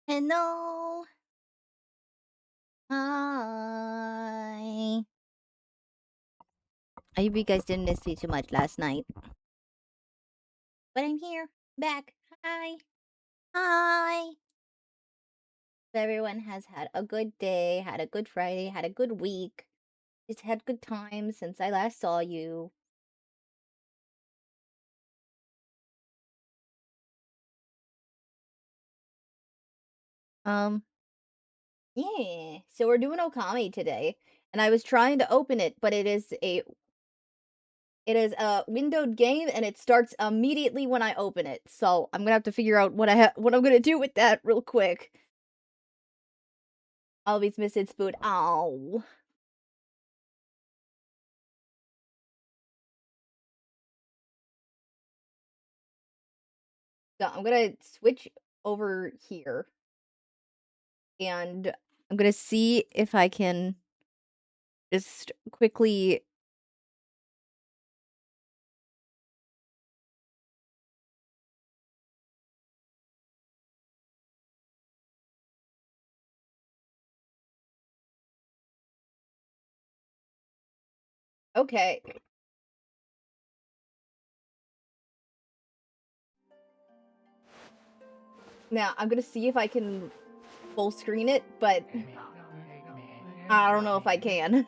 Hello. Hi. I hope you guys didn't miss me too much last night. But I'm here. Back. Hi. Hi. Everyone has had a good day, had a good Friday, had a good week. Just had good times since I last saw you. Um, yeah. So we're doing Ōkami today. And I was trying to open it, but it is a windowed game and it starts immediately when I open it. So I'm gonna have to figure out what I'm gonna do with that real quick. Always missing spoon. Ow. So I'm gonna switch over here and I'm gonna see if I can just quickly. Okay. Now I'm gonna see if I can full screen it, but I don't know if I can.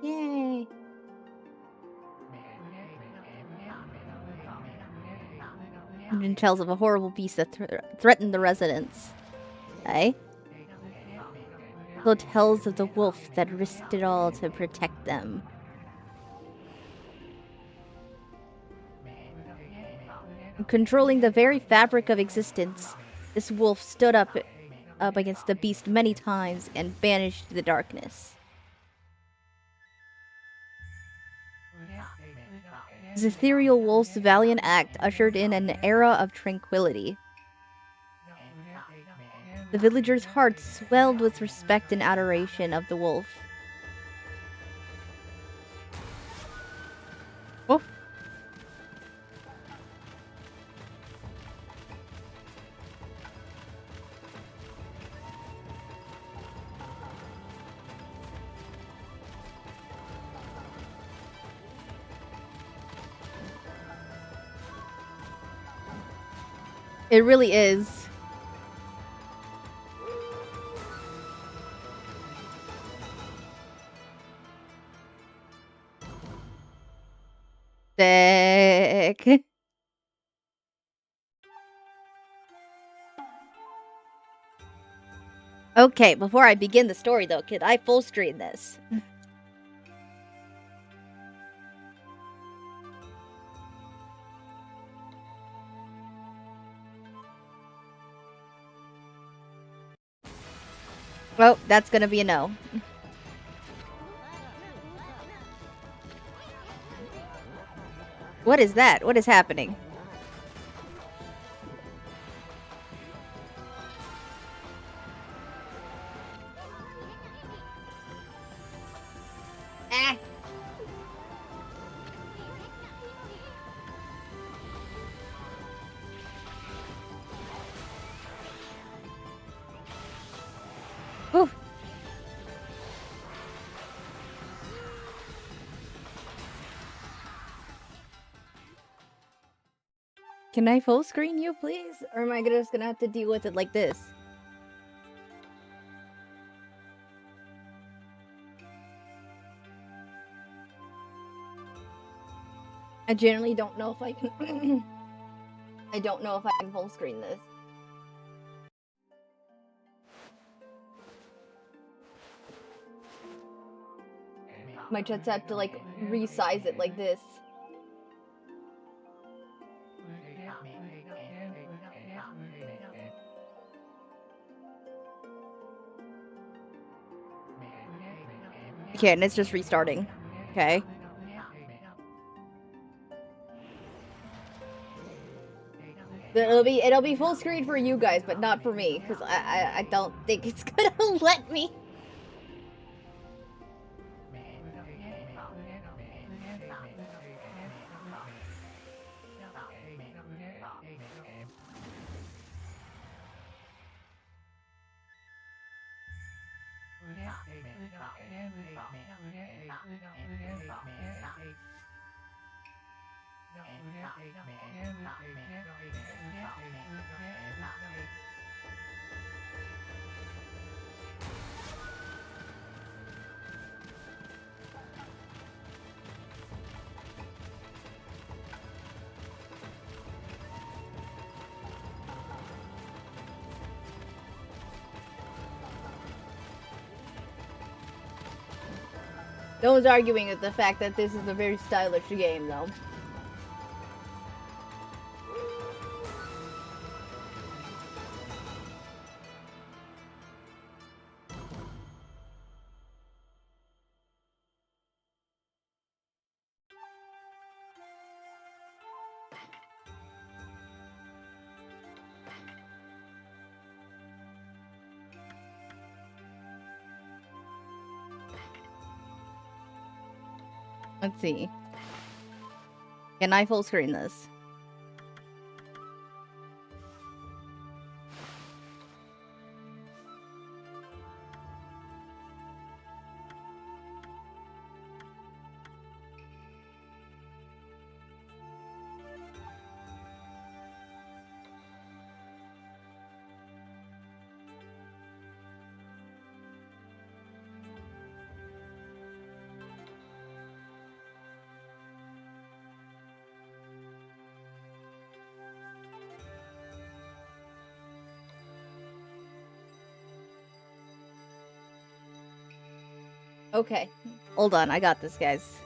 Yay. And tells of a horrible beast that threatened the residents. Eh? The tales of the wolf that risked it all to protect them. Controlling the very fabric of existence, this wolf stood up against the beast many times and banished the darkness. His ethereal wolf's valiant act ushered in an era of tranquility. The villagers' hearts swelled with respect and adoration of the wolf. Oh. It really is. Sick. Okay, before I begin the story though, could I full screen this? Well, that's gonna be a no. What is that? What is happening? Ah! Whew. Can I full screen you, please? Or am I just gonna have to deal with it like this? I generally don't know if I can. I don't know if I can full screen this. Might just have to like resize it like this. Okay, and it's just restarting. Okay. It'll be full screen for you guys, but not for me, because I don't think it's gonna let me. No one's arguing with the fact that this is a very stylish game, though. Let's see. Can I full screen this? Okay. Hold on, I got this, guys.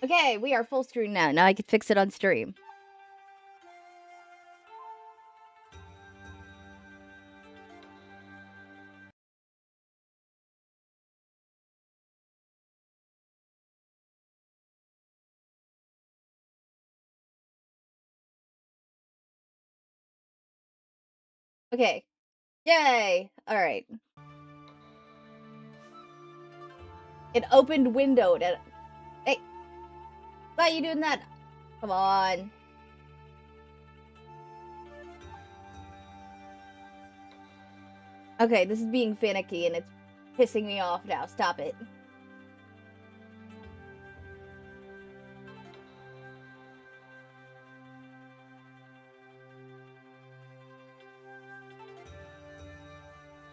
Okay, we are full screen now. Now I can fix it on stream. Okay. Yay! Alright. It opened window. Hey! Why are you doing that? Come on. Okay, this is being finicky and it's pissing me off now. Stop it.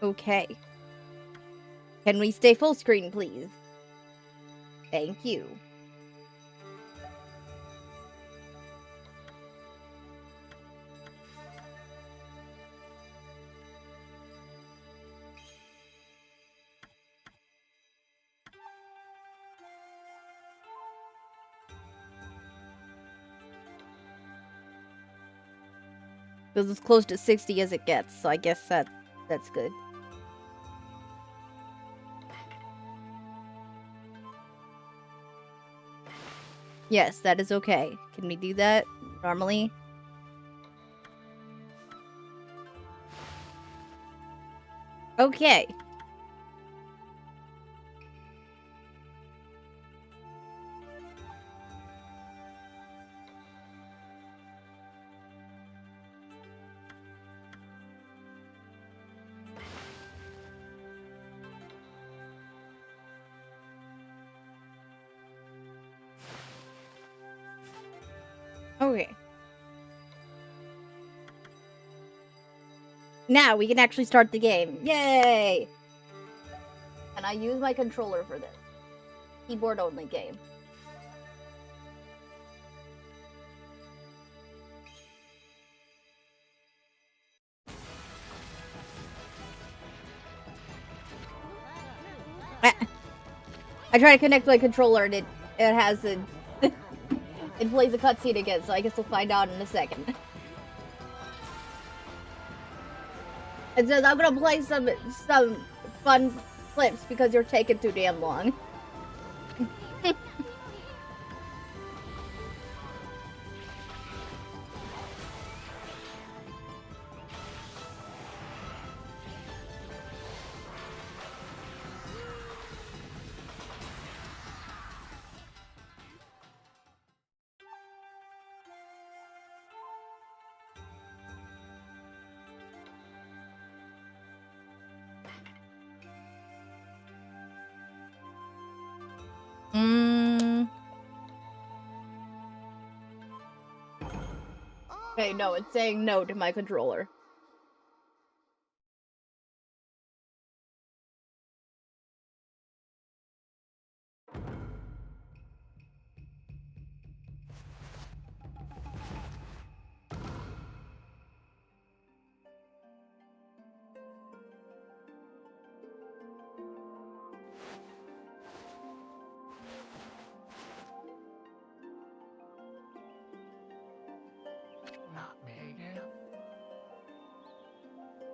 Okay. Can we stay full screen, please? Thank you. This is close to 60 as it gets, so I guess that's good. Yes, that is okay. Can we do that normally? Okay. Okay. Now we can actually start the game. Yay! And I use my controller for this. Keyboard only game. I try to connect my controller and it has a it plays a cutscene again, so I guess we'll find out in a second. It says, I'm gonna play some fun clips because you're taking too damn long. Okay, no, it's saying no to my controller.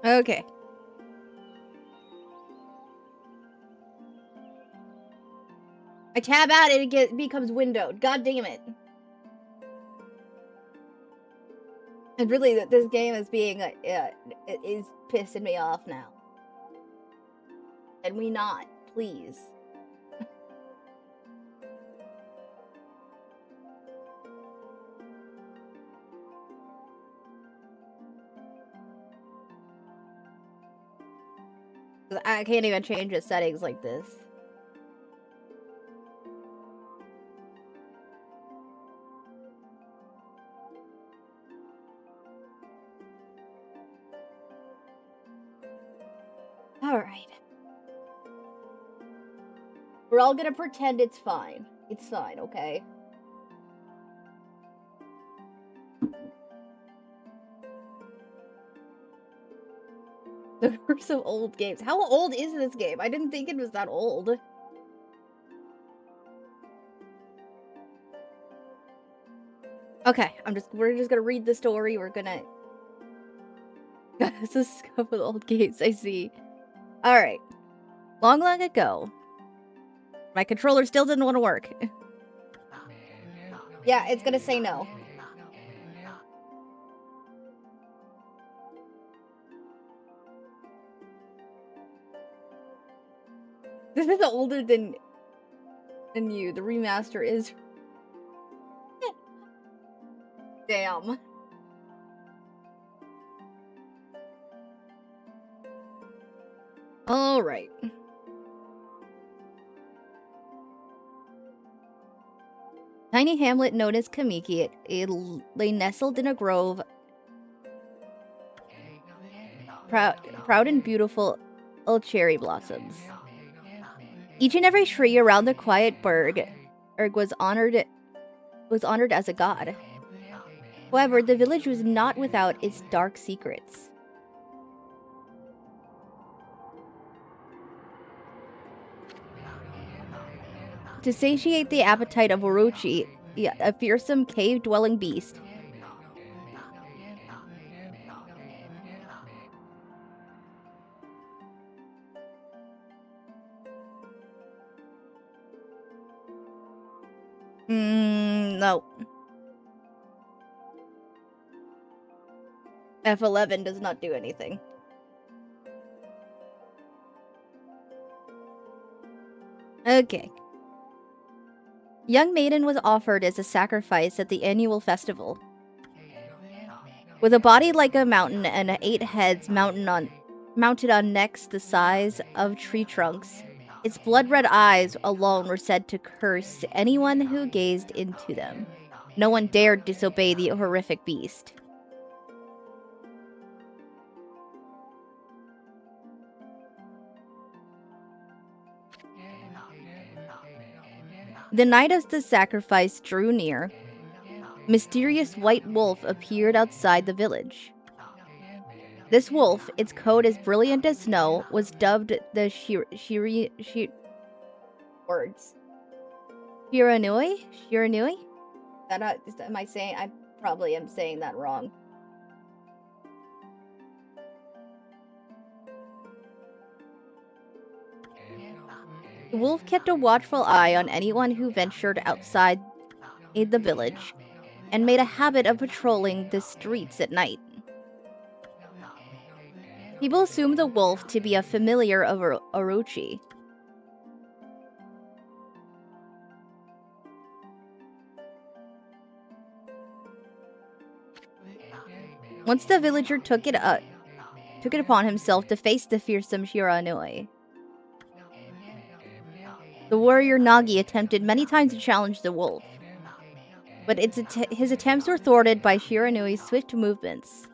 Okay. I tab out and it becomes windowed. God damn it. And really, this game is being, is pissing me off now. Can we not, please? I can't even change the settings like this. Alright. We're all gonna pretend it's fine. It's fine, okay? The curse of old games. How old is this game? I didn't think it was that old. Okay, we're just gonna read the story. We're gonna... This is scuff with old games, I see. Alright. Long, long ago, my controller still didn't want to work. Yeah, it's gonna say no. This is older than you. The remaster is... Damn. Alright. Tiny hamlet known as Kamiki, it lay nestled in a grove proud and beautiful cherry blossoms. Each and every tree around the quiet burg was honored as a god. However, the village was not without its dark secrets. To satiate the appetite of Orochi, a fearsome cave-dwelling beast, no. F11 does not do anything. Okay. Young maiden was offered as a sacrifice at the annual festival. With a body like a mountain and 8 heads mounted on necks the size of tree trunks, its blood-red eyes alone were said to curse anyone who gazed into them. No one dared disobey the horrific beast. The night of the sacrifice drew near. Mysterious white wolf appeared outside the village. This wolf, its coat as brilliant as snow, was dubbed the Shiranui? Shiranui? Am I saying? I probably am saying that wrong. The wolf kept a watchful eye on anyone who ventured outside the village and made a habit of patrolling the streets at night. People assumed the wolf to be a familiar of Orochi. Once the villager took it upon himself to face the fearsome Shiranui. The warrior Nagi attempted many times to challenge the wolf, but his attempts were thwarted by Shiranui's swift movements.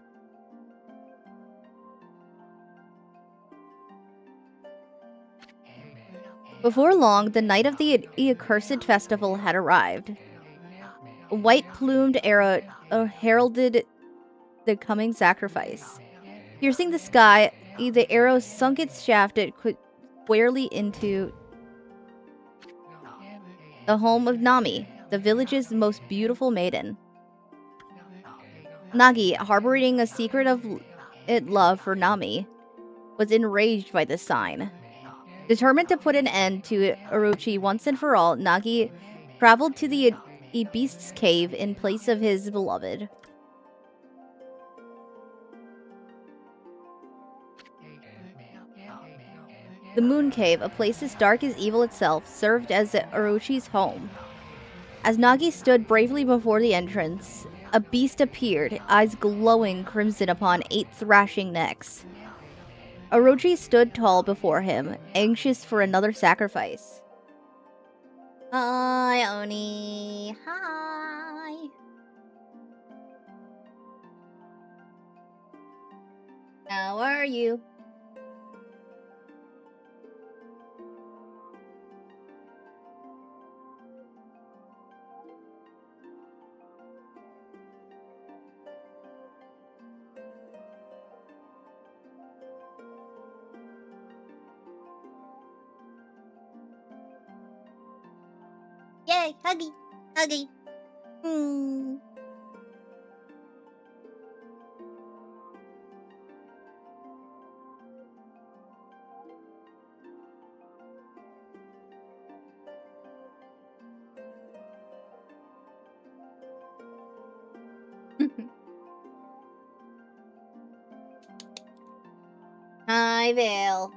Before long, the night of the accursed festival had arrived. A white-plumed arrow heralded the coming sacrifice. Piercing the sky, the arrow sunk its shaft squarely into the home of Nami, the village's most beautiful maiden. Nagi, harboring a secret of love for Nami, was enraged by this sign. Determined to put an end to Orochi once and for all, Nagi traveled to the beast's cave in place of his beloved. The Moon Cave, a place as dark as evil itself, served as Orochi's home. As Nagi stood bravely before the entrance, a beast appeared, eyes glowing crimson upon 8 thrashing necks. Orochi stood tall before him, anxious for another sacrifice. Hi, Oni. Hi. How are you? Yay, huggy, huggy. Hi, Vale.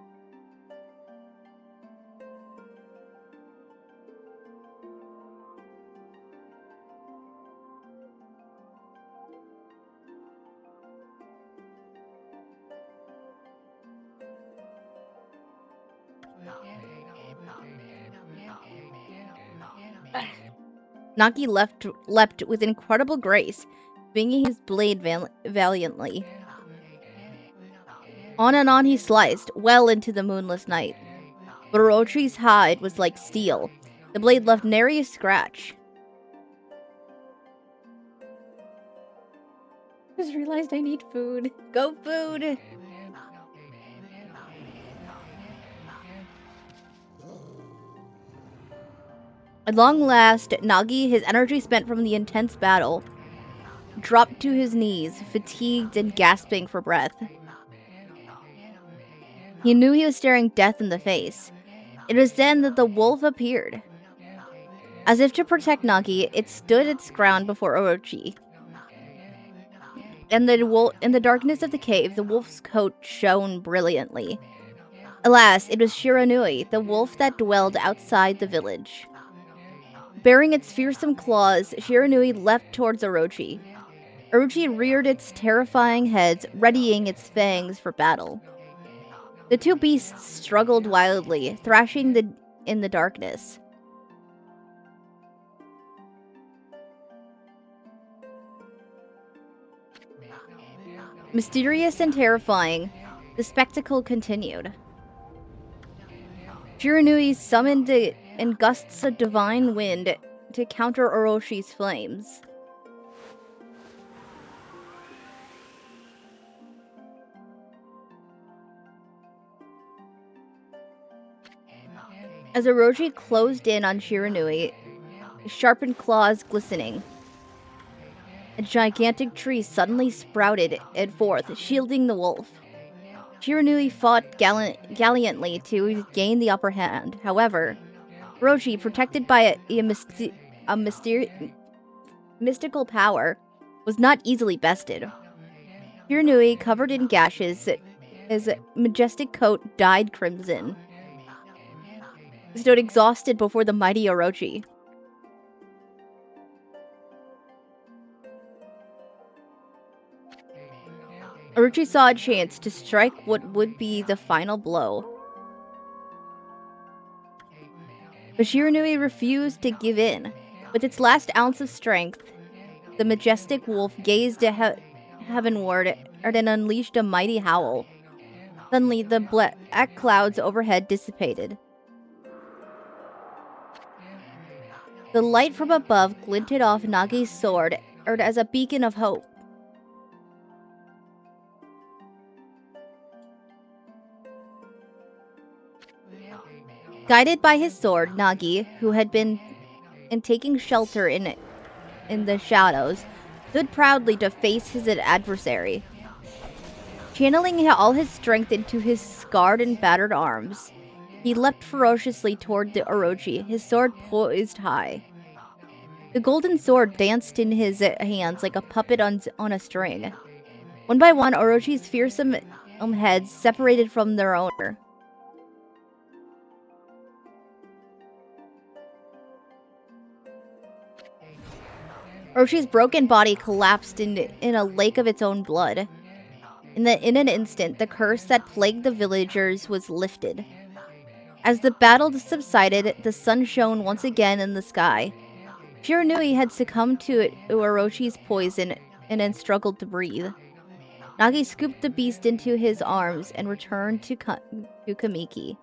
Nagi leapt with incredible grace, swinging his blade valiantly. On and on he sliced, well into the moonless night. But Orochi's hide was like steel. The blade left nary a scratch. Just realized I need food. Go food! At long last, Nagi, his energy spent from the intense battle, dropped to his knees, fatigued and gasping for breath. He knew he was staring death in the face. It was then that the wolf appeared. As if to protect Nagi, it stood its ground before Orochi. In the darkness of the cave, the wolf's coat shone brilliantly. Alas, it was Shiranui, the wolf that dwelled outside the village. Bearing its fearsome claws, Shiranui leapt towards Orochi. Orochi reared its terrifying head, readying its fangs for battle. The two beasts struggled wildly, thrashing in the darkness. Mysterious and terrifying, the spectacle continued. Shiranui summoned in gusts of divine wind to counter Oroshi's flames. As Orochi closed in on Shiranui, sharpened claws glistening, a gigantic tree suddenly sprouted forth, shielding the wolf. Shiranui fought gallantly to gain the upper hand. However, Orochi, protected by a mystical power, was not easily bested. Shiranui, covered in gashes, his majestic coat dyed crimson, stood exhausted before the mighty Orochi. Orochi saw a chance to strike what would be the final blow. But Shiranui refused to give in. With its last ounce of strength, the majestic wolf gazed heavenward and unleashed a mighty howl. Suddenly, the black clouds overhead dissipated. The light from above glinted off Nagi's sword as a beacon of hope. Guided by his sword, Nagi, who had been taking shelter in the shadows, stood proudly to face his adversary. Channeling all his strength into his scarred and battered arms, he leapt ferociously toward the Orochi, his sword poised high. The golden sword danced in his hands like a puppet on a string. One by one, Orochi's fearsome heads separated from their owner. Orochi's broken body collapsed in a lake of its own blood. In an instant, the curse that plagued the villagers was lifted. As the battle subsided, the sun shone once again in the sky. Shiranui had succumbed to Orochi's poison and then struggled to breathe. Nagi scooped the beast into his arms and returned to Kamiki.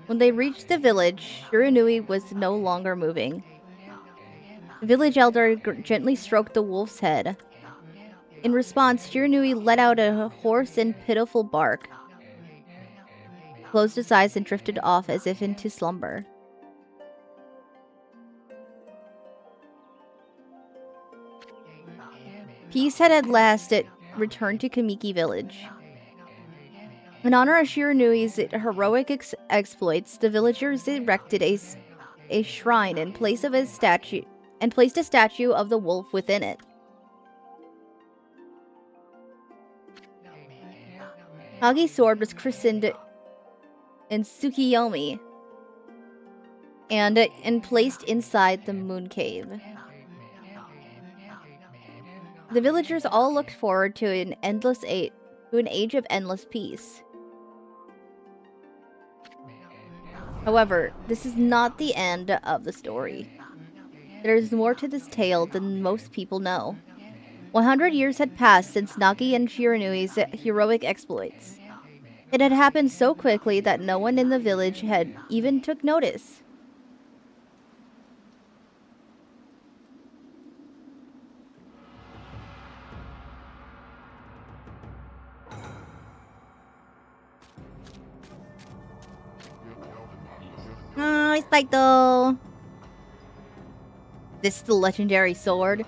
When they reached the village, Shiranui was no longer moving. The village elder gently stroked the wolf's head. In response, Shiranui let out a hoarse and pitiful bark, closed his eyes, and drifted off as if into slumber. Peace had at last returned to Kamiki village. In honor of Shiranui's heroic exploits, the villagers erected a shrine in place of his statue and placed a statue of the wolf within it. Nagi's sword was christened in Tsukiyomi and placed inside the moon cave. The villagers all looked forward to an age of endless peace. However, this is not the end of the story. There is more to this tale than most people know. 100 years had passed since Nagi and Shiranui's heroic exploits. It had happened so quickly that no one in the village had even took notice. Oh, it's like though. This the legendary sword?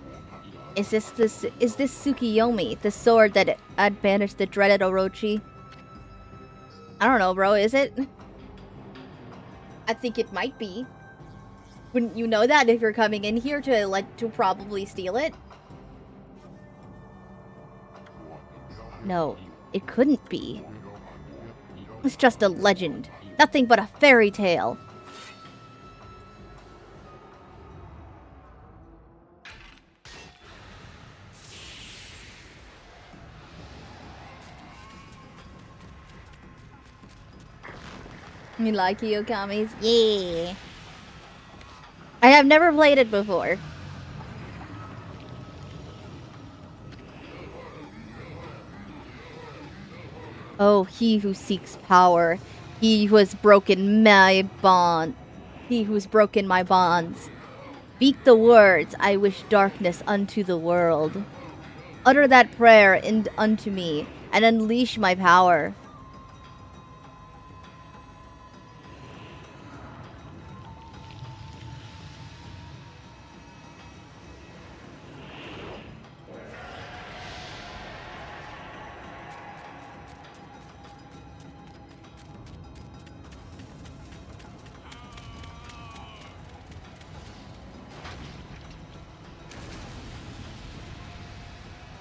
Is this Tsukiyomi, the sword that had banished the dreaded Orochi? I don't know, bro, is it? I think it might be. Wouldn't you know that if you're coming in here to probably steal it? No, it couldn't be. It's just a legend. Nothing but a fairy tale. You like Ōkami's? Yeah. I have never played it before. Oh, he who seeks power, he who has broken my bond, he who's broken my bonds. Speak the words, I wish darkness unto the world. Utter that prayer unto me, and unleash my power.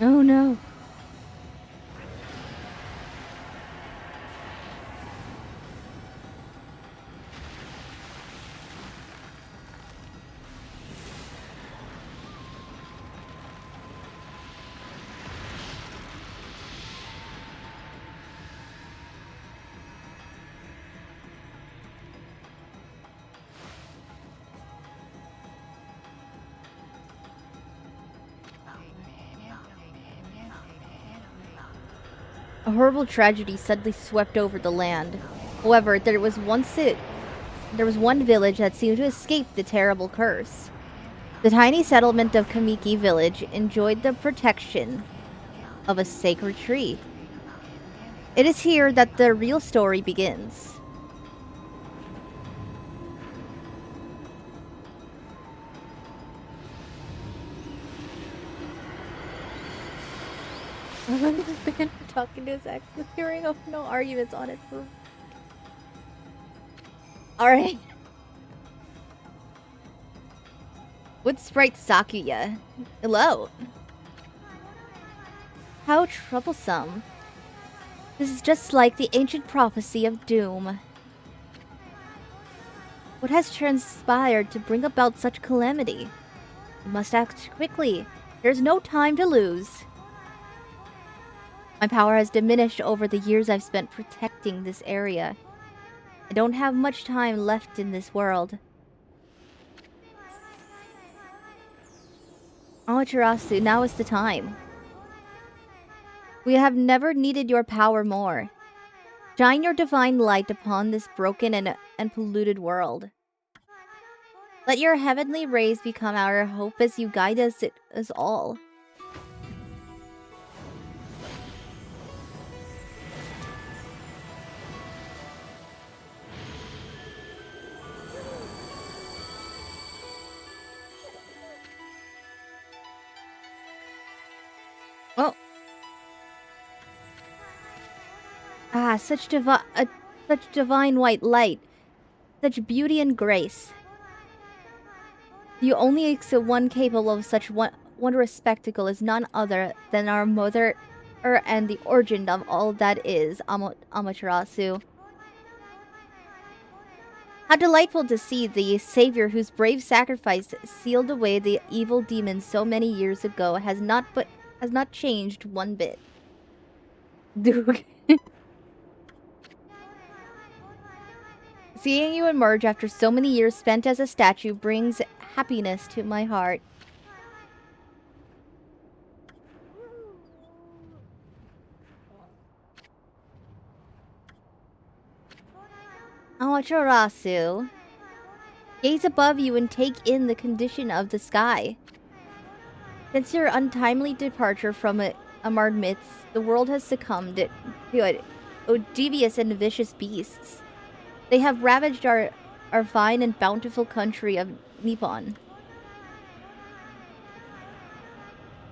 Oh no. A horrible tragedy suddenly swept over the land. However, there was one village that seemed to escape the terrible curse. The tiny settlement of Kamiki Village enjoyed the protection of a sacred tree. It is here that the real story begins. Been talking to his ex, hearing of no arguments on it for. Alright. Wood Sprite Sakuya. Hello. How troublesome. This is just like the ancient prophecy of doom. What has transpired to bring about such calamity? We must act quickly. There's no time to lose. My power has diminished over the years I've spent protecting this area. I don't have much time left in this world. Amaterasu, now is the time. We have never needed your power more. Shine your divine light upon this broken and polluted world. Let your heavenly rays become our hope as you guide us all. Oh. Ah, such divine white light. Such beauty and grace. The only one capable of such wondrous spectacle is none other than our mother and the origin of all that is, Amaterasu. How delightful to see the savior whose brave sacrifice sealed away the evil demons so many years ago has not changed one bit. Duke. Seeing you emerge after so many years spent as a statue brings happiness to my heart. Amaterasu, gaze above you and take in the condition of the sky. Since your untimely departure from our midst, the world has succumbed to devious and vicious beasts. They have ravaged our fine and bountiful country of Nippon.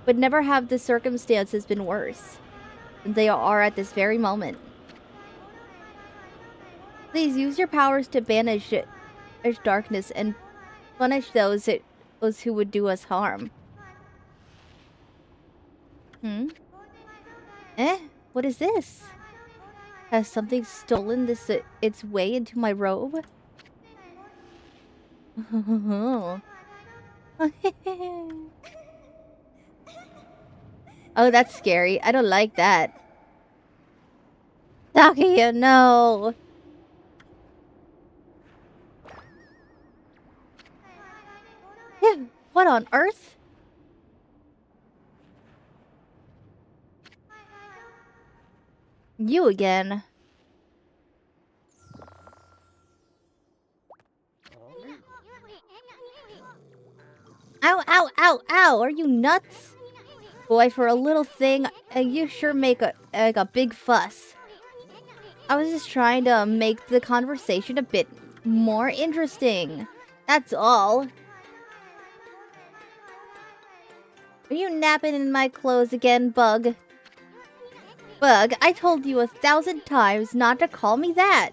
But never have the circumstances been worse than they are at this very moment. Please use your powers to banish darkness and punish those who would do us harm. What is this? Has something stolen its way into my robe? Oh, that's scary. I don't like that. Takuya, no! What on earth? You again. Ow, ow, ow, ow! Are you nuts? Boy, for a little thing, you sure make a big fuss. I was just trying to make the conversation a bit more interesting. That's all. Are you napping in my clothes again, Bug? Bug, I told you 1,000 times not to call me that.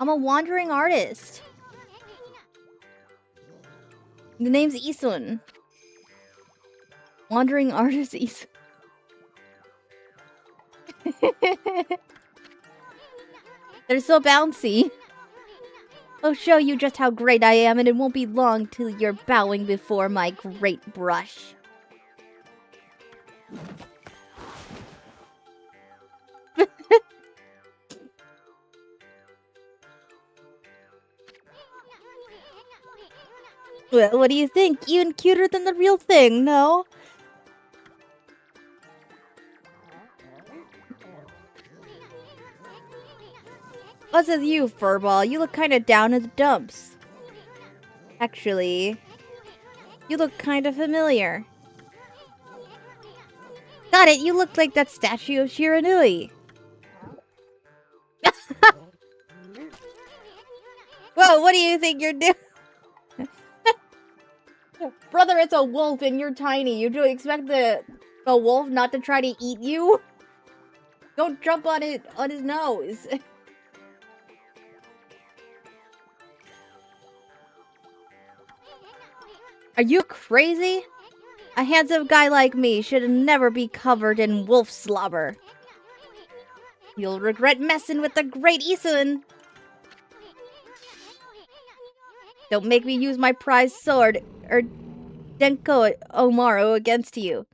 I'm a wandering artist. The name's Isun. Wandering artists. They're so bouncy. I'll show you just how great I am, and it won't be long till you're bowing before my great brush. Well, what do you think? Even cuter than the real thing, no? What's with you, Furball? You look kinda down in the dumps. Actually, you look kinda familiar. Got it, you look like that statue of Shiranui. Whoa, what do you think you're doing? Brother, it's a wolf and you're tiny. You do expect the wolf not to try to eat you? Don't jump on his nose. Are you crazy? A handsome guy like me should never be covered in wolf slobber. You'll regret messing with the great Isun. Don't make me use my prized sword or Denko Omaru against you.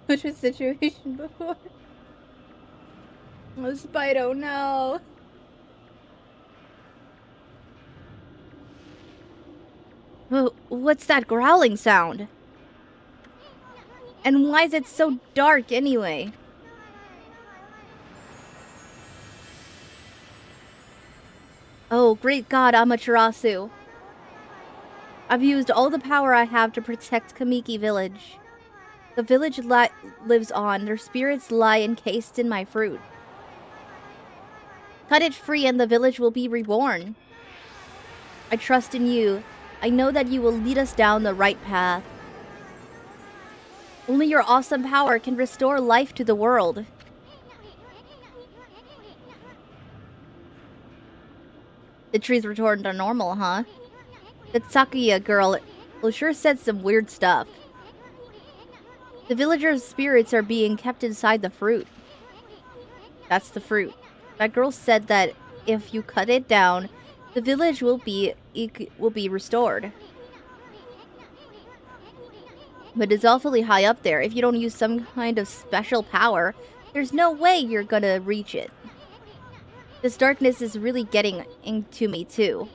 Such a situation before. Oh, Spido, no. What's that growling sound? And why is it so dark anyway? Oh, great god, Amaterasu. I've used all the power I have to protect Kamiki Village. The village lives on. Their spirits lie encased in my fruit. Cut it free and the village will be reborn. I trust in you. I know that you will lead us down the right path. Only your awesome power can restore life to the world. The trees returned to normal, huh? That Sakuya girl sure said some weird stuff. The villagers' spirits are being kept inside the fruit. That's the fruit. That girl said that if you cut it down, the village will be restored. But it's awfully high up there. If you don't use some kind of special power, there's no way you're gonna reach it. This darkness is really getting into me too.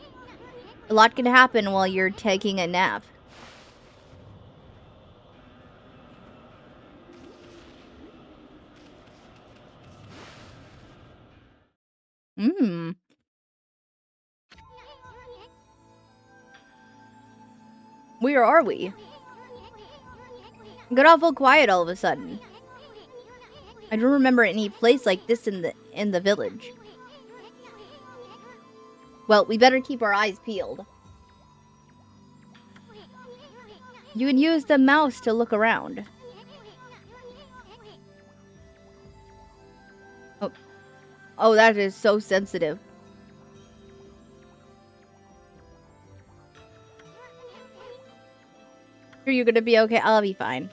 A lot can happen while you're taking a nap. Mmm. Where are we? Got awful quiet all of a sudden. I don't remember any place like this in the village. Well, we better keep our eyes peeled. You can use the mouse to look around. Oh, that is so sensitive. Are you gonna be okay? I'll be fine.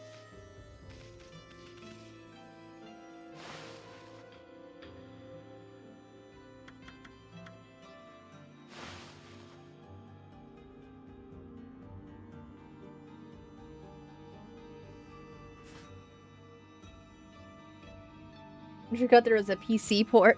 I forgot there was a PC port.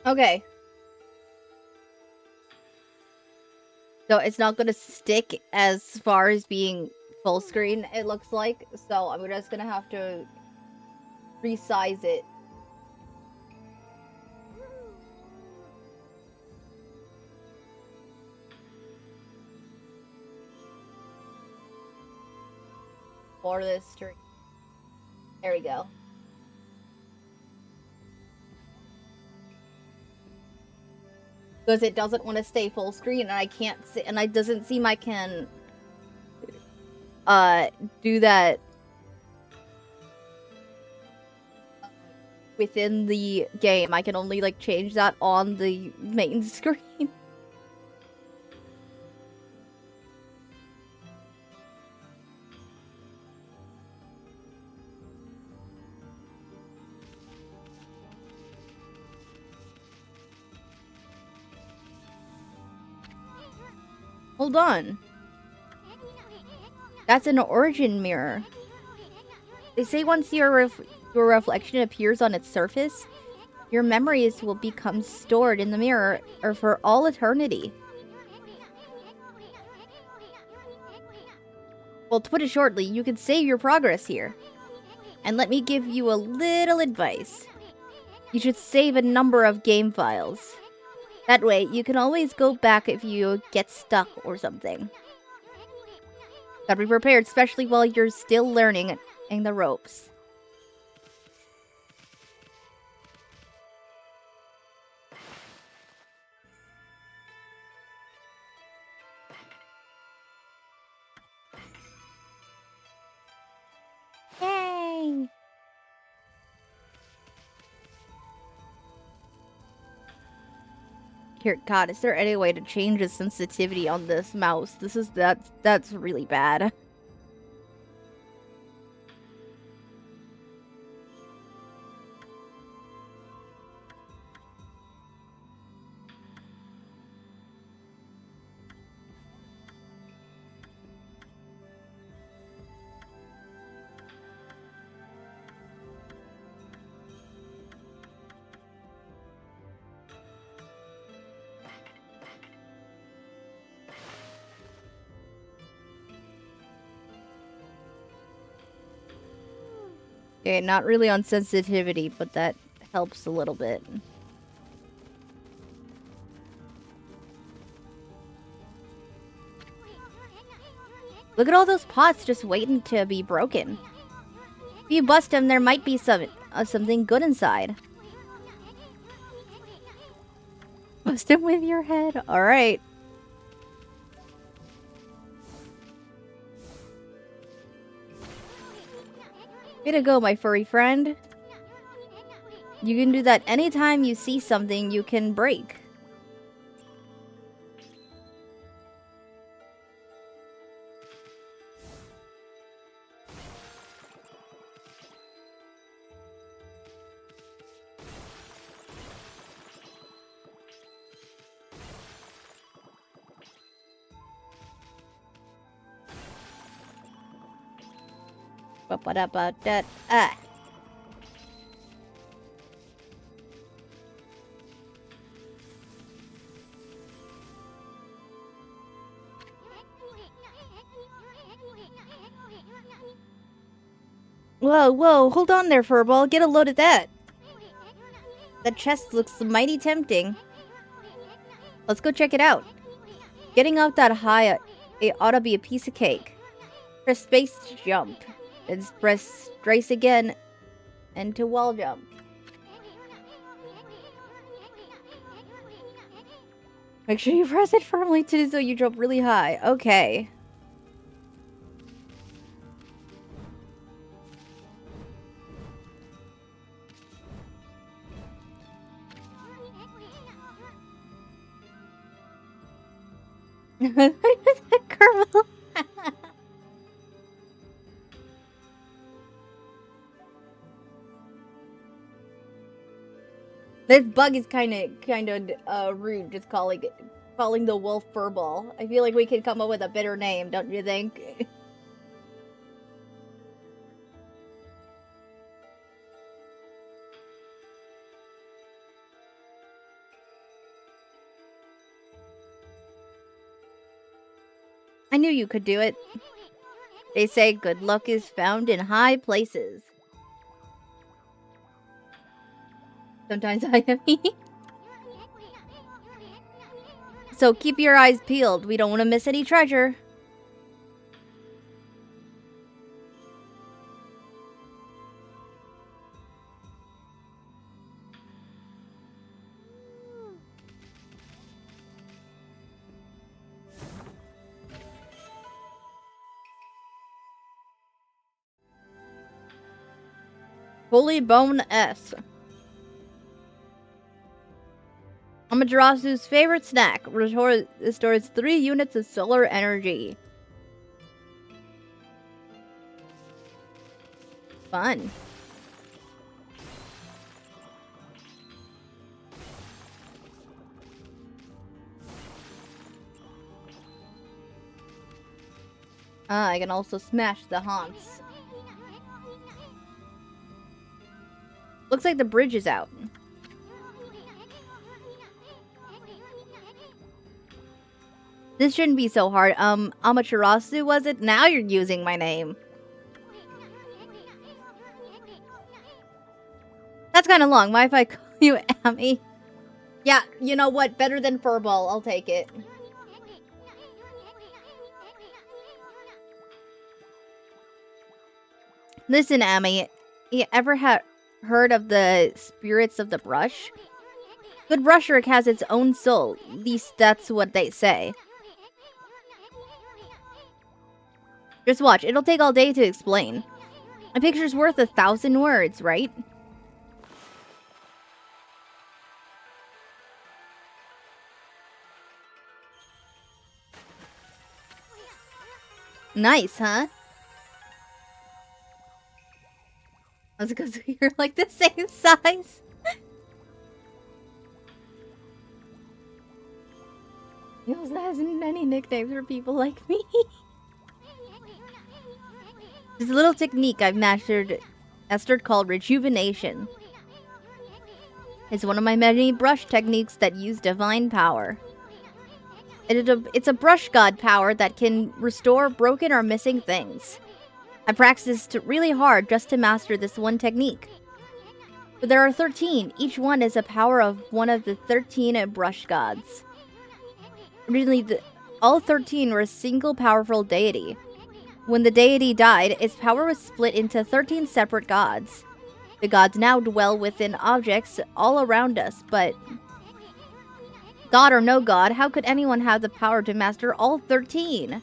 Okay. So it's not gonna stick as far as being full screen, it looks like. So I'm just gonna have to resize it. For this stream. There we go. Because it doesn't want to stay full screen, and I can't see, and it doesn't seem I can do that within the game. I can only like change that on the main screen. Hold on. That's an origin mirror. They say once your reflection appears on its surface, your memories will become stored in the mirror or for all eternity. Well, to put it shortly, you can save your progress here. And let me give you a little advice. You should save a number of game files. That way, you can always go back if you get stuck or something. Gotta be prepared, especially while you're still learning in the ropes. Yay! Here, God, is there any way to change the sensitivity on this mouse? That's really bad. Okay, not really on sensitivity, but that helps a little bit. Look at all those pots just waiting to be broken. If you bust them, there might be something good inside. Bust him with your head. Alright. Way to go, my furry friend. You can do that anytime you see something you can break. Ah. Whoa, hold on there, Furball. Get a load of that. The chest looks mighty tempting. Let's go check it out. Getting up that high, it ought to be a piece of cake. Press space to jump. Then press strace again and to wall jump. Make sure you press it firmly to do so you jump really high. Okay. Kerbal. This bug is kind of rude. Just calling the wolf furball. I feel like we could come up with a better name, don't you think? I knew you could do it. They say good luck is found in high places. Sometimes I am me. So keep your eyes peeled. We don't want to miss any treasure. Holy Bone S. Amaterasu's favorite snack. Restores 3 units of solar energy. Fun. I can also smash the haunts. Looks like the bridge is out. This shouldn't be so hard. Amaterasu, was it? Now you're using my name. That's kind of long. Why if I call you Amy? Yeah, you know what? Better than Furball. I'll take it. Listen, Amy. You ever heard of the spirits of the brush? Good brushwork has its own soul. At least that's what they say. Just watch. It'll take all day to explain. A picture's worth 1,000 words, right? Nice, huh? That's because you're like the same size. He also hasn't any nicknames for people like me. There's a little technique I've mastered called rejuvenation. It's one of my many brush techniques that use divine power. It's a brush god power that can restore broken or missing things. I practiced really hard just to master this one technique. But there are 13. Each one is a power of one of the 13 brush gods. Originally, all 13 were a single powerful deity. When the deity died, its power was split into 13 separate gods. The gods now dwell within objects all around us, but God or no god, how could anyone have the power to master all 13?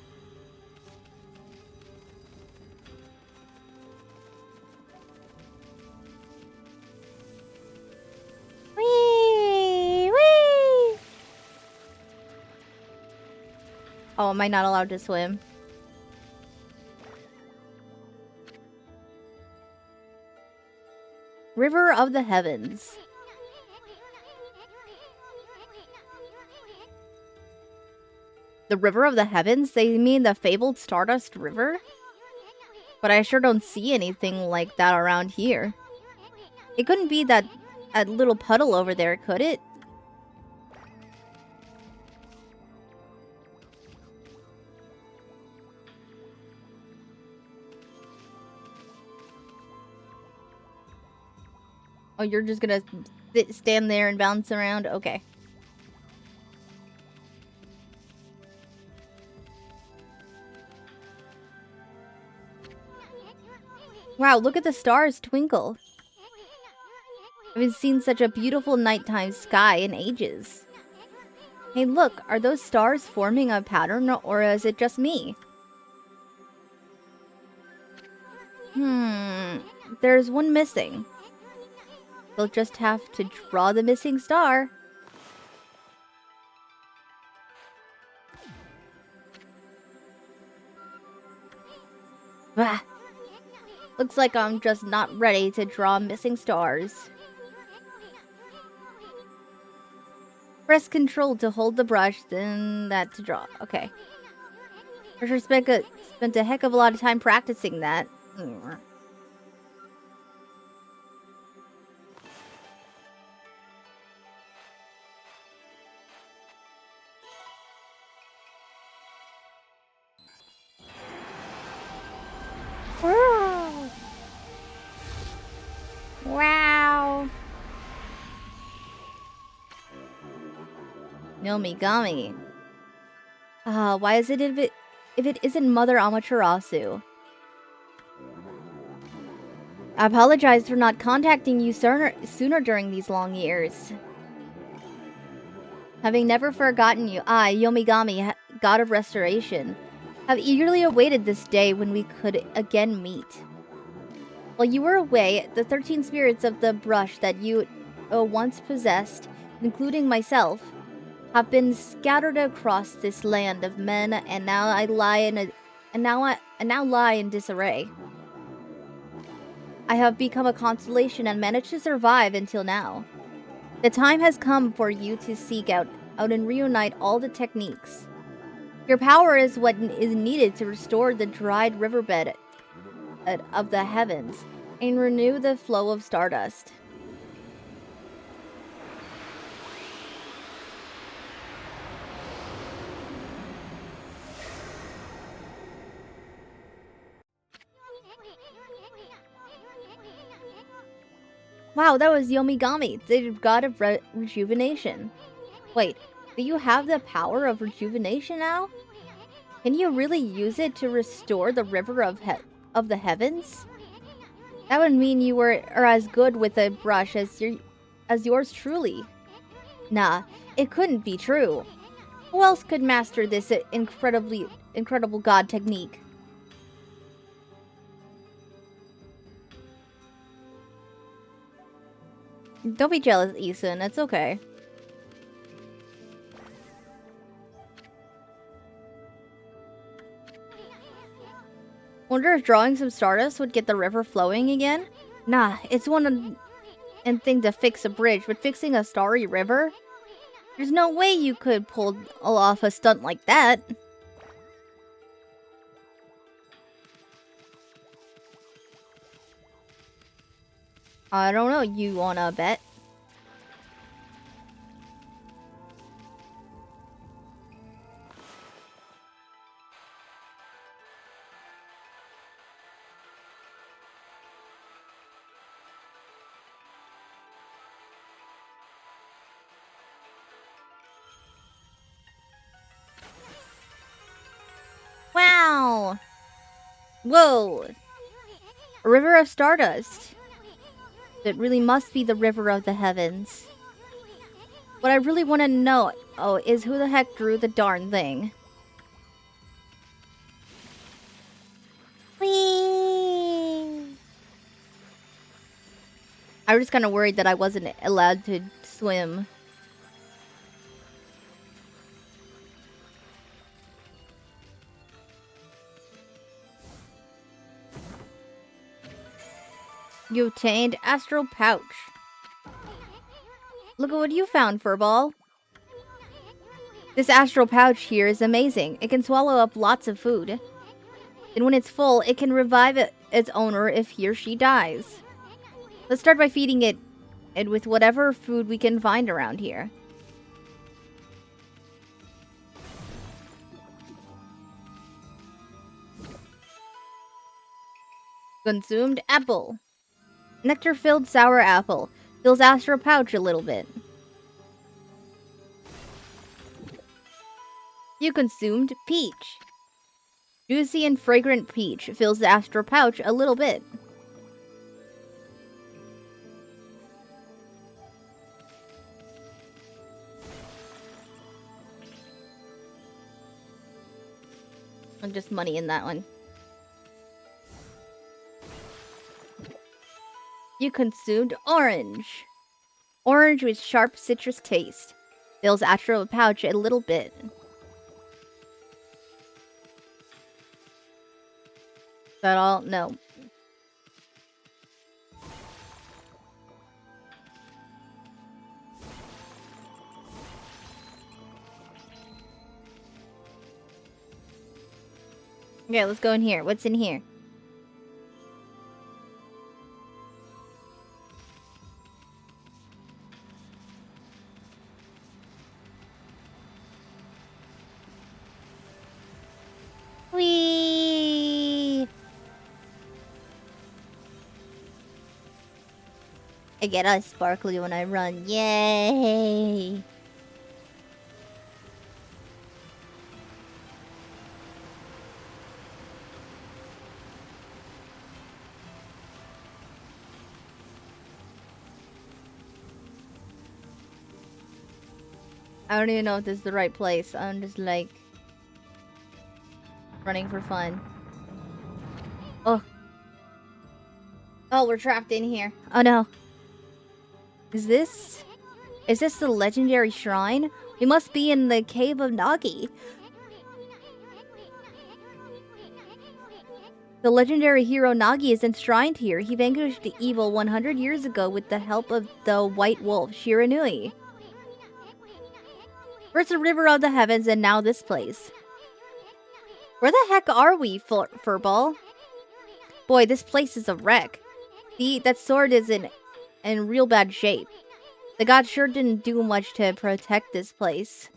Whee! Whee! Oh, am I not allowed to swim? River of the Heavens. The River of the Heavens? They mean the fabled Stardust River? But I sure don't see anything like that around here. It couldn't be that little puddle over there, could it? Oh, you're just gonna stand there and bounce around? Okay. Wow, look at the stars twinkle. I haven't seen such a beautiful nighttime sky in ages. Hey, look, are those stars forming a pattern, or is it just me? There's one missing. They'll just have to draw the missing star. Bah. Looks like I'm just not ready to draw missing stars. Press Control to hold the brush, then that to draw. Okay. For sure spent a heck of a lot of time practicing that. Yomigami. Why is it if it isn't Mother Amaterasu? I apologize for not contacting you sooner during these long years. Having never forgotten you, I, Yomigami, god of restoration, have eagerly awaited this day when we could again meet. While you were away, the 13 spirits of the brush that you once possessed, including myself, have been scattered across this land of men, and now I lie in disarray. I have become a constellation and managed to survive until now. The time has come for you to seek out and reunite all the techniques. Your power is what is needed to restore the dried riverbed of the heavens and renew the flow of stardust. Wow, that was Yomigami, the god of rejuvenation. Wait, do you have the power of rejuvenation now? Can you really use it to restore the river of the heavens? That would mean you are as good with a brush as yours truly. Nah, it couldn't be true. Who else could master this incredible god technique? Don't be jealous, Ethan. It's okay. Wonder if drawing some stardust would get the river flowing again? Nah, it's one thing to fix a bridge, but fixing a starry river? There's no way you could pull off a stunt like that. I don't know, you wanna bet? Wow! Whoa! A river of stardust. It really must be the river of the heavens. What I really want to know, is who the heck drew the darn thing. Whee! I was just kind of worried that I wasn't allowed to swim. You obtained Astral Pouch. Look at what you found, Furball. This Astral Pouch here is amazing. It can swallow up lots of food. And when it's full, it can revive its owner if he or she dies. Let's start by feeding it with whatever food we can find around here. Consumed apple. Nectar-filled sour apple. Fills Astral Pouch a little bit. You consumed peach. Juicy and fragrant peach. Fills the Astral Pouch a little bit. And just money in that one. You consumed orange. Orange with sharp citrus taste. Fills Astral Pouch a little bit. Is that all? No. Okay, let's go in here. What's in here? Whee! I get all sparkly when I run. Yay! I don't even know if this is the right place. I'm just like running for fun. Oh. Oh, we're trapped in here. Oh no. Is this the legendary shrine? We must be in the cave of Nagi. The legendary hero Nagi is enshrined here. He vanquished the evil 100 years ago with the help of the white wolf, Shiranui. First the river of the heavens and now this place. Where the heck are we, Furball? Boy, this place is a wreck. That sword is in real bad shape. The gods sure didn't do much to protect this place.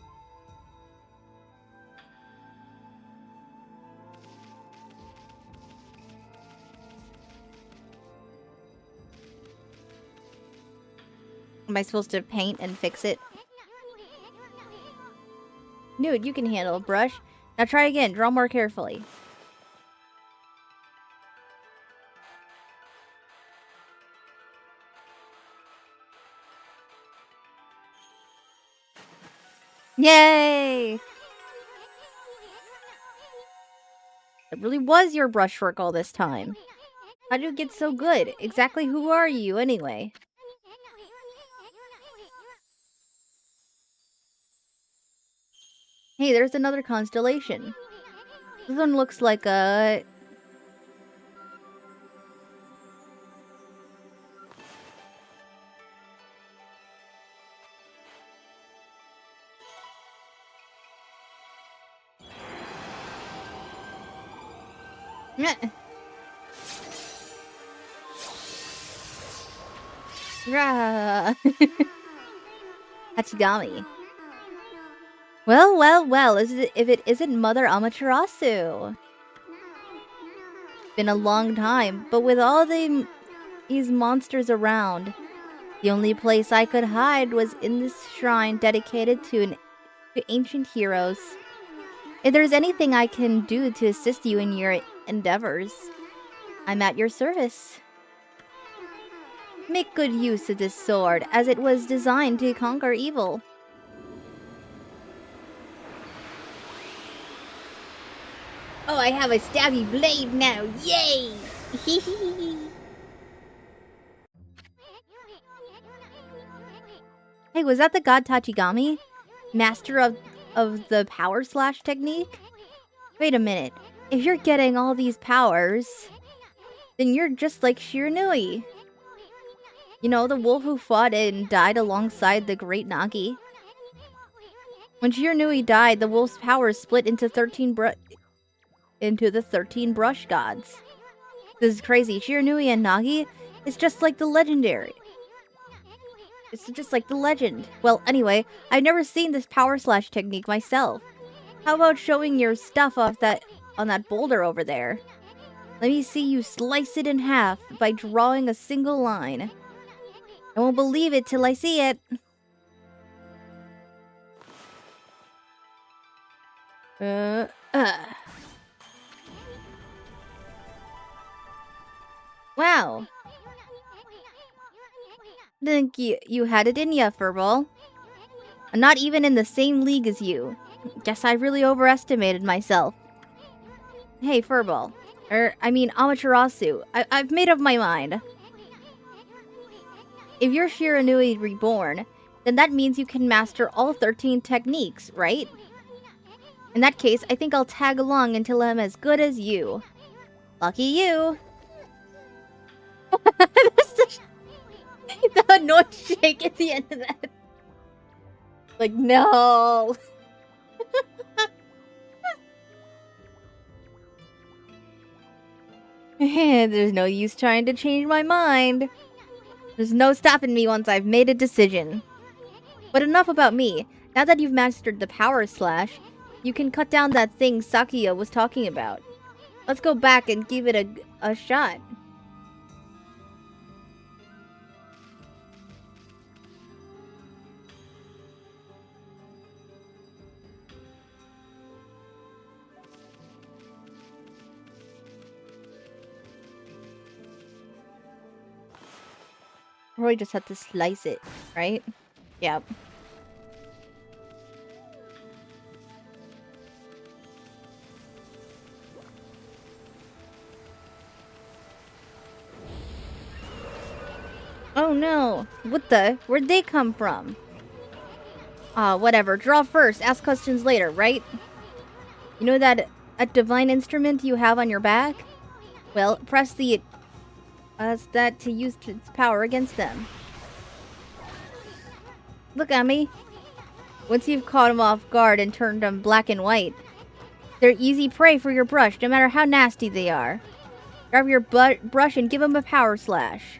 Am I supposed to paint and fix it? Dude, you can handle a brush. Now try again. Draw more carefully. Yay! It really was your brushwork all this time. How'd you get so good? Exactly who are you, anyway? Hey, there's another constellation. This one looks like a... Hachigami. Well, if it isn't Mother Amaterasu. Been a long time, but with all these monsters around, the only place I could hide was in this shrine dedicated to ancient heroes. If there's anything I can do to assist you in your endeavors, I'm at your service. Make good use of this sword, as it was designed to conquer evil. Oh, I have a stabby blade now! Yay! Hey, was that the god Tachigami? Master of the power slash technique? Wait a minute. If you're getting all these powers, then you're just like Shiranui. You know, the wolf who fought and died alongside the great Nagi. When Shiranui died, the wolf's powers split into the 13 brush gods. This is crazy. Shiranui and Nagi is just like the legendary. It's just like the legend. Well, anyway, I've never seen this power slash technique myself. How about showing your stuff off on that boulder over there? Let me see you slice it in half by drawing a single line. I won't believe it till I see it. Wow. Think you had it in ya, Furball. I'm not even in the same league as you. Guess I really overestimated myself. Hey, Furball. I mean, Amaterasu. I've made up my mind. If you're Shiranui reborn, then that means you can master all 13 techniques, right? In that case, I think I'll tag along until I'm as good as you. Lucky you. The annoyed shake at the end of that. Like, no. There's no use trying to change my mind. There's no stopping me once I've made a decision. But enough about me. Now that you've mastered the power slash, you can cut down that thing Sakuya was talking about. Let's go back and give it a shot. Roy just had to slice it, right? Yep. Oh no. What the? Where'd they come from? Whatever. Draw first, ask questions later, right? You know that divine instrument you have on your back? Well, press the that to use its power against them. Look at me. Once you've caught them off guard and turned them black and white, they're easy prey for your brush, no matter how nasty they are. Grab your brush and give them a power slash.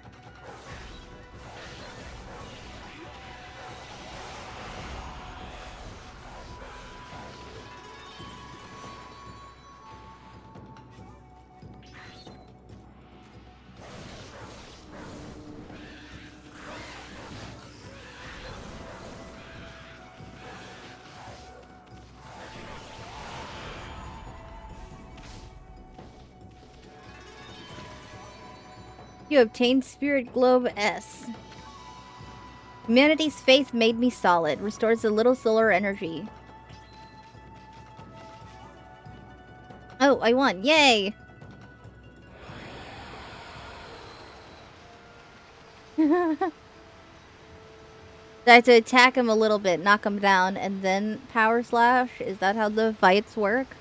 You obtained Spirit Globe S. Humanity's faith made me solid. Restores a little solar energy. Oh, I won. Yay! I have to attack him a little bit, knock him down, and then power slash? Is that how the fights work?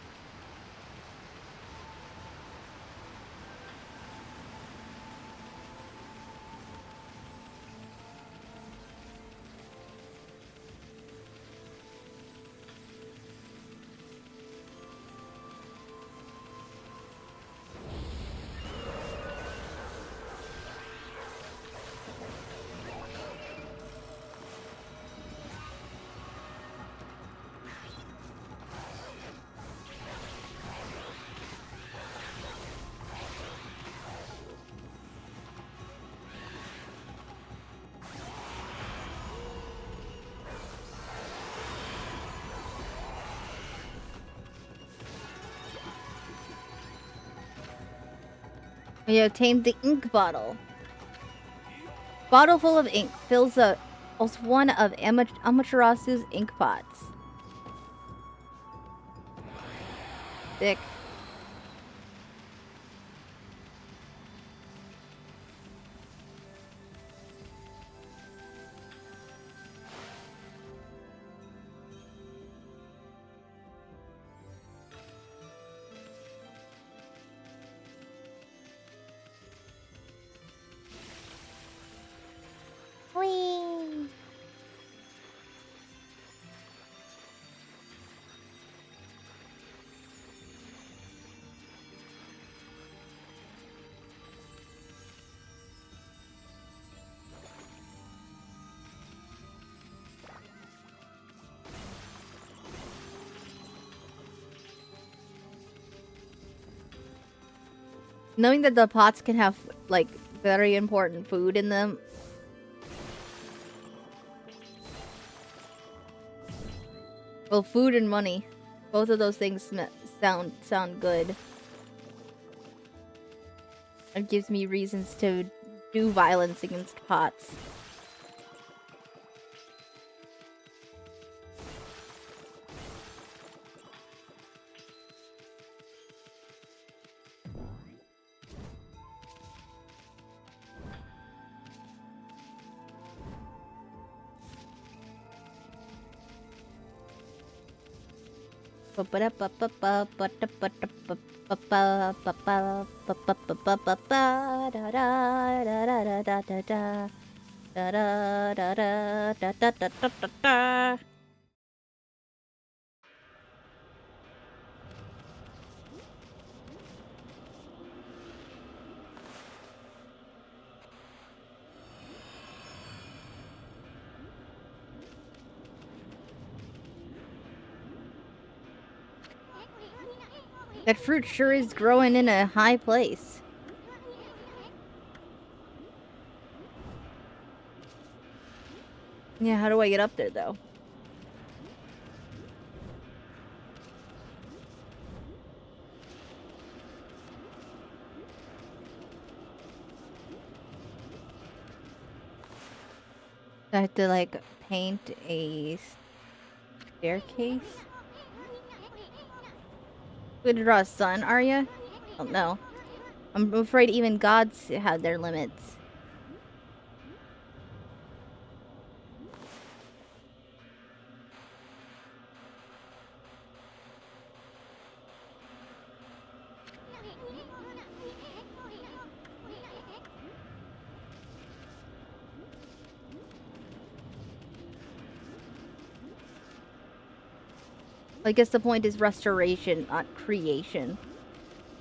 We obtained the ink bottle. Bottle full of ink fills one of Amaterasu's ink pots. Sick. Whee! Knowing that the pots can have, like, very important food in them. Well, food and money. Both of those things sound good. It gives me reasons to do violence against pots. That fruit sure is growing in a high place. Yeah, how do I get up there, though? I have to, like, paint a staircase? Good to draw a sun, are you? Oh, no. I'm afraid even gods had their limits. I guess the point is restoration, not creation.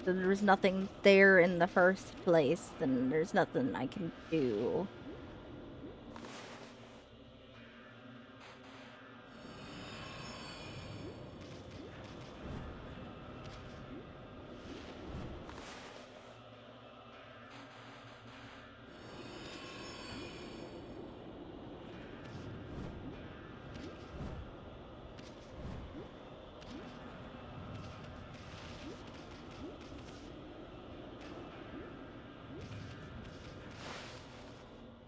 So there was nothing there in the first place, then there's nothing I can do.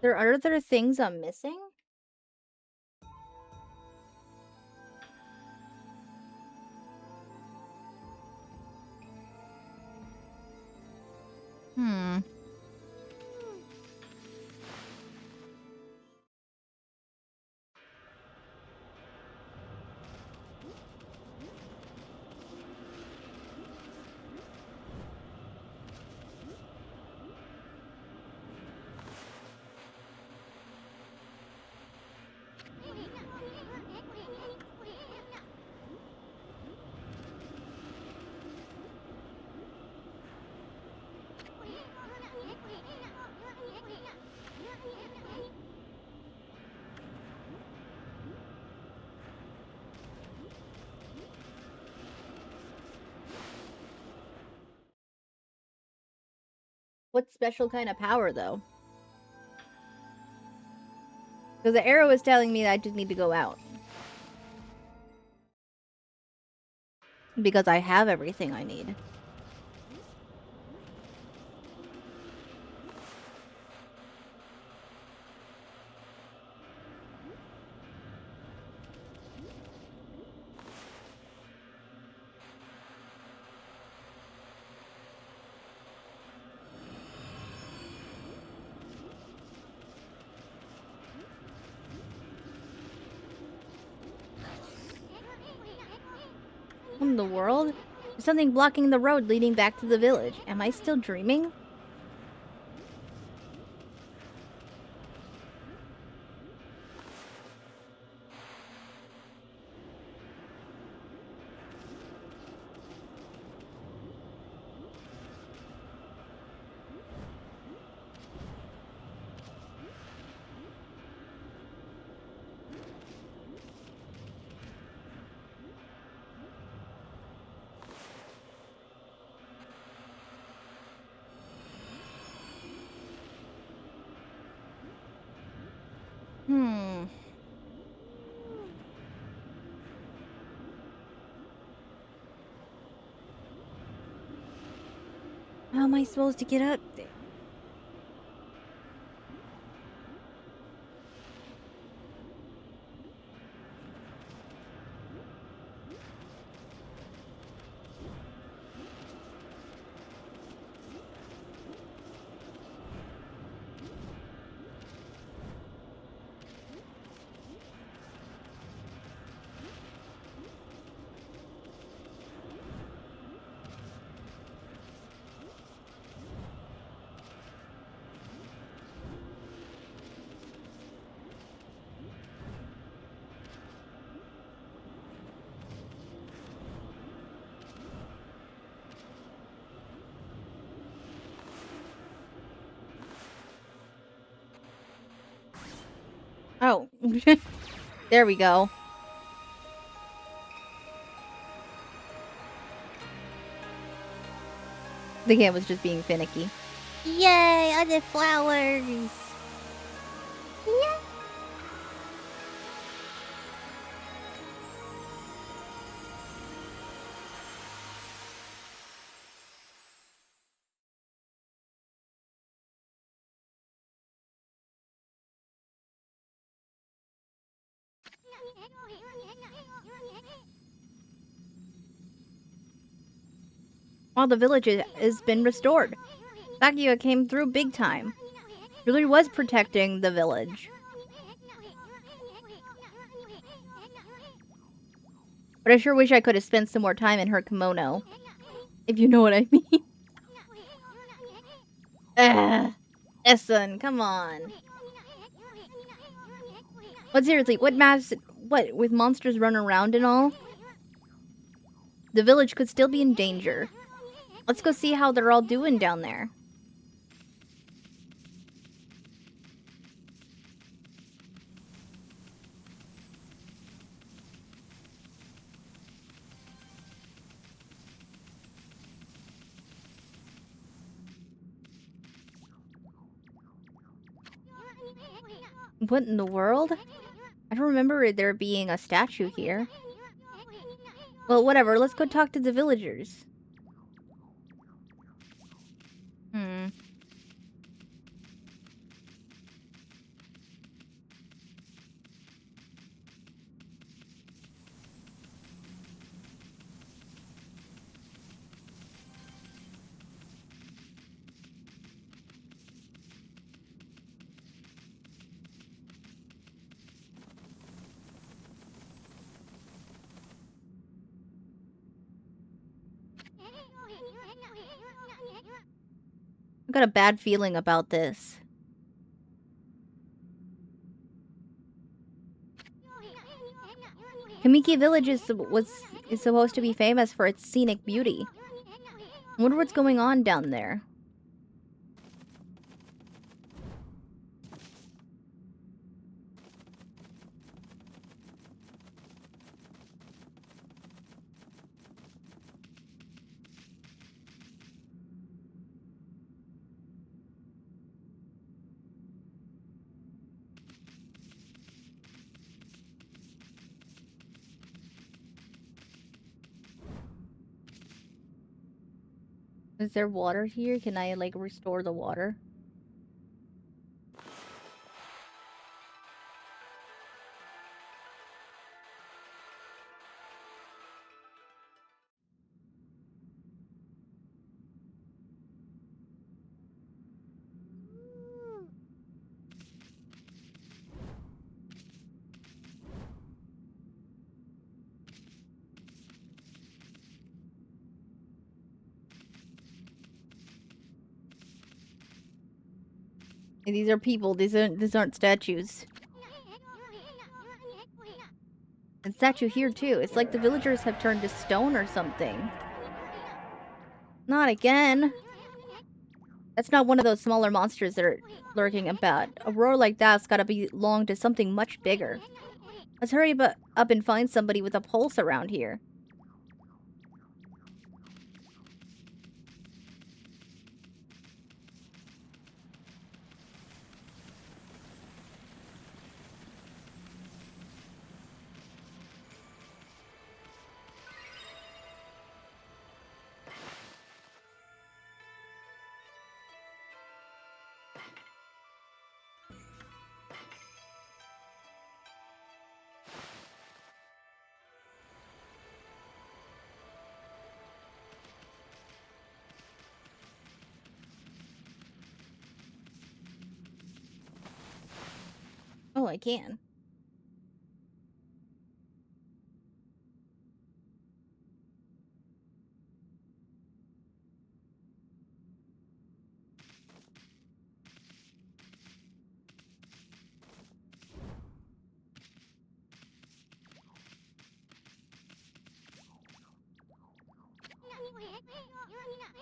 There are other things I'm missing? Hmm. What special kind of power, though? Because the arrow is telling me that I just need to go out. Because I have everything I need. In the world? There's something blocking the road leading back to the village. Am I still dreaming? Hmm. How am I supposed to get up there? Oh. There we go. The game was just being finicky. Yay, other flowers! Yeah. All the village has been restored. Bakuya came through big time. Really was protecting the village. But I sure wish I could have spent some more time in her kimono. If you know what I mean. Essen, come on. But seriously, what with monsters running around and all? The village could still be in danger. Let's go see how they're all doing down there. What in the world? I don't remember there being a statue here. Well, whatever. Let's go talk to the villagers. Hmm. I've got a bad feeling about this. Kamiki Village is supposed to be famous for its scenic beauty. I wonder what's going on down there. Is there water here? Can I, like, restore the water? These are people. These aren't statues. And statue here too. It's like the villagers have turned to stone or something. Not again. That's not one of those smaller monsters that are lurking about. A roar like that's gotta belong to something much bigger. Let's hurry up and find somebody with a pulse around here. Oh, I can.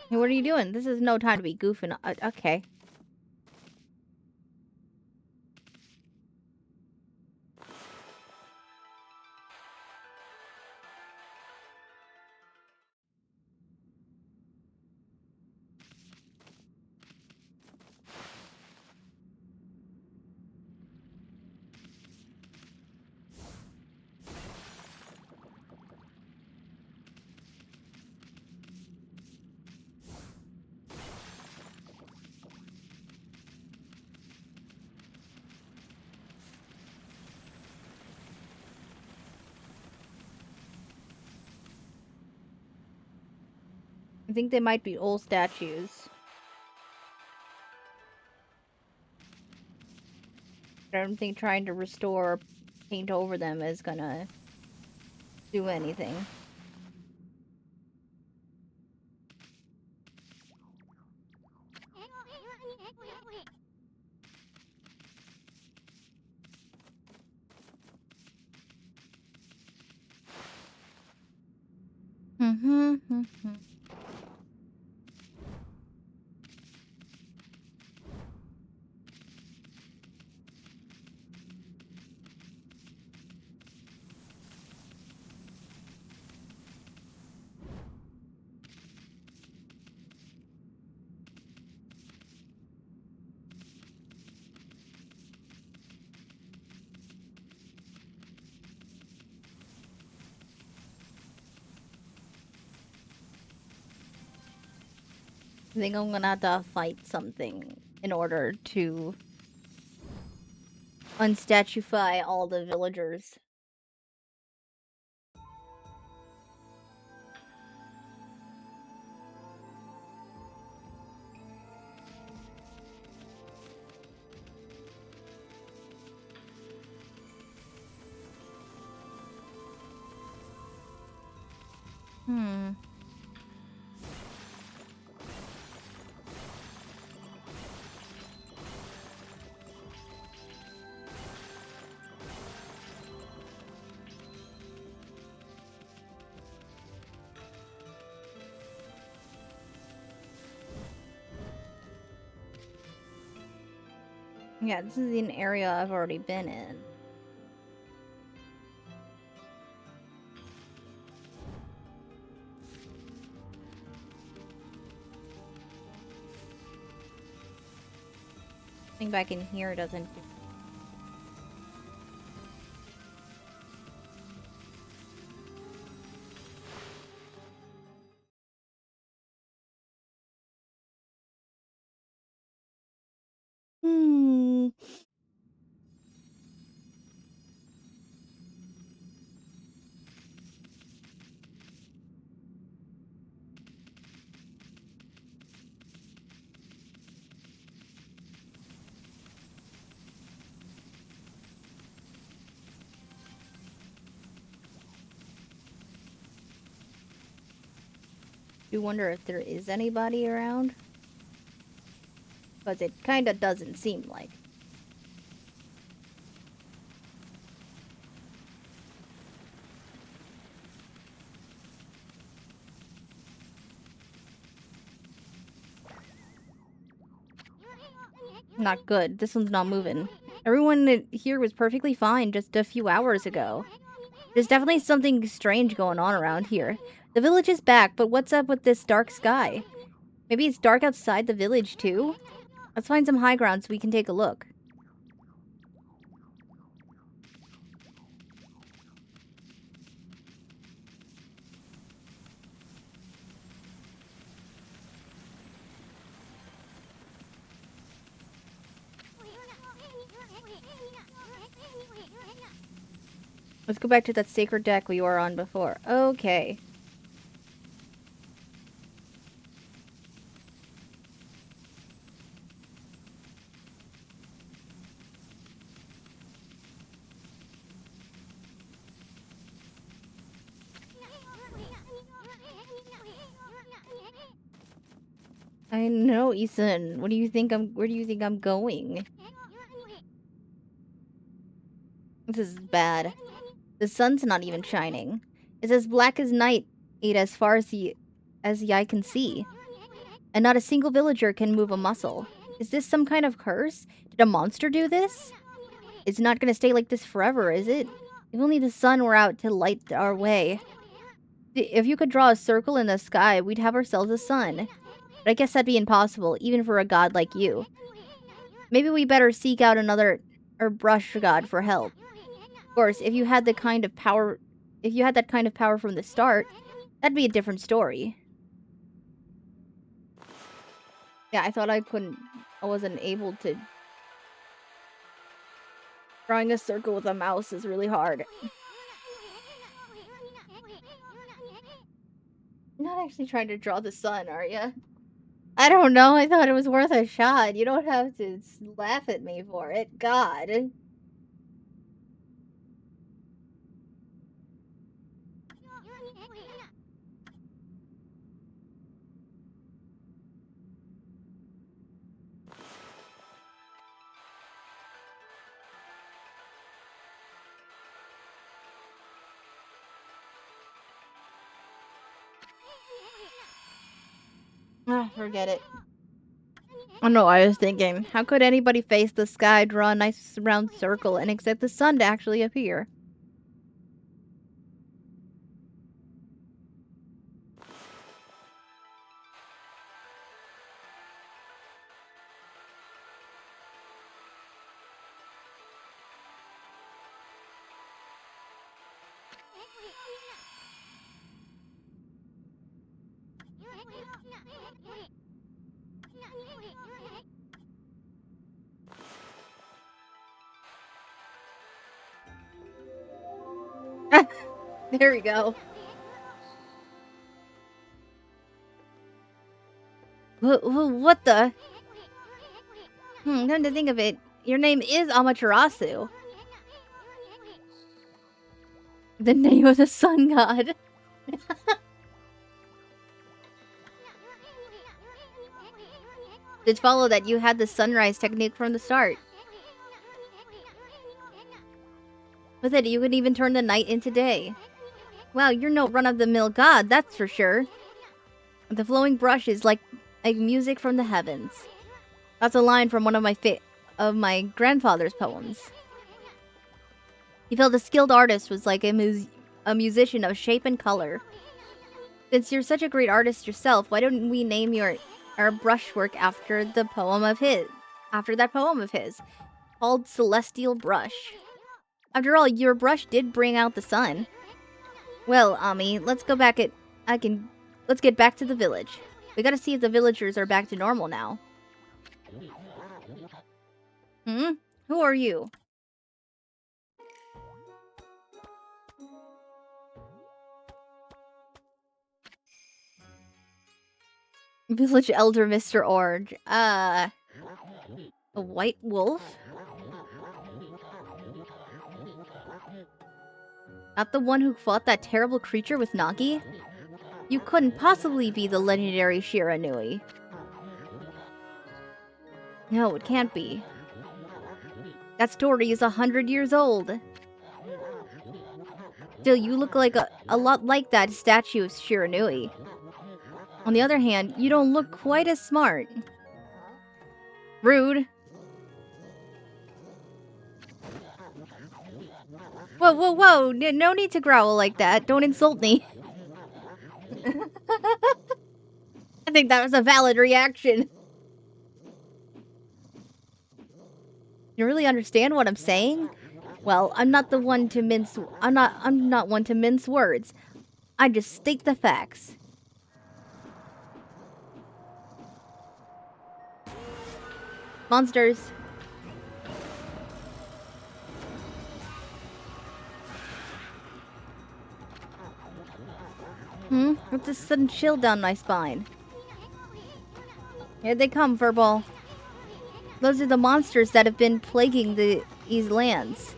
Hey, what are you doing? This is no time to be goofing. Okay. I think they might be old statues. I don't think trying to restore or paint over them is gonna do anything. I think I'm gonna have to fight something in order to unstatufy all the villagers. Yeah, this is an area I've already been in. Coming back in here doesn't do. You wonder if there is anybody around? Because it kinda doesn't seem like. Not good. This one's not moving. Everyone here was perfectly fine just a few hours ago. There's definitely something strange going on around here. The village is back, but what's up with this dark sky? Maybe it's dark outside the village, too? Let's find some high ground so we can take a look. Let's go back to that sacred deck we were on before. Okay. I know, Ethan. Where do you think I'm going? This is bad. The sun's not even shining. It's as black as night, as far as the eye can see. And not a single villager can move a muscle. Is this some kind of curse? Did a monster do this? It's not gonna stay like this forever, is it? If only the sun were out to light our way. If you could draw a circle in the sky, we'd have ourselves a sun. But I guess that'd be impossible, even for a god like you. Maybe we better seek out another or brush god for help. Of course, if you had that kind of power from the start, that'd be a different story. Yeah, I thought I wasn't able to. Drawing a circle with a mouse is really hard. You're not actually trying to draw the sun, are you? I don't know. I thought it was worth a shot. You don't have to laugh at me for it. God. Ah, forget it. I know, I was thinking, how could anybody face the sky, draw a nice round circle, and expect the sun to actually appear? There we go. What the? Come to think of it, your name is Amaterasu. The name of the sun god. Did follow that you had the sunrise technique from the start. With it, you could even turn the night into day. Wow, you're no run-of-the-mill god, that's for sure. The flowing brush is like music from the heavens. That's a line from one of my grandfather's poems. He felt a skilled artist was like a musician of shape and color. Since you're such a great artist yourself, why don't we name our brushwork after that poem of his, called Celestial Brush. After all, your brush did bring out the sun. Well, Ami, let's get back to the village. We gotta see if the villagers are back to normal now. Who are you? Village Elder Mr. Orange. A white wolf? Not the one who fought that terrible creature with Nagi? You couldn't possibly be the legendary Shiranui. No, it can't be. That story is 100 years old. Still, you look like a lot like that statue of Shiranui. On the other hand, you don't look quite as smart. Rude. Whoa, no need to growl like that. Don't insult me. I think that was a valid reaction. You really understand what I'm saying? Well, I'm not one to mince words. I just state the facts. Monsters. What's this sudden chill down my spine? Here they come, Furball. Those are the monsters that have been plaguing these lands.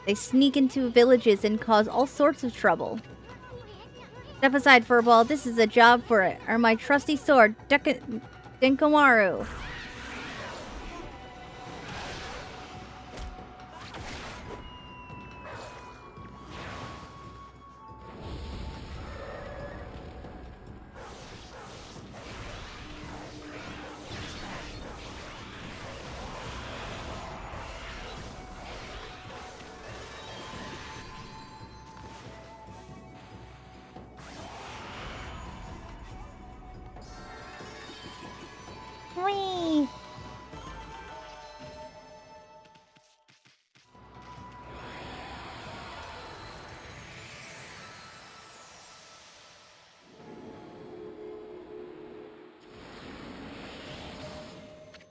They sneak into villages and cause all sorts of trouble. Step aside, Furball. This is a job for my trusty sword, Denkomaru. Whee!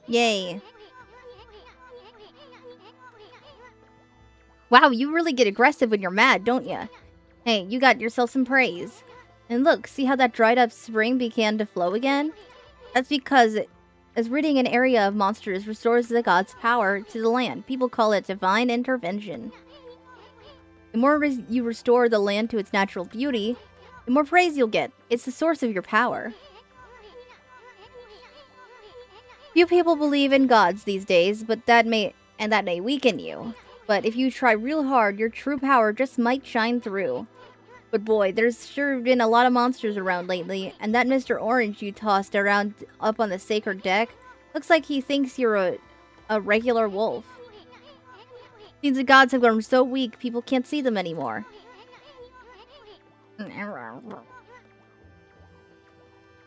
Yay. Wow, you really get aggressive when you're mad, don't ya? Hey, you got yourself some praise. And look, see how that dried up spring began to flow again? That's because as ridding an area of monsters restores the god's power to the land. People call it divine intervention. The more you restore the land to its natural beauty, the more praise you'll get. It's the source of your power. Few people believe in gods these days, but that may weaken you. But if you try real hard, your true power just might shine through. But boy, there's sure been a lot of monsters around lately, and that Mr. Orange you tossed around up on the sacred deck looks like he thinks you're a regular wolf. Seems the gods have grown so weak, people can't see them anymore.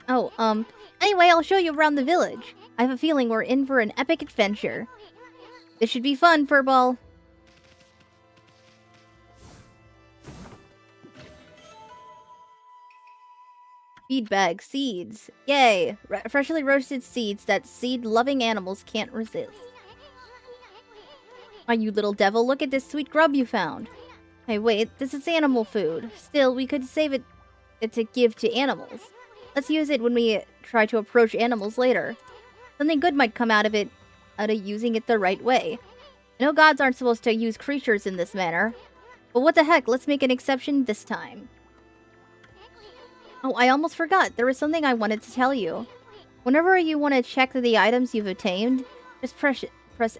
Oh, anyway, I'll show you around the village. I have a feeling we're in for an epic adventure. This should be fun, Furball. Feed bag seeds. Yay! Freshly roasted seeds that seed-loving animals can't resist. Why, you little devil, look at this sweet grub you found. Hey, wait, this is animal food. Still, we could save it to give to animals. Let's use it when we try to approach animals later. Something good might come out of using it the right way. I know gods aren't supposed to use creatures in this manner, but what the heck, let's make an exception this time. Oh, I almost forgot. There was something I wanted to tell you. Whenever you want to check the items you've obtained, just press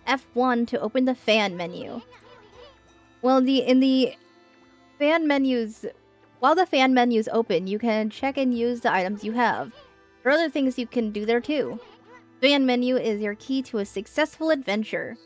F1 to open the fan menu. Well, in the fan menus, while the fan menu's open, you can check and use the items you have. There are other things you can do there too. Fan menu is your key to a successful adventure.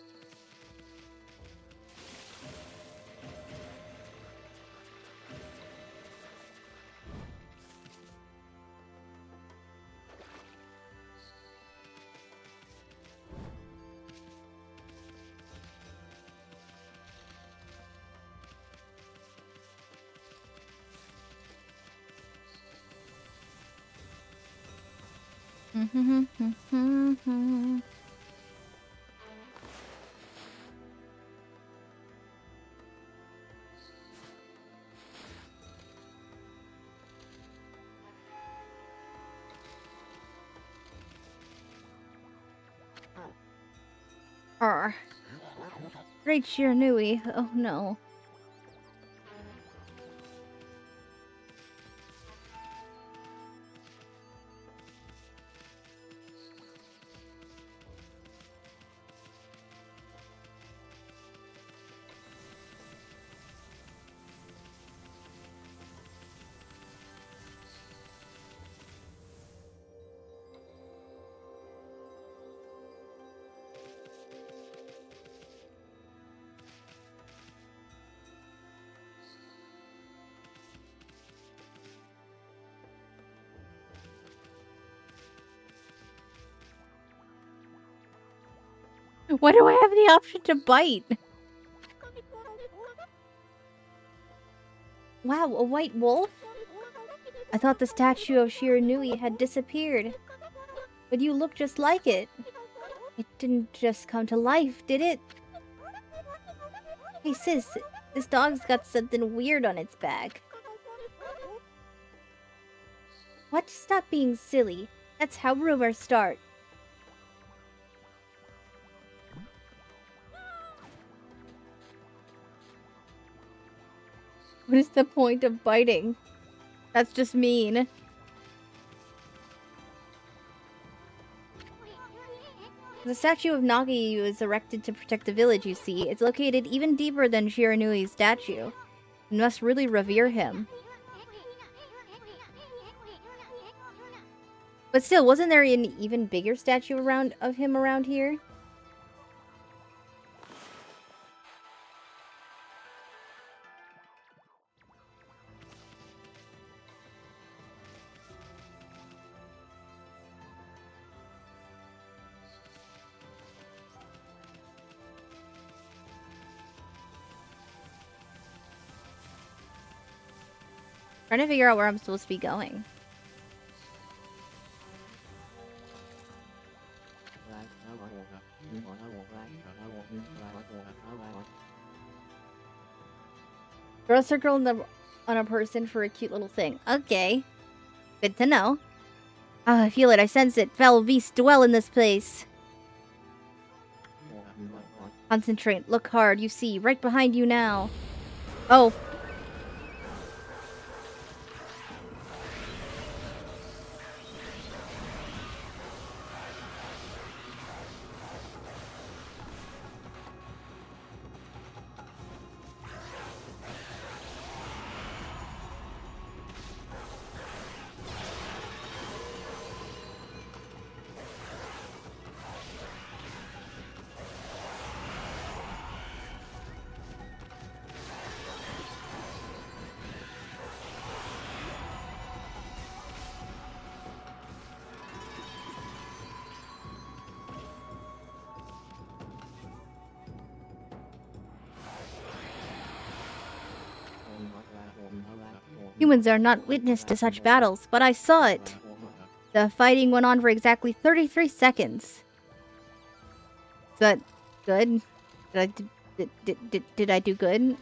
Great Shiranui. Oh no. Why do I have the option to bite? Wow, a white wolf? I thought the statue of Shiranui had disappeared. But you look just like it. It didn't just come to life, did it? Hey sis, this dog's got something weird on its back. What? Stop being silly. That's how rumors start. What is the point of biting? That's just mean. The statue of Nagi was erected to protect the village, you see. It's located even deeper than Shiranui's statue. You must really revere him. But still, wasn't there an even bigger statue of him around here? Trying to figure out where I'm supposed to be going. Draw a circle on a person for a cute little thing. Okay. Good to know. Ah, I feel it. I sense it. Foul beasts dwell in this place. Concentrate. Look hard. You see. Right behind you now. Oh. Humans are not witness to such battles, but I saw it. The fighting went on for exactly 33 seconds. Is that good? Did I do good?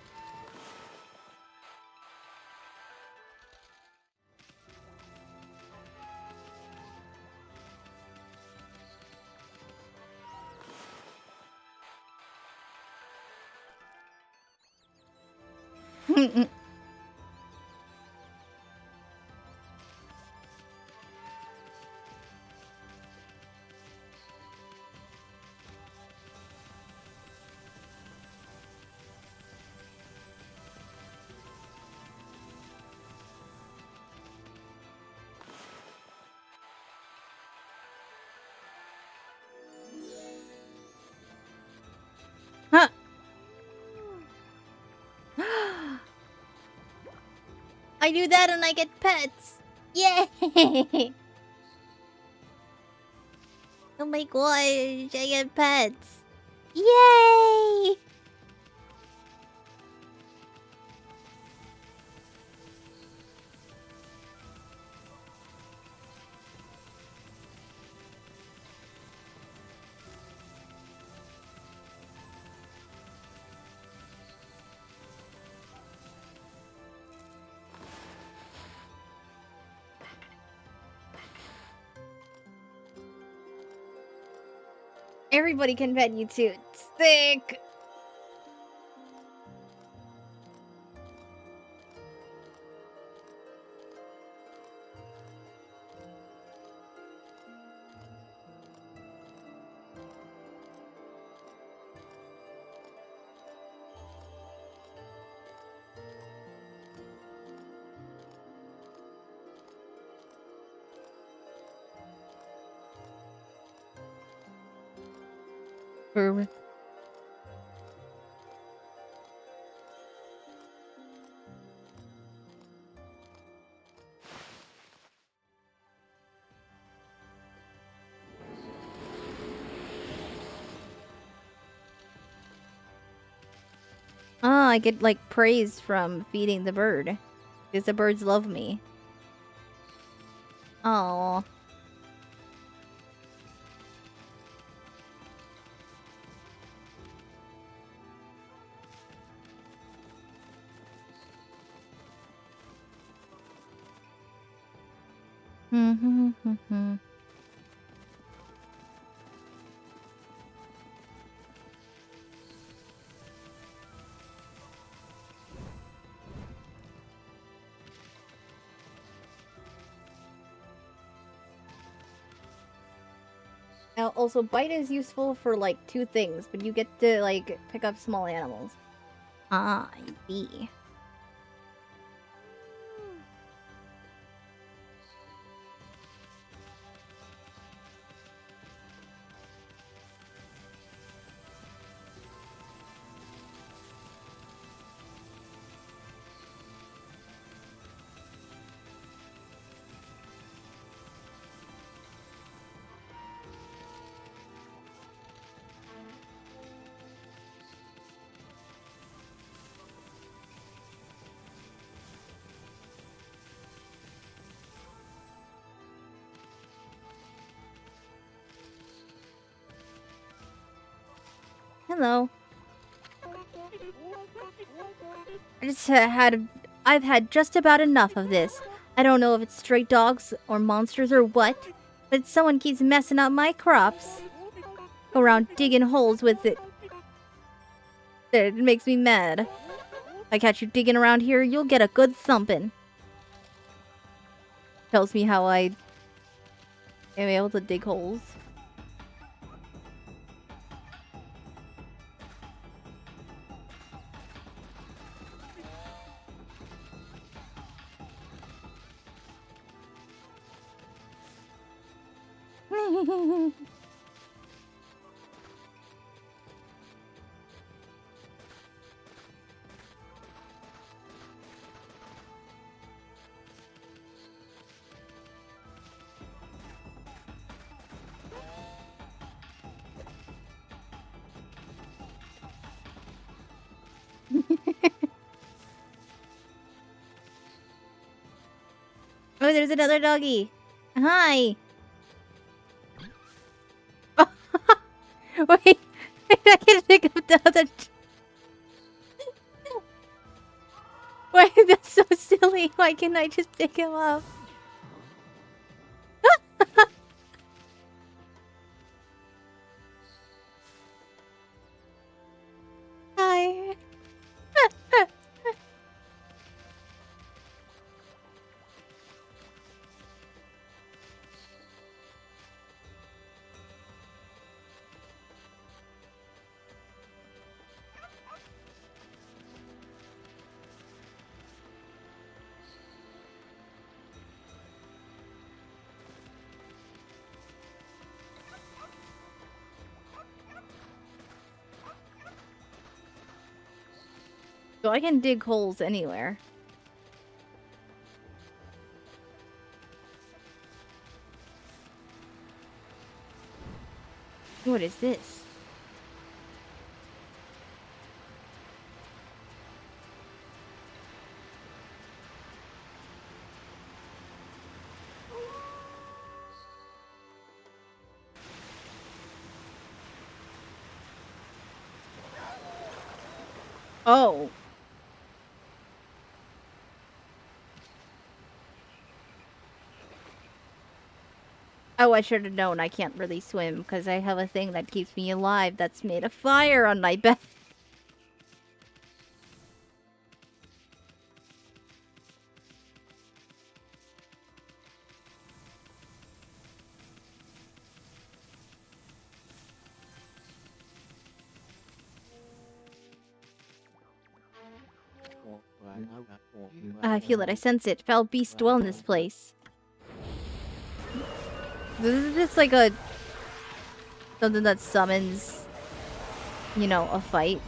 Huh. I do that and I get pets. Yay! Oh my gosh, I get pets. Yay! Everybody can pet you too. Sick! Verb. Ah, I get like praise from feeding the bird. Because the birds love me. Oh. Now, also, bite is useful for like 2 things, but you get to like pick up small animals. Ah, I see. Hello. I've had just about enough of this. I don't know if it's stray dogs or monsters or what, but someone keeps messing up my crops. Go around digging holes with it. It makes me mad. If I catch you digging around here, you'll get a good thumping. Tells me how I am able to dig holes. Oh, there's another doggy. Hi. Wait, I can pick up the other. Wait, that's so silly. Why can't I just pick him up? Hi. So I can dig holes anywhere. What is this? Oh. Oh, I should have known I can't really swim because I have a thing that keeps me alive that's made of fire on my back. I feel it. I sense it. Foul beasts dwell in this place. This is just like a... something that summons, you know, a fight.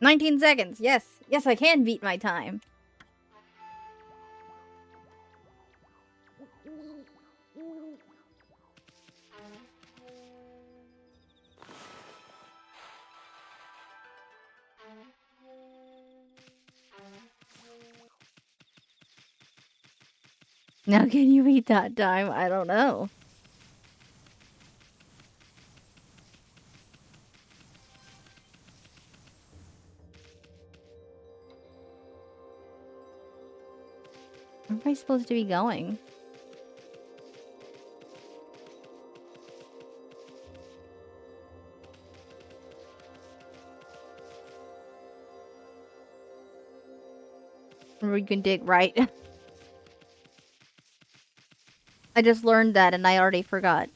"19 seconds. Yes. Yes, I can beat my time." Now can you beat that time? I don't know. Where am I supposed to be going? Or we can dig right. I just learned that and I already forgot.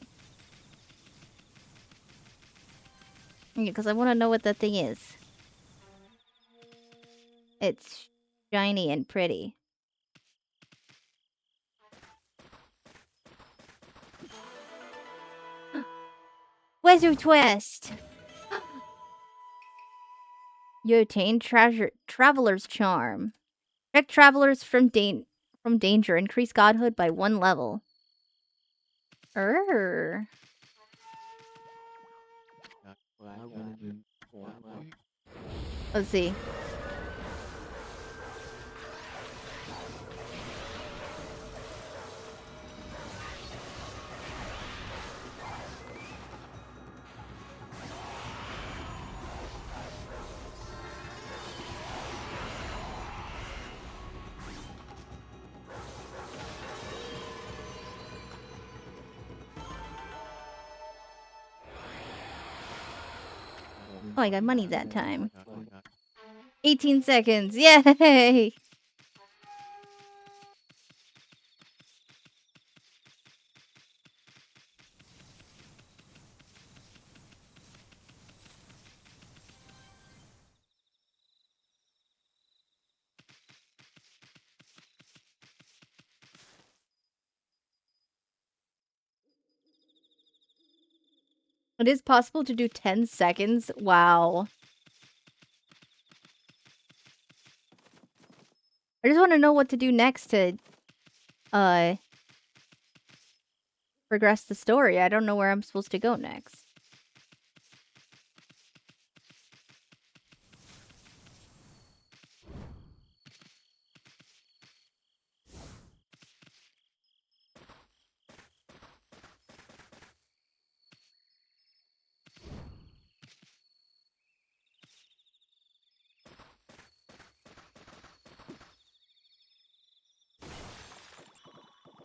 Because I want to know what that thing is. It's shiny and pretty. Wizard Twist! You obtain Traveler's Charm. Protect travelers from danger. Increase godhood by 1 level. Let's see. Oh, I got money that time. 18 seconds. Yay! It is possible to do 10 seconds? Wow. I just want to know what to do next to, progress the story. I don't know where I'm supposed to go next.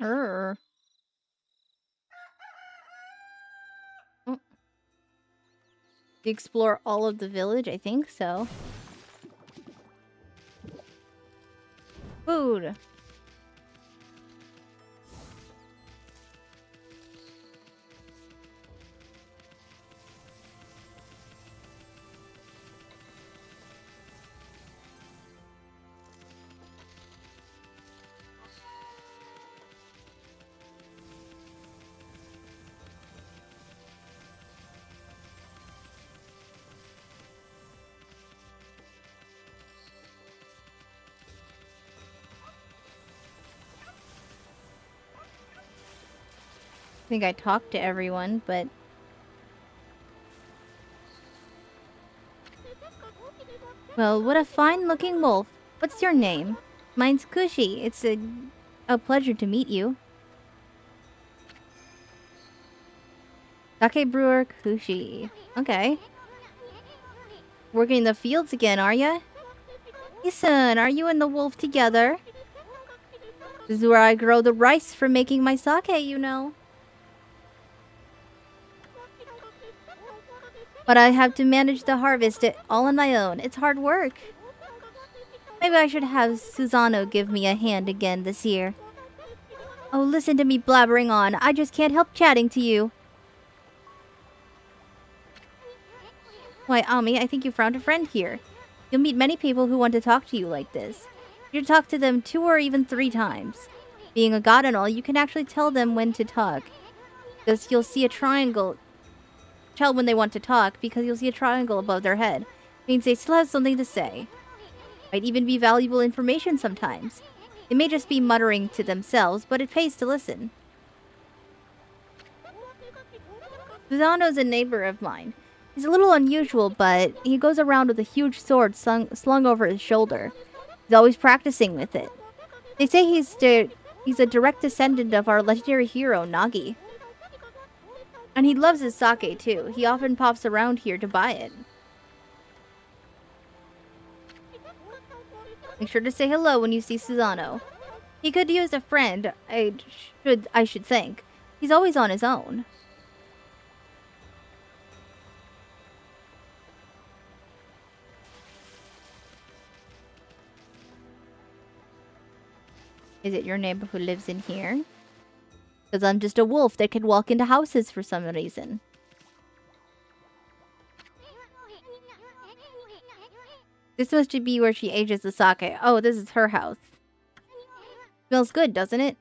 Err. Oh. Explore all of the village? I think so. Food. I think I talked to everyone, but... Well, what a fine-looking wolf. What's your name? Mine's Cushy. It's a pleasure to meet you. Sake brewer Cushy. Okay. Working in the fields again, are ya? Listen, are you and the wolf together? This is where I grow the rice for making my sake, you know. But I have to manage the harvest all on my own. It's hard work. Maybe I should have Susano give me a hand again this year. Oh, listen to me blabbering on. I just can't help chatting to you. Why, Ami, I think you found a friend here. You'll meet many people who want to talk to you like this. You talk to them 2 or even 3 times. Being a god and all, you can actually tell them when to talk. Because you'll see a triangle. Tell when they want to talk because you'll see a triangle above their head. It means they still have something to say. Might even be valuable information sometimes. They may just be muttering to themselves, but it pays to listen. Susano's a neighbor of mine. He's a little unusual, but he goes around with a huge sword slung over his shoulder. He's always practicing with it. They say he's a direct descendant of our legendary hero, Nagi. And he loves his sake, too. He often pops around here to buy it. Make sure to say hello when you see Susano. He could use a friend, I should think. He's always on his own. Is it your neighbor who lives in here? Because I'm just a wolf that can walk into houses for some reason. This must be where she ages the sake. Oh, this is her house. Smells good, doesn't it?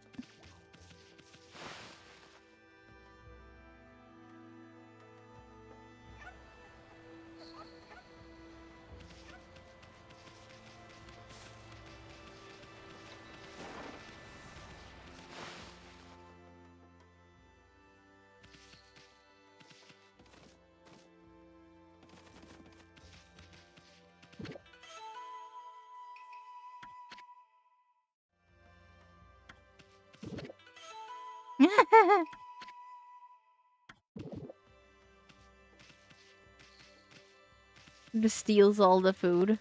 Just steals all the food.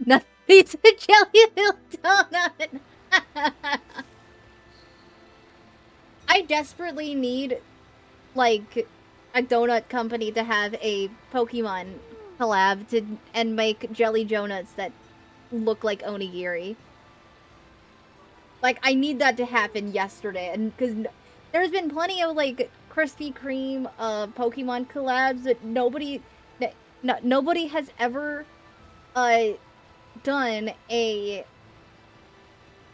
Nothing. It's a jelly filled donut. I desperately need, like, a donut company to have a Pokemon collab and make jelly donuts that look like onigiri. Like, I need that to happen yesterday, and because there's been plenty of, like, Krispy Kreme Pokemon collabs that nobody has ever done a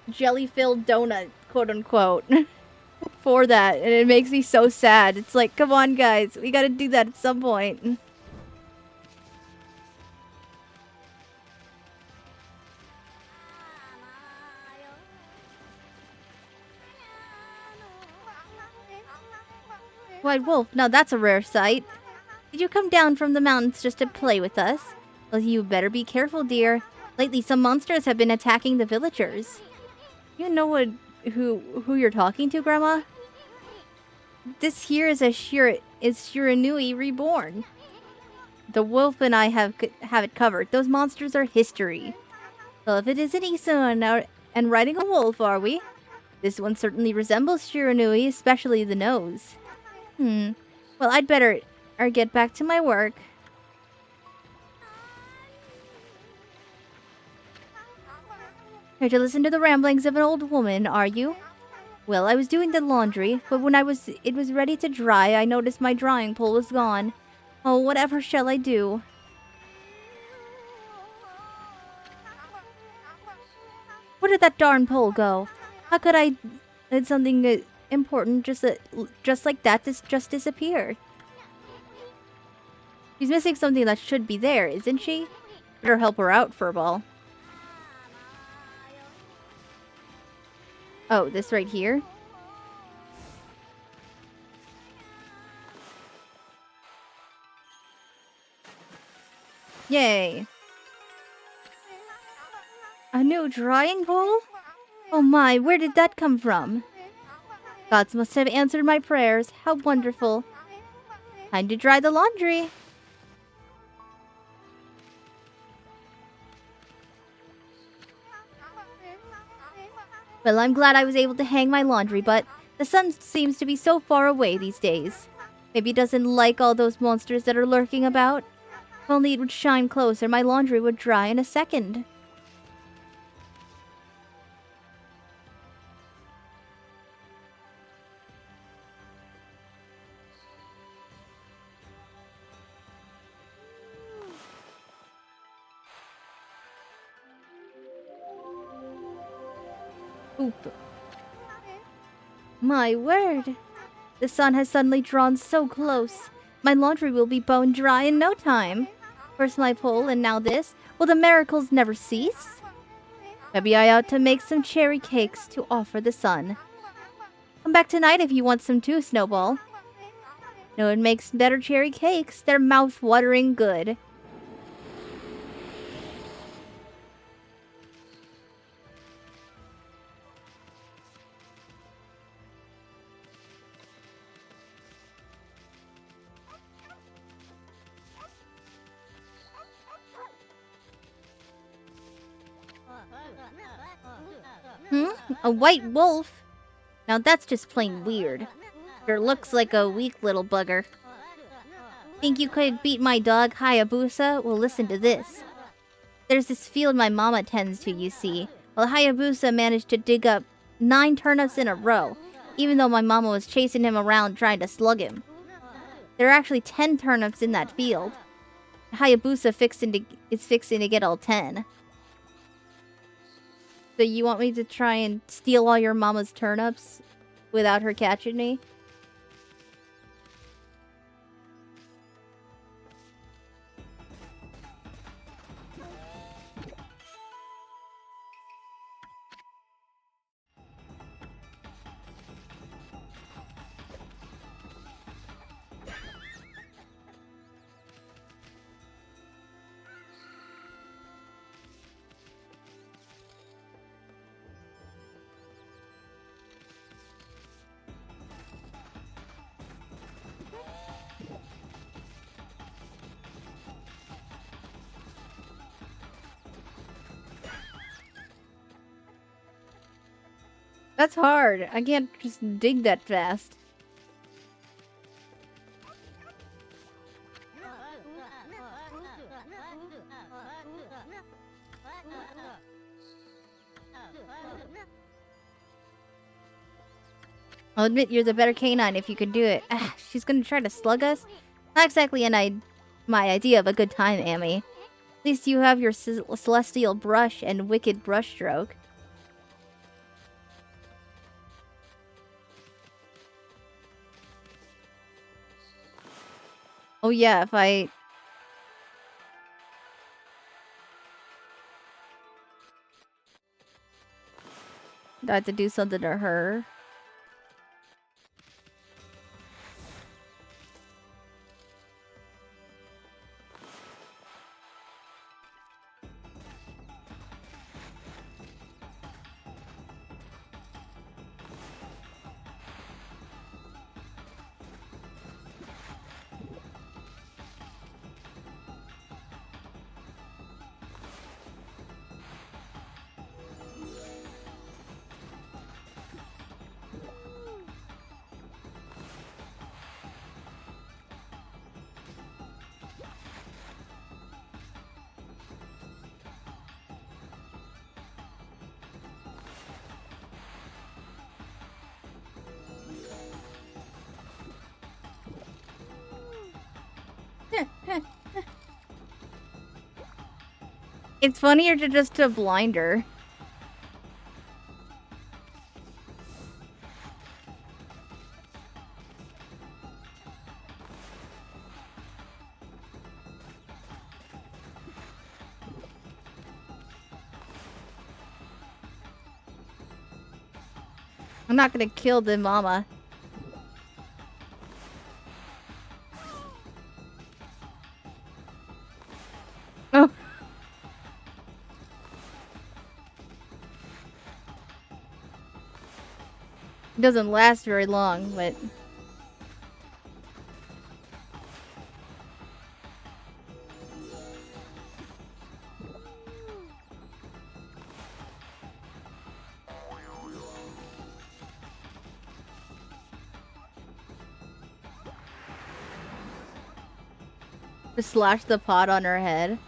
jelly-filled donut, quote-unquote. for that, and it makes me so sad. It's like, come on, guys. We gotta do that at some point. White wolf, now that's a rare sight. Did you come down from the mountains just to play with us? Well, you better be careful, dear. Lately, some monsters have been attacking the villagers. You know who you're talking to, Grandma? This here is Shiranui reborn. The wolf and I have it covered. Those monsters are history. Well, if it isn't Issa and riding a wolf, are we? This one certainly resembles Shiranui, especially the nose. Well, I'd better get back to my work. Here to listen to the ramblings of an old woman, are you? Well, I was doing the laundry, but when it was ready to dry, I noticed my drying pole was gone. Oh, whatever shall I do? Where did that darn pole go? How could I did something important just like that just disappeared? She's missing something that should be there, isn't she? Better help her out, Furball. Oh, this right here? Yay. A new drying pole? Oh my, where did that come from? Gods must have answered my prayers. How wonderful. Time to dry the laundry. Well, I'm glad I was able to hang my laundry, but the sun seems to be so far away these days. Maybe it doesn't like all those monsters that are lurking about. If only it would shine closer, my laundry would dry in a second. Oop. My word! The sun has suddenly drawn so close. My laundry will be bone dry in no time. First my pole, and now this. Will the miracles never cease? Maybe I ought to make some cherry cakes to offer the sun. Come back tonight if you want some too, Snowball. No one makes better cherry cakes. They're mouth-watering good. A white wolf? Now that's just plain weird. Sure looks like a weak little bugger. Think you could beat my dog, Hayabusa? Well, listen to this. There's this field my mama tends to, you see. Well, Hayabusa managed to dig up 9 turnips in a row, even though my mama was chasing him around trying to slug him. There are actually 10 turnips in that field. Hayabusa is fixing to get all 10. So you want me to try and steal all your mama's turnips without her catching me? That's hard. I can't just dig that fast. I'll admit you're the better canine if you can do it. She's gonna try to slug us? Not exactly my idea of a good time, Amy. At least you have your celestial brush and wicked brushstroke. Oh yeah, if I... Do I have to do something to her? It's funnier to just to blind her. I'm not gonna kill the mama. Oh. It doesn't last very long, but... Just slash the pot on her head.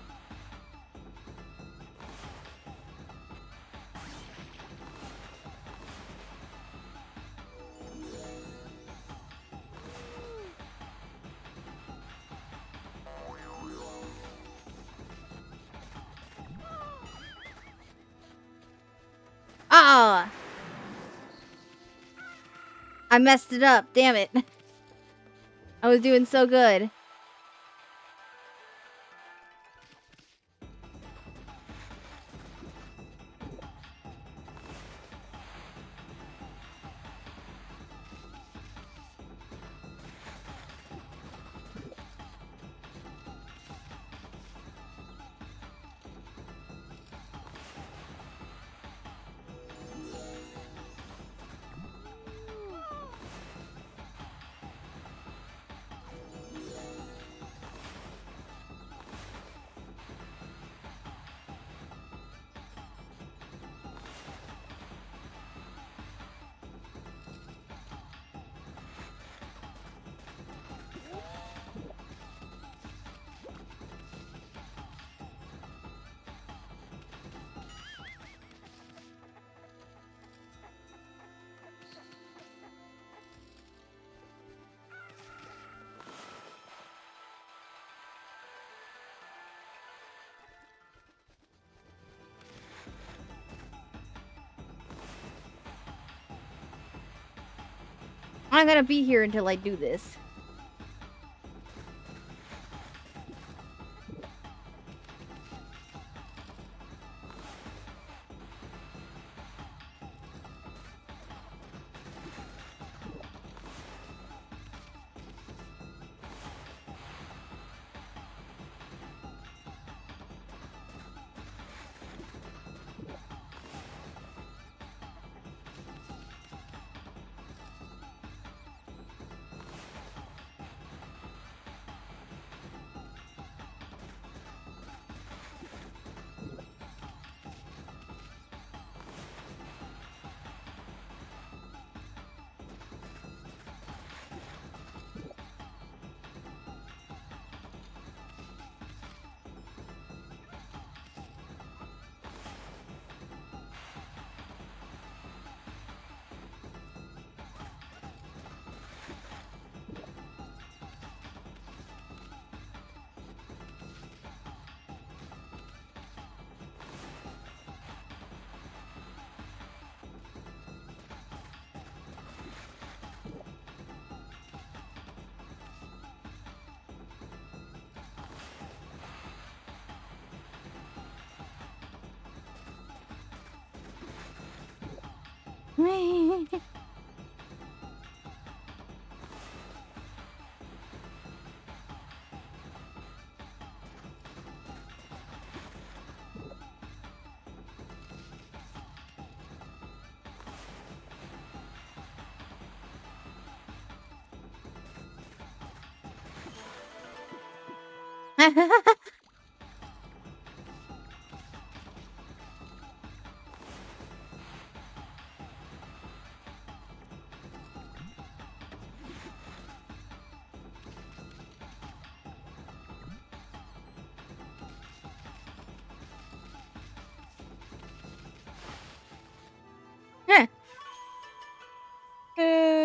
Ah! I messed it up, damn it. I was doing so good. I'm gonna be here until I do this.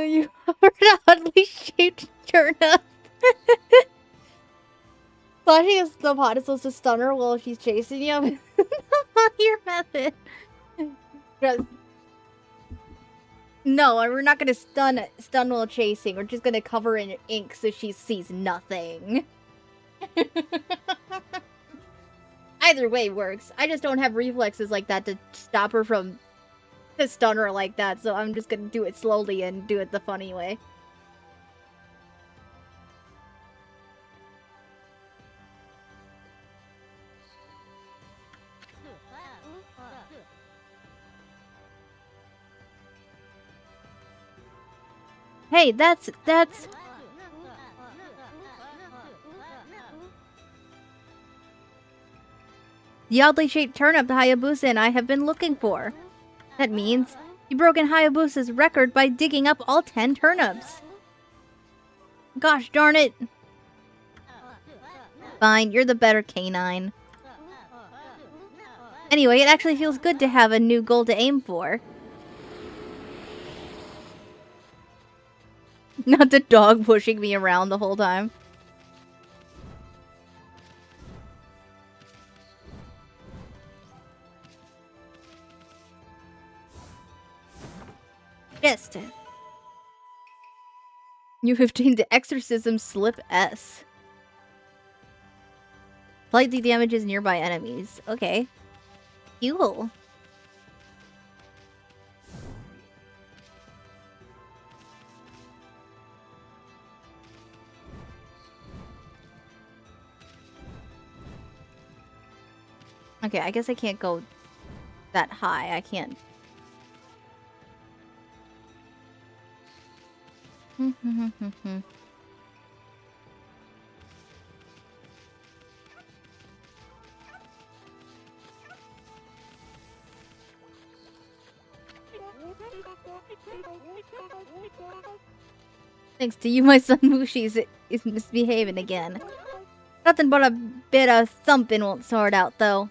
You are an oddly shaped turnip. Flashing a the pot is supposed to stun her while she's chasing you. Your method. No, we're not gonna stun while chasing. We're just gonna cover in ink so she sees nothing. Either way works. I just don't have reflexes like that to stop her from to stun her like that, so I'm just gonna do it slowly and do it the funny way. Hey, that's... The oddly shaped turnip Hayabusa and I have been looking for. That means you've broken Hayabusa's record by digging up all 10 turnips. Gosh darn it. Fine, you're the better canine. Anyway, it actually feels good to have a new goal to aim for. Not the dog pushing me around the whole time. Just. You have obtained the exorcism slip S. Slightly damages nearby enemies. Okay. Cool. Okay, I guess I can't go that high. I can't. Thanks to you, my son Mushi is misbehaving again. Nothing but a bit of thumping won't sort out, though.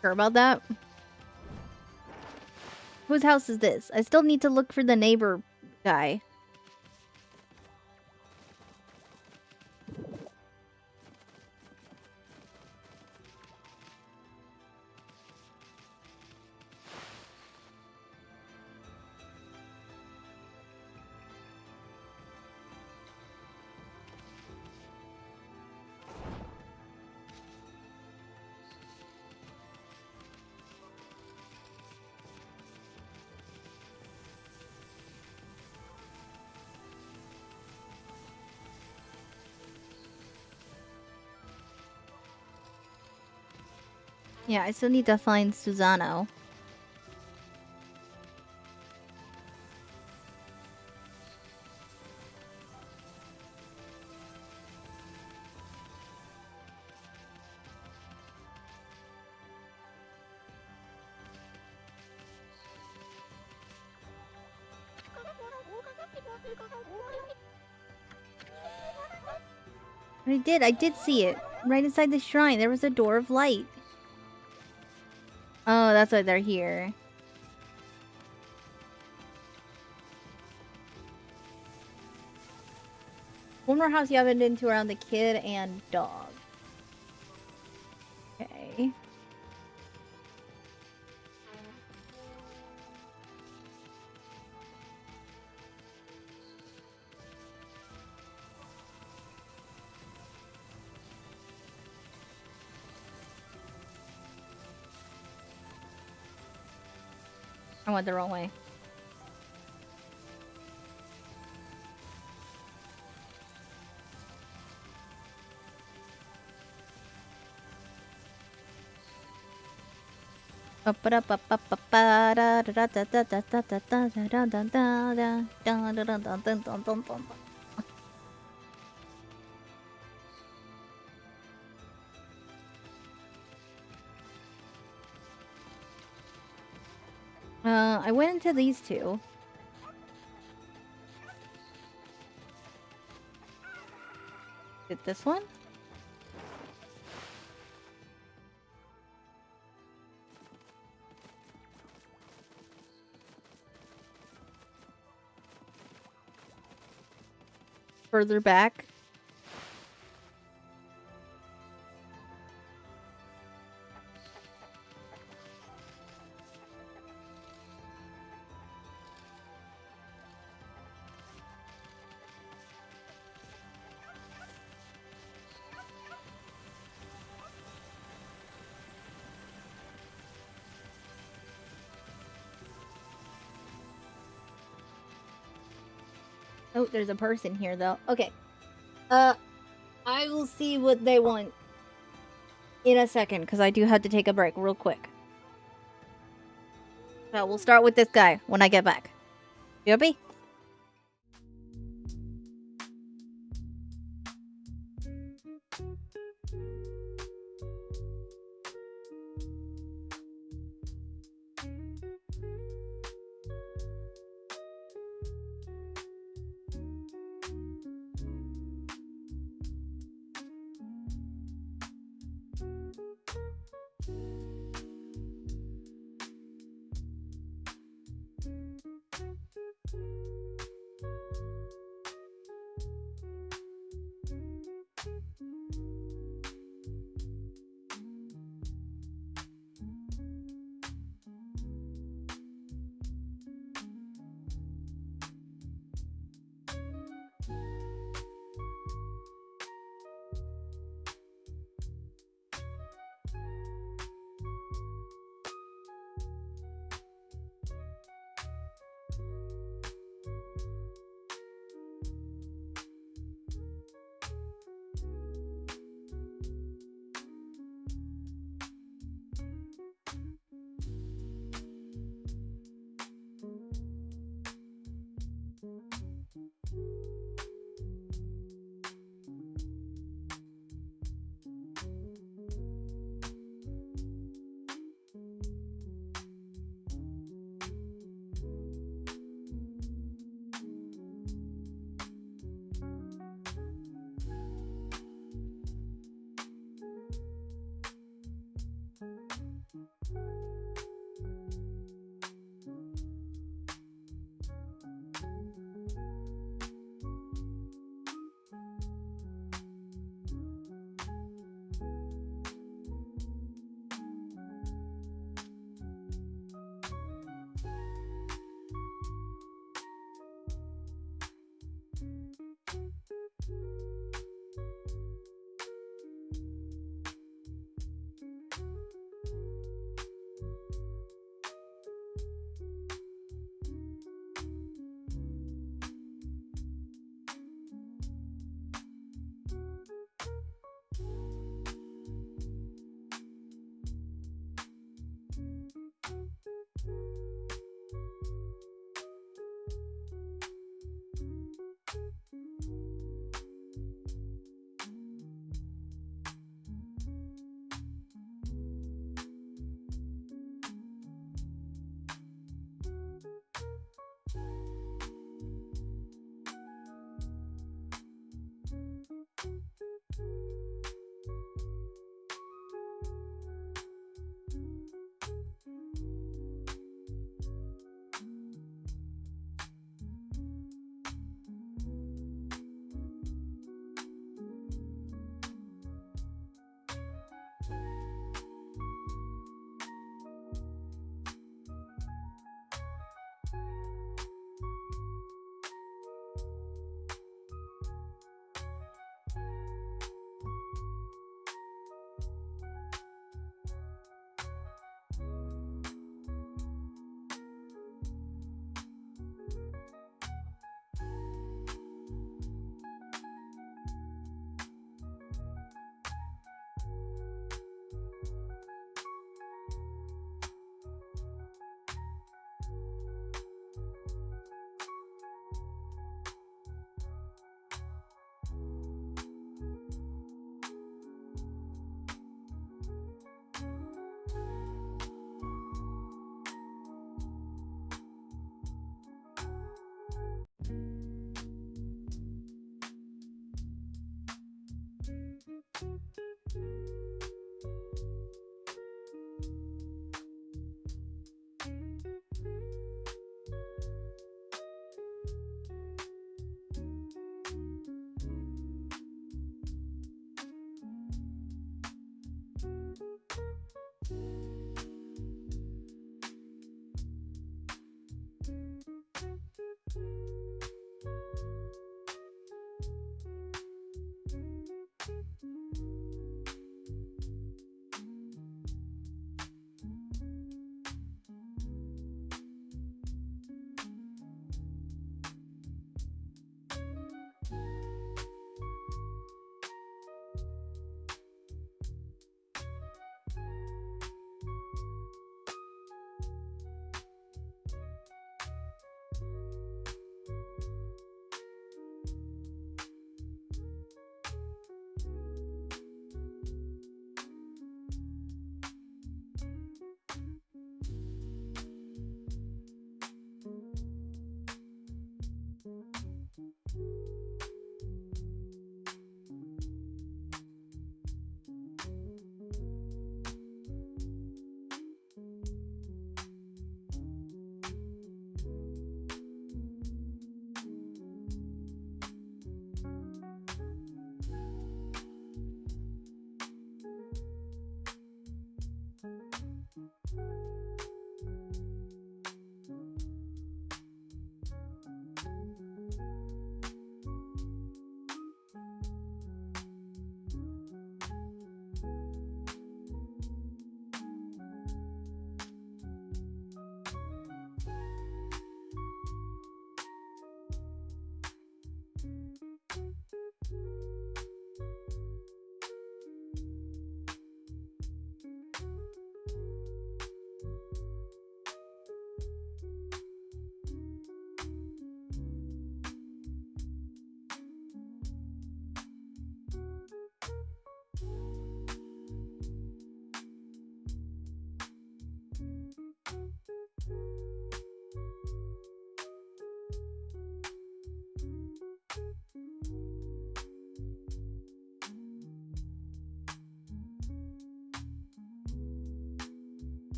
Sure about that? Whose house is this? I still need to look for the neighbor guy. Yeah, I still need to find Susano. I did see it. Right inside the shrine, there was a door of light. Oh, that's why they're here. One more house you haven't been to around the kid and dog. Okay. I went the wrong way. I went into these two. Did this one? Further back. Oh, there's a person here though. Okay. I will see what they want in a second because I do have to take a break real quick. So we'll start with this guy when I get back. Yuppie.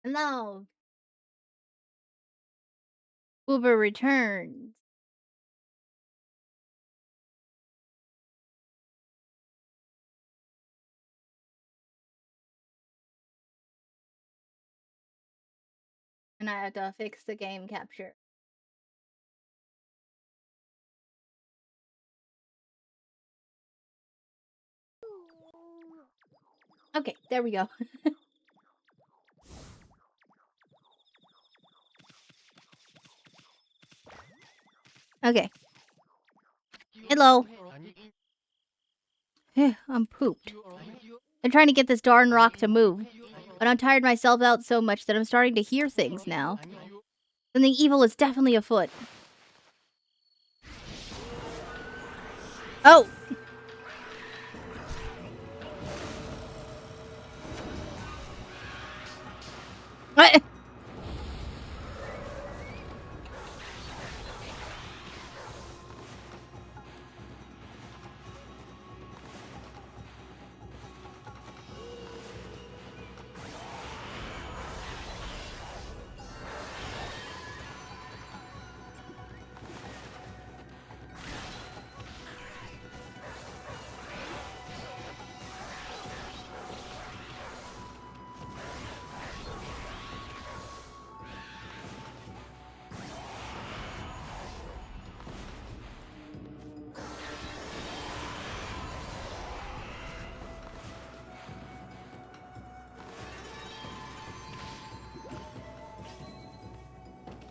No. Uber returns. And I have to fix the game capture. Okay, there we go. Okay. Hello. I'm pooped. I'm trying to get this darn rock to move, but I'm tired myself out so much that I'm starting to hear things now. Something evil is definitely afoot. Oh! What?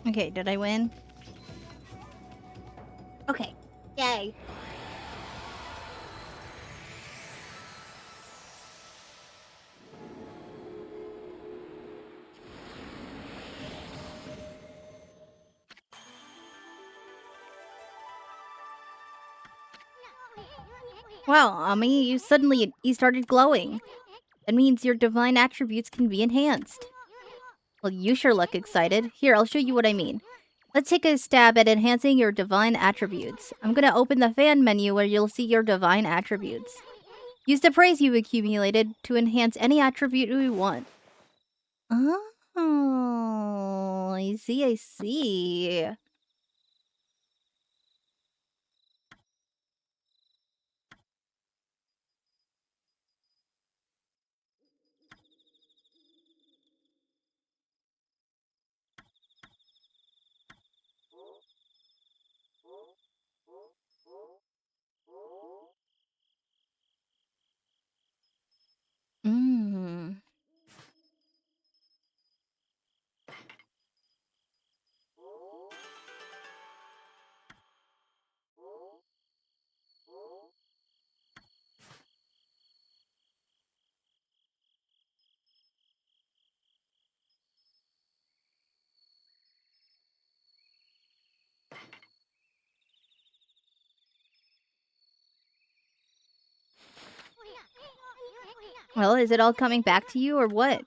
Okay, did I win? Okay. Yay. Wow, Ami, you started glowing. That means your divine attributes can be enhanced. Well, you sure look excited. Here, I'll show you what I mean. Let's take a stab at enhancing your divine attributes. I'm gonna open the fan menu where you'll see your divine attributes. Use the praise you've accumulated to enhance any attribute we want. Oh, I see, I see. Mmm. Well, is it all coming back to you or what?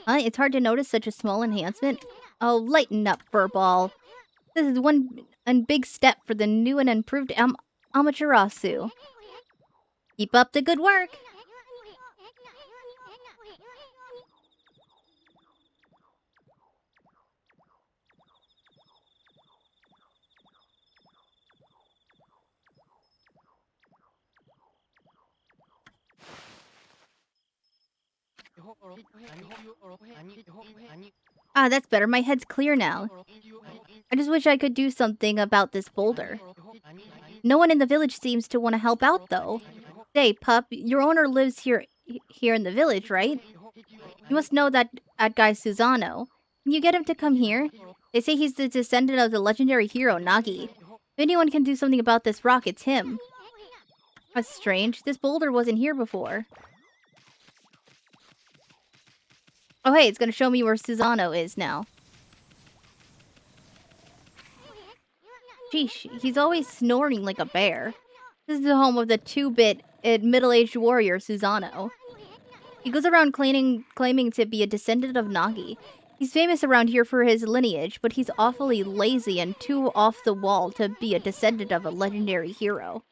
It's hard to notice such a small enhancement. Oh, lighten up, Furball. This is one big step for the new and improved Amaterasu. Keep up the good work. Ah, that's better. My head's clear now. I just wish I could do something about this boulder. No one in the village seems to want to help out, though. Say, pup, your owner lives here in the village, right? You must know that guy Susano. Can you get him to come here? They say he's the descendant of the legendary hero Nagi. If anyone can do something about this rock, it's him. That's strange. This boulder wasn't here before. Oh hey, it's gonna show me where Susano is now. Sheesh, he's always snoring like a bear. This is the home of the 2-bit middle-aged warrior Susano. He goes around claiming to be a descendant of Nagi. He's famous around here for his lineage, but he's awfully lazy and too off the wall to be a descendant of a legendary hero.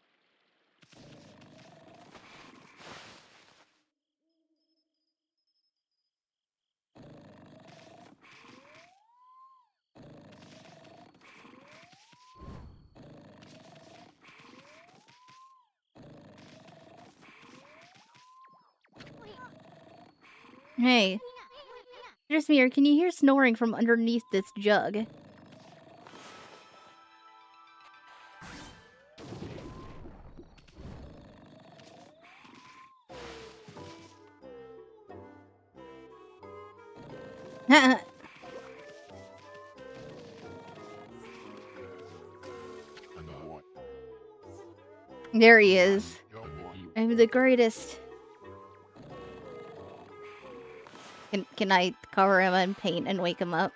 Hey, Jasmir, can you hear snoring from underneath this jug? There he is. I'm the greatest. Can I cover him in paint and wake him up?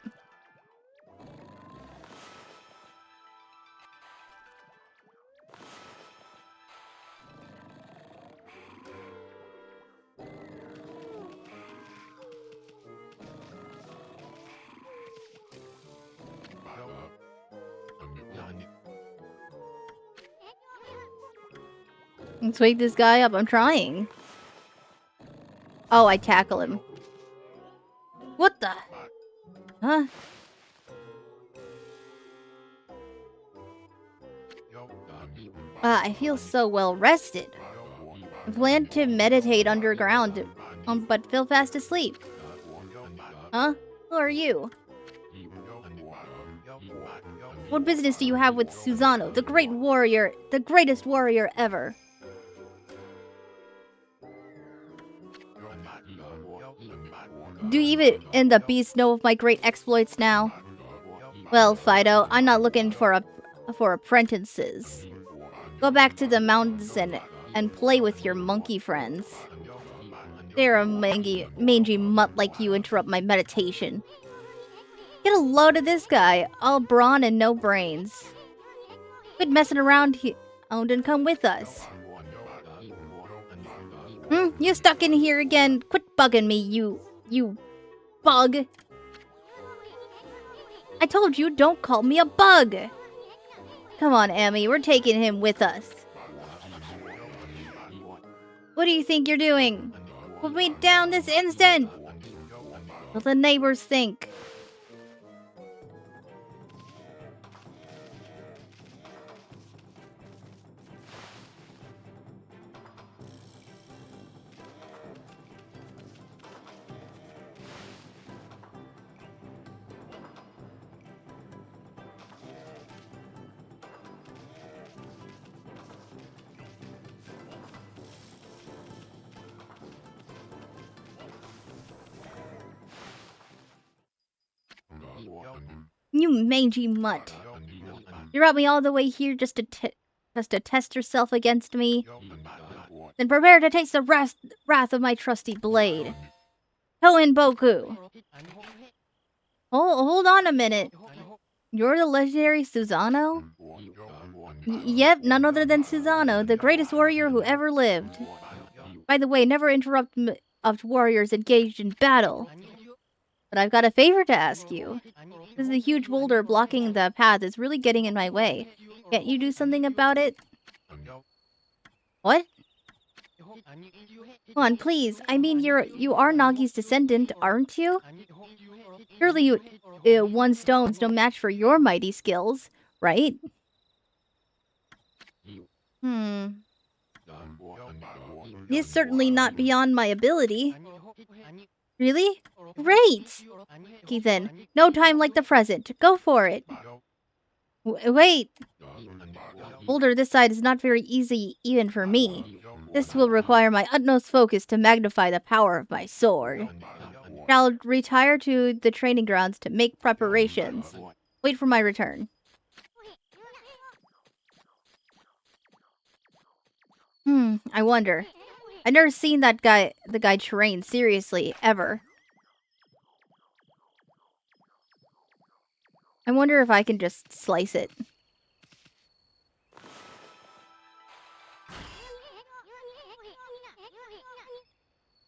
Let's wake this guy up. I'm trying. Oh, I tackle him. What the? Huh? I feel so well rested. I plan to meditate underground, but feel fast asleep. Huh? Who are you? What business do you have with Susano, the great warrior, the greatest warrior ever? Do even and the beast know of my great exploits now? Well, Fido, I'm not looking for apprentices. Go back to the mountains and play with your monkey friends. They're a mangy mutt like you interrupt my meditation. Get a load of this guy, all brawn and no brains. Quit messing around here and come with us. You stuck in here again? Quit bugging me, you bug. I told you, don't call me a bug. Come on, Amy, we're taking him with us. What do you think you're doing? Put me down this instant! What will the neighbors think? You mangy mutt. You brought me all the way here just to test yourself against me? Then prepare to taste the wrath of my trusty blade. Toin Boku! Hold on a minute. You're the legendary Susano? Yep, none other than Susano, the greatest warrior who ever lived. By the way, never interrupt warriors engaged in battle. But I've got a favor to ask you. This is a huge boulder blocking the path. It's really getting in my way. Can't you do something about it? What? Come on, please. I mean, you are Nagi's descendant, aren't you? Surely one stone's no match for your mighty skills, right? It's certainly not beyond my ability. Really? Great! Okay then, no time like the present. Go for it. Wait! Boulder this side is not very easy even for me. This will require my utmost focus to magnify the power of my sword. I'll retire to the training grounds to make preparations. Wait for my return. I wonder. I've never seen the guy train seriously, ever. I wonder if I can just slice it.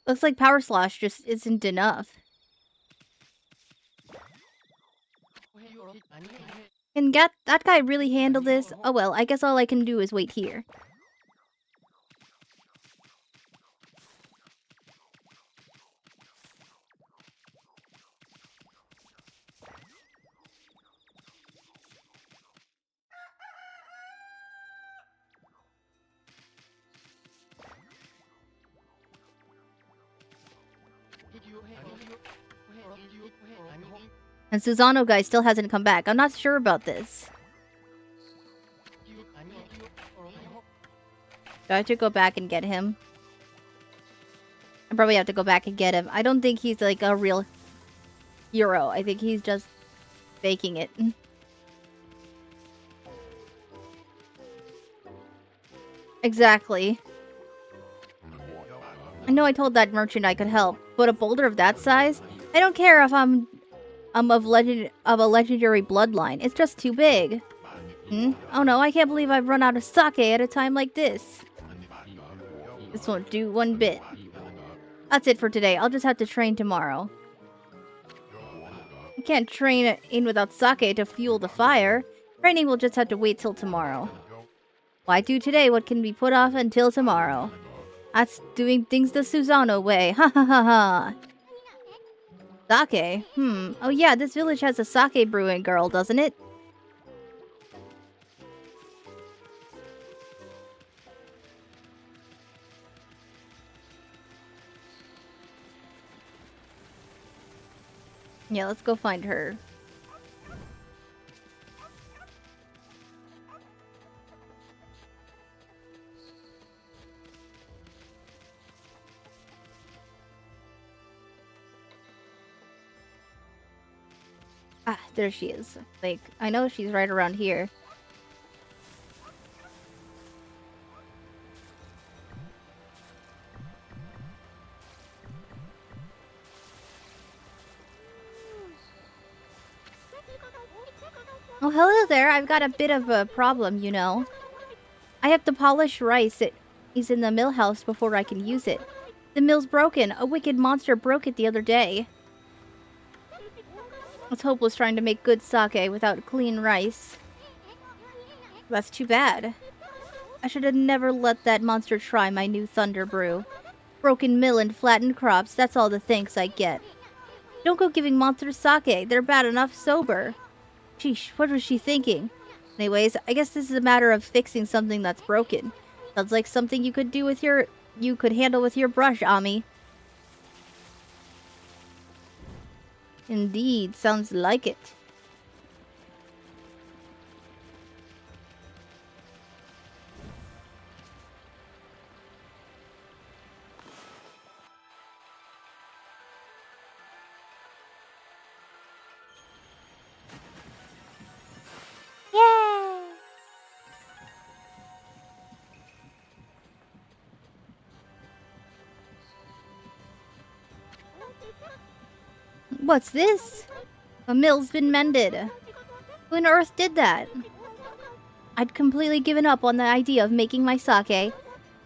Looks like Power Slash just isn't enough. Can that guy really handle this? Oh well, I guess all I can do is wait here. And Susano guy still hasn't come back. I'm not sure about this. Do I have to go back and get him? I probably have to go back and get him. I don't think he's like a real hero. I think he's just faking it. Exactly. I know I told that merchant I could help, but a boulder of that size? I don't care if I'm of a legendary bloodline. It's just too big. Oh no, I can't believe I've run out of sake at a time like this. This won't do one bit. That's it for today. I'll just have to train tomorrow. I can't train in without sake to fuel the fire. Training will just have to wait till tomorrow. Why do today what can be put off until tomorrow? That's doing things the Susano way. Ha ha ha ha. Sake? Oh yeah, this village has a sake brewing girl, doesn't it? Yeah, let's go find her. Ah, there she is. Like, I know she's right around here. Oh, hello there. I've got a bit of a problem, you know. I have to polish rice. It is in the mill house before I can use it. The mill's broken. A wicked monster broke it the other day. It's hopeless trying to make good sake without clean rice. That's too bad. I should have never let that monster try my new thunder brew. Broken mill and flattened crops, that's all the thanks I get. Don't go giving monsters sake. They're bad enough sober. Sheesh, what was she thinking? Anyways, I guess this is a matter of fixing something that's broken. Sounds like something you could do with you could handle with your brush, Ami. Indeed, sounds like it. Yay! What's this? The mill's been mended. Who on earth did that? I'd completely given up on the idea of making my sake.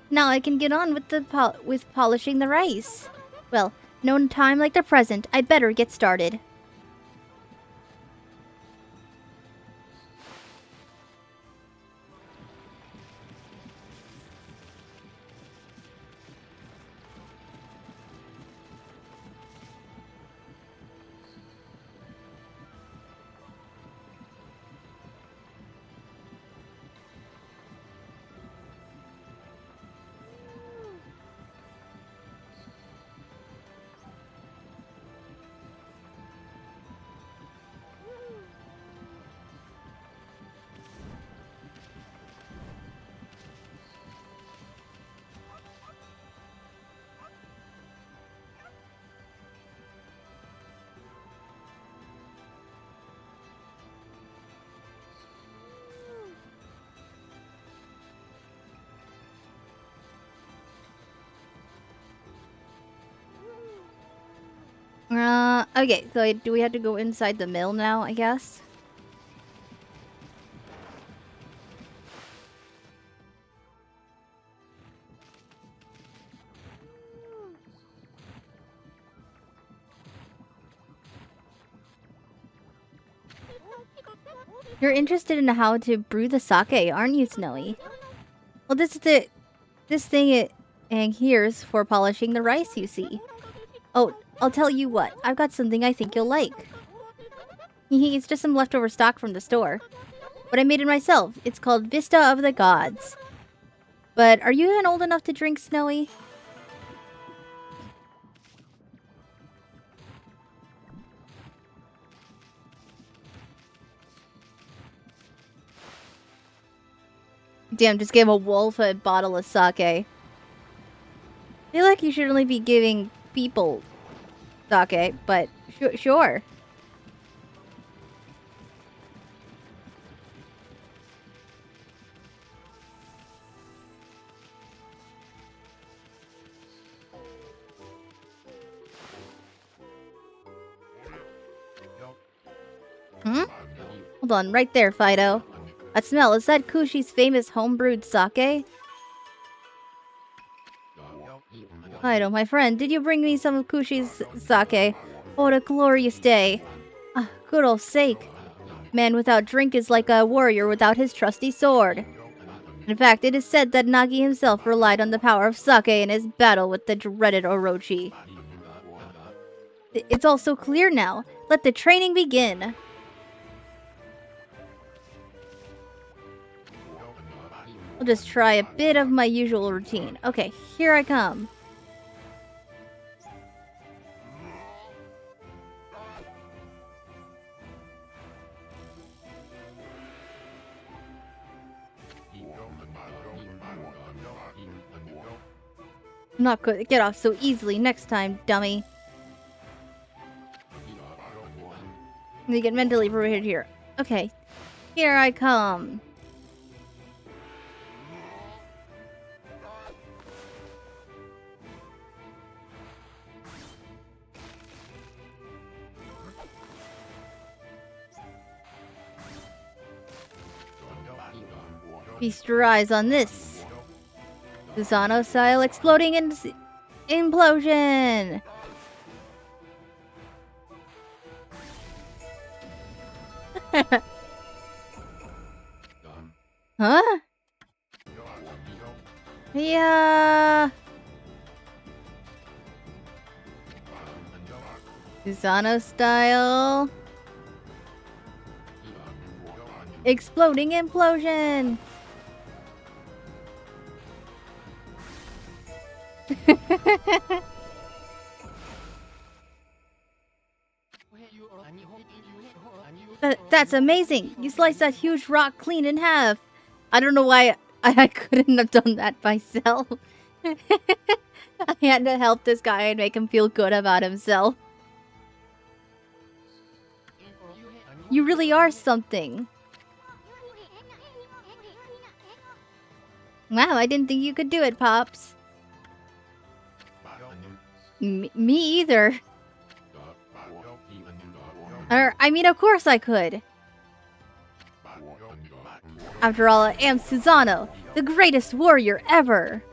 Now I can get on with polishing the rice. Well, no time like the present. I'd better get started. Okay, so do we have to go inside the mill now, I guess? You're interested in how to brew the sake, aren't you, Snowy? Well, this thing here's for polishing the rice, you see. Oh, I'll tell you what. I've got something I think you'll like. It's just some leftover stock from the store. But I made it myself. It's called Vista of the Gods. But are you even old enough to drink, Snowy? Damn, just gave a wolf a bottle of sake. I feel like you should only be giving people sake, but sure. Hmm? Hold on, right there, Fido. That smell, is that Kushi's famous homebrewed sake? Fido, my friend, did you bring me some of Kushi's sake? Oh, what a glorious day. Ah, good old sake. Man without drink is like a warrior without his trusty sword. In fact, it is said that Nagi himself relied on the power of sake in his battle with the dreaded Orochi. It's all so clear now. Let the training begin. I'll just try a bit of my usual routine. Okay, here I come. I'm not going to get off so easily next time, dummy. Let me get mentally prepared here. Okay, here I come. Feast your eyes on this. Susano style exploding implosion. Huh? Yeah. Susano style. Exploding implosion. That's amazing! You sliced that huge rock clean in half! I don't know why I couldn't have done that myself. I had to help this guy and make him feel good about himself. You really are something. Wow, I didn't think you could do it, Pops. Me either. I mean, of course I could. After all, I am Susano, the greatest warrior ever.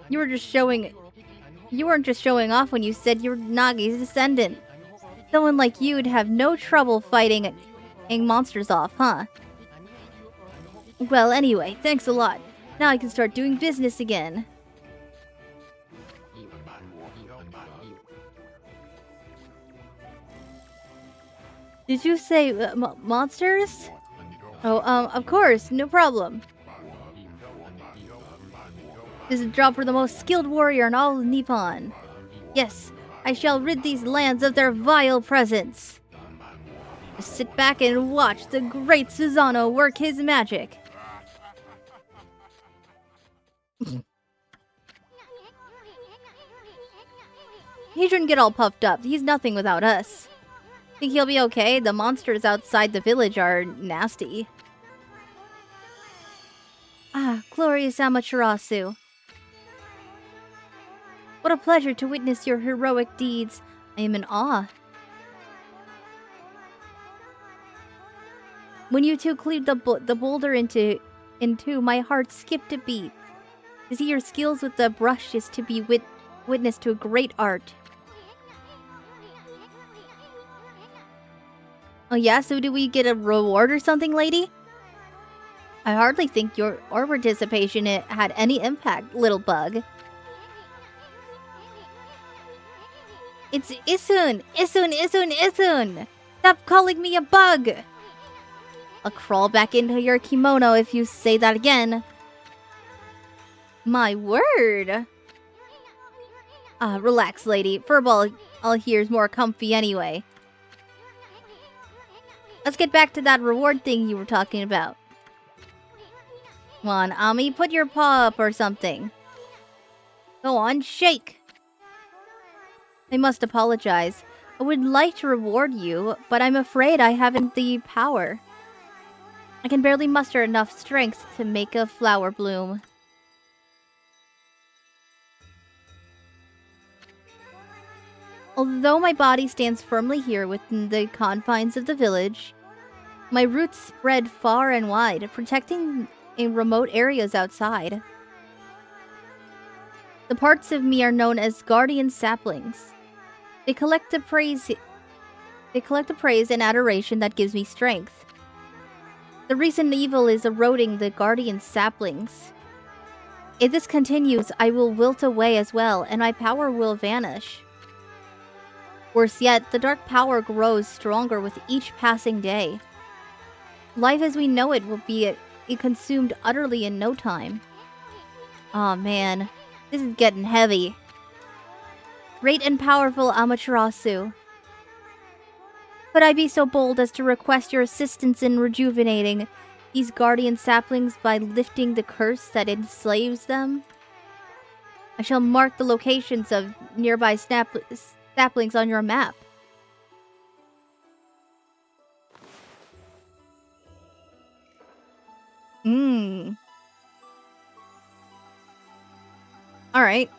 You weren't just showing off when you said you were Nagi's descendant. Someone like you'd have no trouble fighting monsters off, huh? Well, anyway, thanks a lot. Now I can start doing business again. Did you say monsters? Oh, of course, no problem. This is a job for the most skilled warrior in all of Nippon. Yes, I shall rid these lands of their vile presence. Just sit back and watch the great Susano work his magic. He shouldn't get all puffed up. He's nothing without us. Think he'll be okay? The monsters outside the village are nasty. Ah, glorious Amaterasu. What a pleasure to witness your heroic deeds. I am in awe. When you two cleared the boulder into, my heart skipped a beat. To see your skills with the brush is to be witness to a great art. Oh yeah, so do we get a reward or something, lady? I hardly think your participation had any impact, little bug. It's Isun! Isun, Isun, Isun! Stop calling me a bug! I'll crawl back into your kimono if you say that again. My word! Ah, relax, lady. Furball, I'll hear's more comfy anyway. Let's get back to that reward thing you were talking about. Come on, Ami, put your paw up or something. Go on, shake. I must apologize. I would like to reward you, but I'm afraid I haven't the power. I can barely muster enough strength to make a flower bloom. Although my body stands firmly here within the confines of the village, my roots spread far and wide, protecting in remote areas outside. The parts of me are known as guardian saplings. They collect the praise and adoration that gives me strength. The recent evil is eroding the guardian saplings. If this continues, I will wilt away as well, and my power will vanish. Worse yet, the dark power grows stronger with each passing day. Life as we know it will be consumed utterly in no time. Aw, man. This is getting heavy. Great and powerful Amaterasu. Could I be so bold as to request your assistance in rejuvenating these guardian saplings by lifting the curse that enslaves them? I shall mark the locations of nearby saplings on your map. Alright.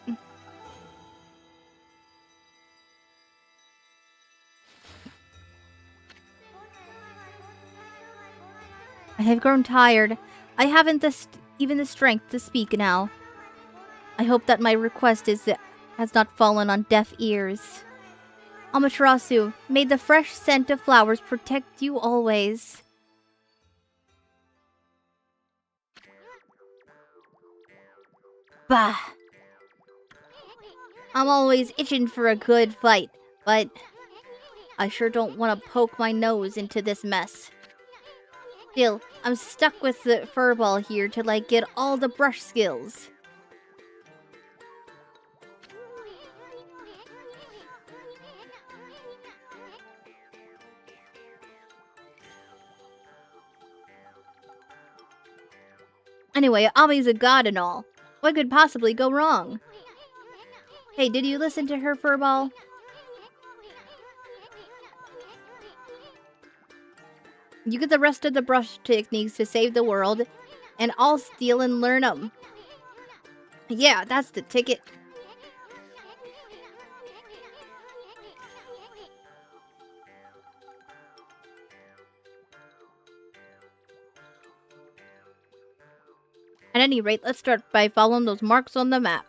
I have grown tired. I haven't even the strength to speak now. I hope that my request has not fallen on deaf ears. Amaterasu, may the fresh scent of flowers protect you always. Bah! I'm always itching for a good fight, but I sure don't want to poke my nose into this mess. Still, I'm stuck with the furball here till I get all the brush skills. Anyway, Ami's a god and all. What could possibly go wrong? Hey, did you listen to her, furball? You get the rest of the brush techniques to save the world, and I'll steal and learn them. Yeah, that's the ticket. At any rate, let's start by following those marks on the map.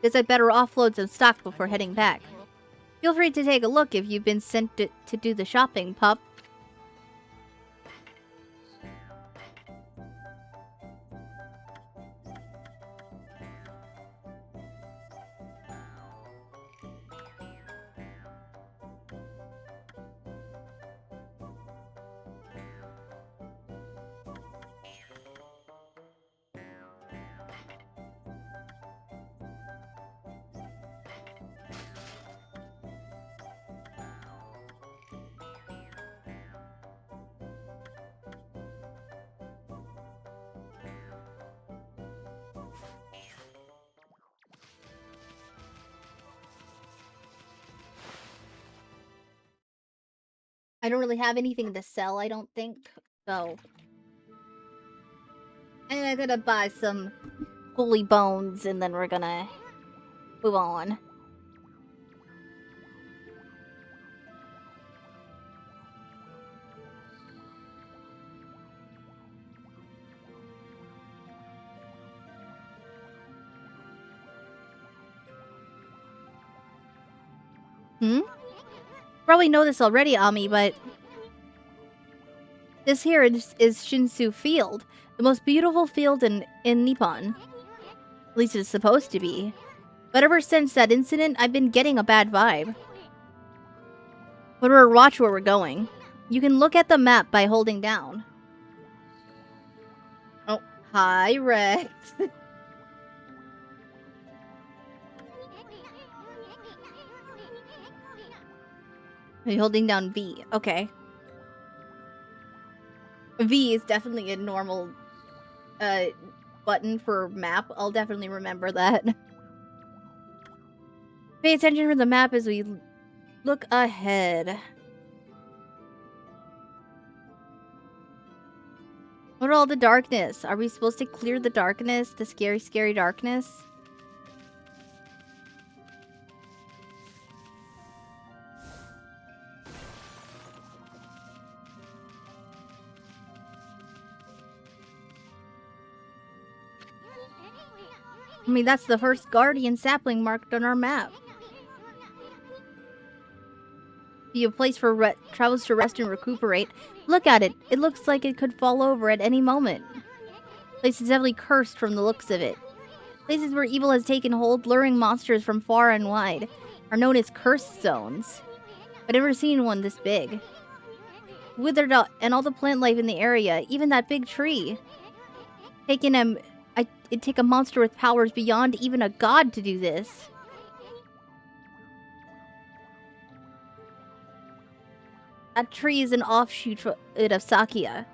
Guess I'd better offload some stock before heading back. Feel free to take a look if you've been sent to do the shopping, pup. I don't really have anything to sell, I don't think, so... And I'm gonna buy some holy bones, and then we're gonna move on. Probably know this already, Ami, but... This here is Shinsu Field, the most beautiful field in Nippon. At least it's supposed to be. But ever since that incident, I've been getting a bad vibe. But watch where we're going. You can look at the map by holding down. Oh, Hi, Rex. Are you holding down V? Okay. V is definitely a normal button for map. I'll definitely remember that. Pay attention to the map as we look ahead. What all the darkness? Are we supposed to clear the darkness? The scary, scary darkness? I mean, that's the first guardian sapling marked on our map. Be a place for travelers to rest and recuperate. Look at it. It looks like it could fall over at any moment. Place is heavily cursed from the looks of it. Places where evil has taken hold, luring monsters from far and wide, are known as cursed zones. I've never seen one this big. Withered out, and all the plant life in the area, even that big tree. It'd take a monster with powers beyond even a god to do this. That tree is an offshoot of Sakia.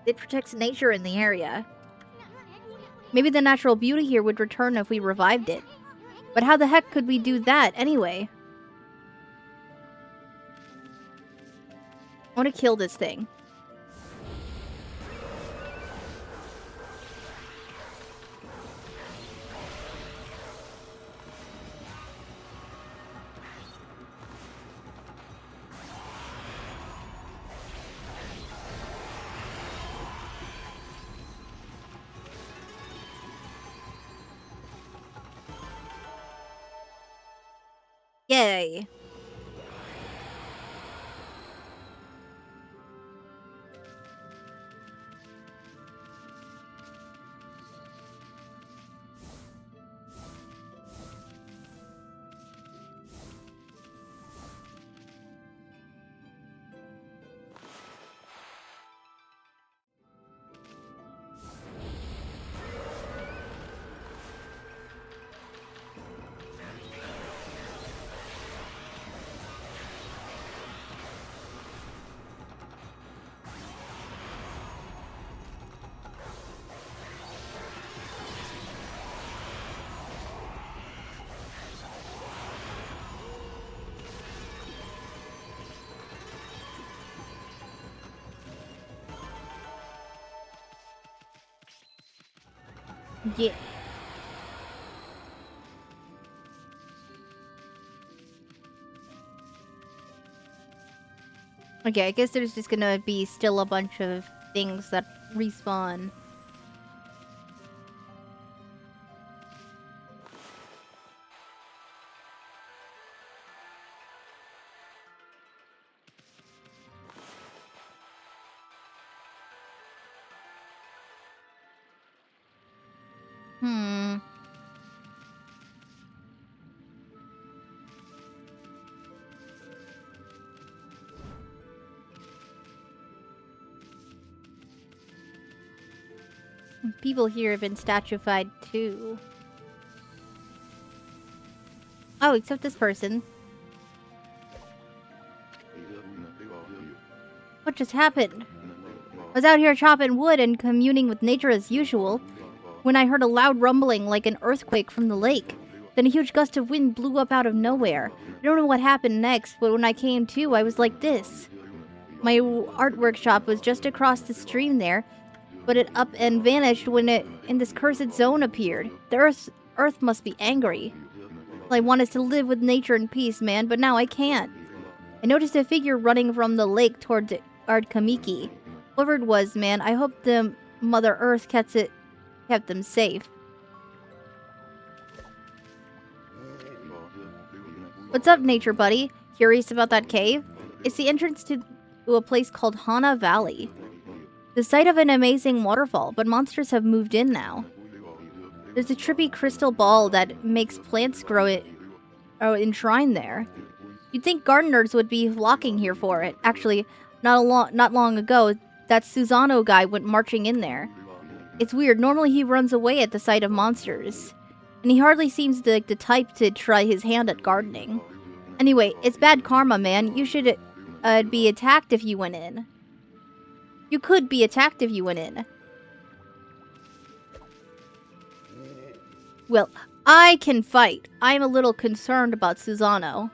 It protects nature in the area. Maybe the natural beauty here would return if we revived it. But how the heck could we do that, anyway? I want to kill this thing. Yay. Yeah. Okay, I guess there's just gonna be still a bunch of things that respawn. People here have been statuified too. Oh, except this person. What just happened? I was out here chopping wood and communing with nature as usual when I heard a loud rumbling like an earthquake from the lake. Then a huge gust of wind blew up out of nowhere. I don't know what happened next, but when I came to, I was like this. My art workshop was just across the stream there, but it up and vanished when this cursed zone appeared. The earth must be angry. I wanted to live with nature in peace, man, but now I can't. I noticed a figure running from the lake towards Ōkami. Whoever it was, man, I hope the Mother Earth kept them safe. What's up, nature buddy? Curious about that cave? It's the entrance to a place called Hana Valley. The site of an amazing waterfall, but monsters have moved in now. There's a trippy crystal ball that makes plants grow enshrined there. You'd think gardeners would be flocking here for it. Actually, not long ago, that Susano guy went marching in there. It's weird. Normally he runs away at the sight of monsters. And he hardly seems like the type to try his hand at gardening. Anyway, it's bad karma, man. You should be attacked if you went in. You could be attacked if you went in. Well, I can fight. I'm a little concerned about Susano.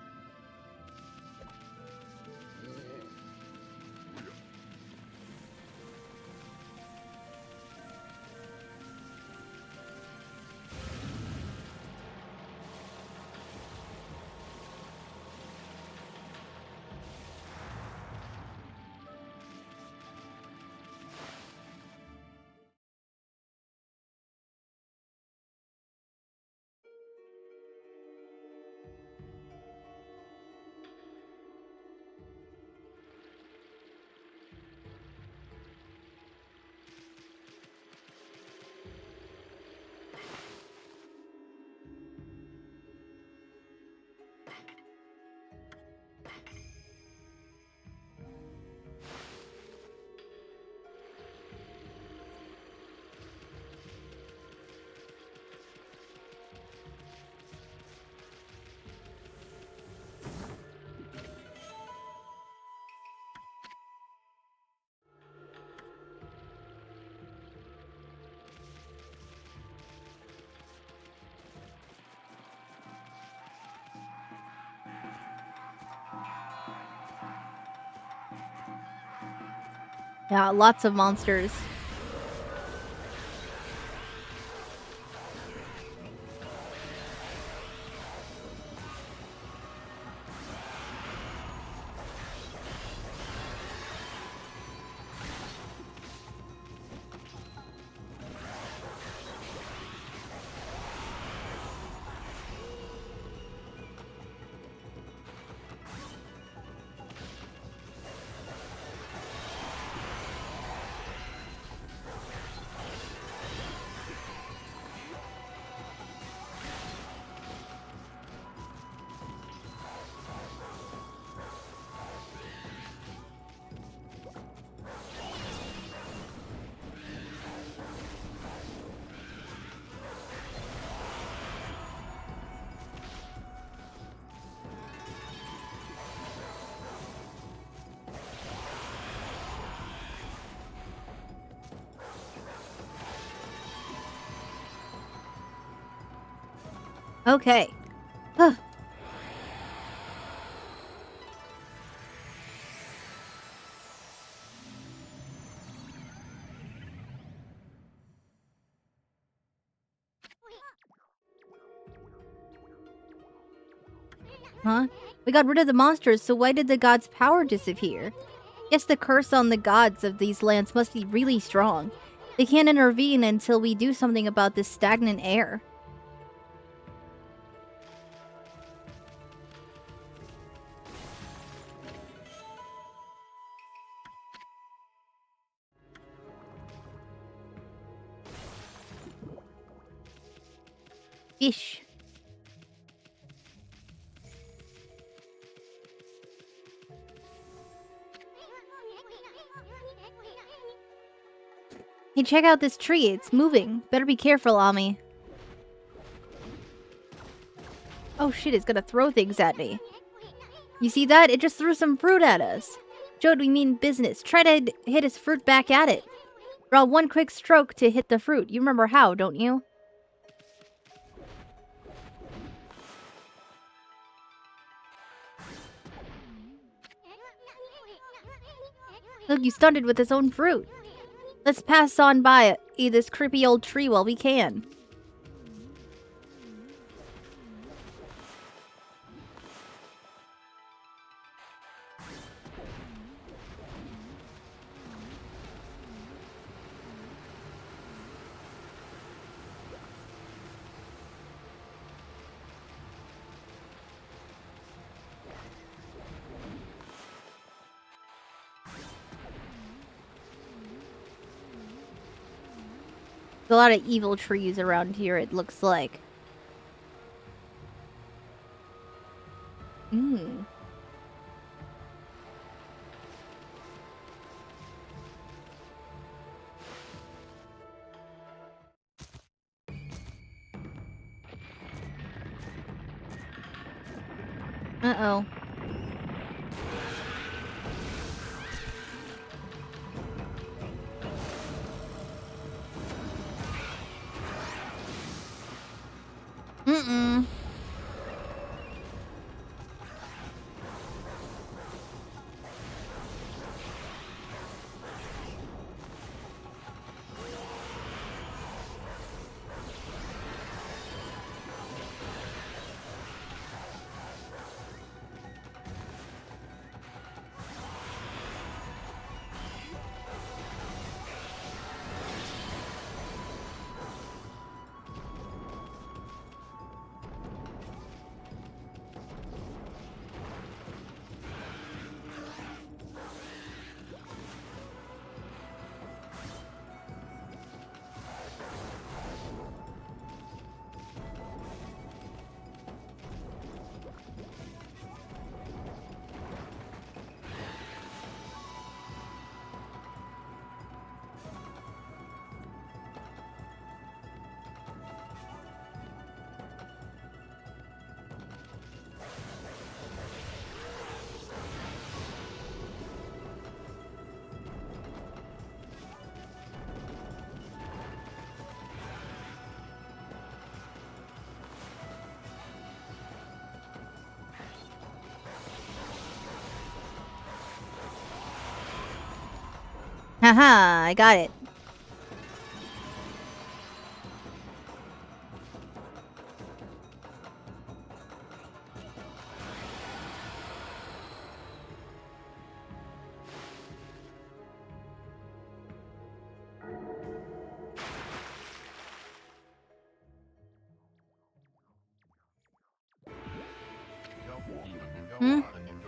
Yeah, lots of monsters. Okay. Huh. Huh? We got rid of the monsters, so why did the gods' power disappear? Guess the curse on the gods of these lands must be really strong. They can't intervene until we do something about this stagnant air. Ish. Hey, check out this tree. It's moving. Better be careful, Ami. Oh shit, it's gonna throw things at me. You see that? It just threw some fruit at us. Jode, we mean business. Try to hit his fruit back at it. Draw one quick stroke to hit the fruit. You remember how, don't you? Look, you stunned it with its own fruit. Let's pass on by this creepy old tree while we can. There's a lot of evil trees around here, it looks like. Uh-oh. Mm-mm. Haha, I got it. Hmm?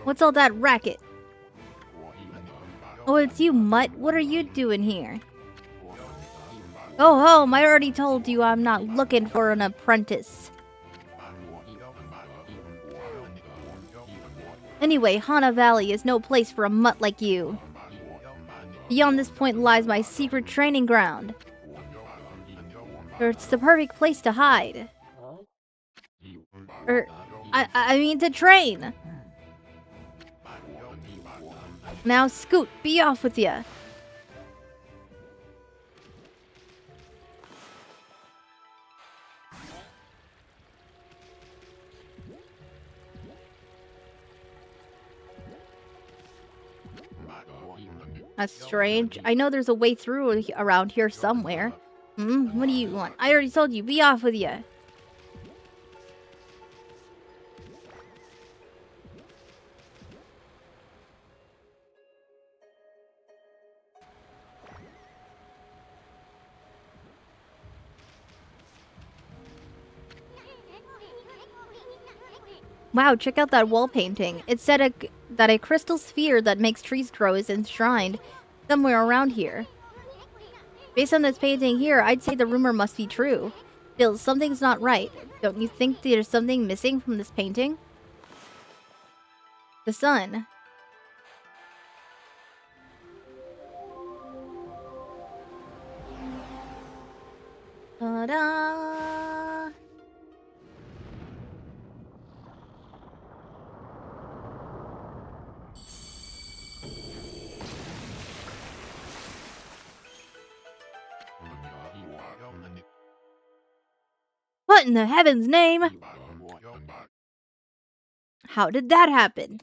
What's all that racket? Oh, it's you, Mutt. What are you doing here? Go home. I already told you I'm not looking for an apprentice. Anyway, Hana Valley is no place for a mutt like you. Beyond this point lies my secret training ground. It's the perfect place to hide. I mean to train. Now, Scoot, be off with ya. That's strange. I know there's a way through around here somewhere. What do you want? I already told you, be off with ya. Wow, check out that wall painting. It said that a crystal sphere that makes trees grow is enshrined somewhere around here. Based on this painting here, I'd say the rumor must be true. Still, something's not right. Don't you think there's something missing from this painting? The sun. Ta-da! What in the heaven's name? How did that happen?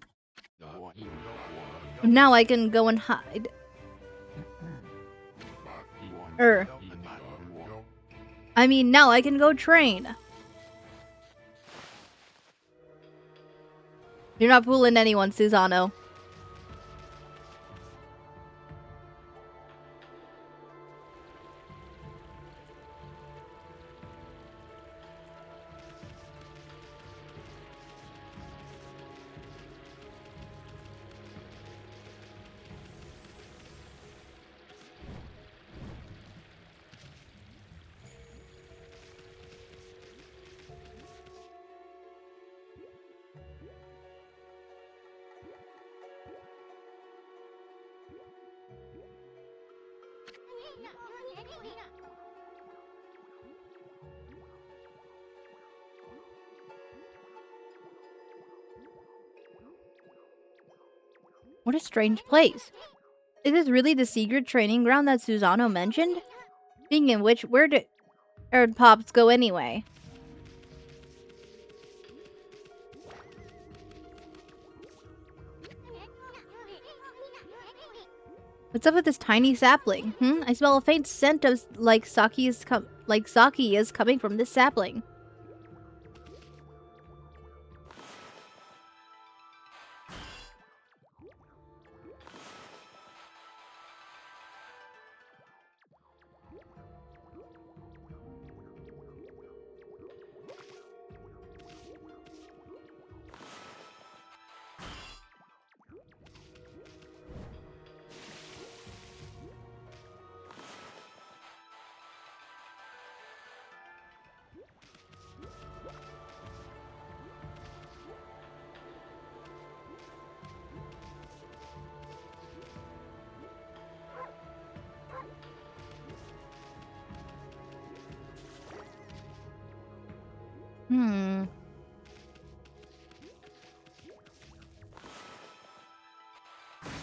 Now I can go and hide. I mean, now I can go train. You're not fooling anyone, Susano. What a strange place. Is this really the secret training ground that Susano mentioned? Speaking of which, where did Pops go anyway? What's up with this tiny sapling? I smell a faint scent of like sake is coming from this sapling.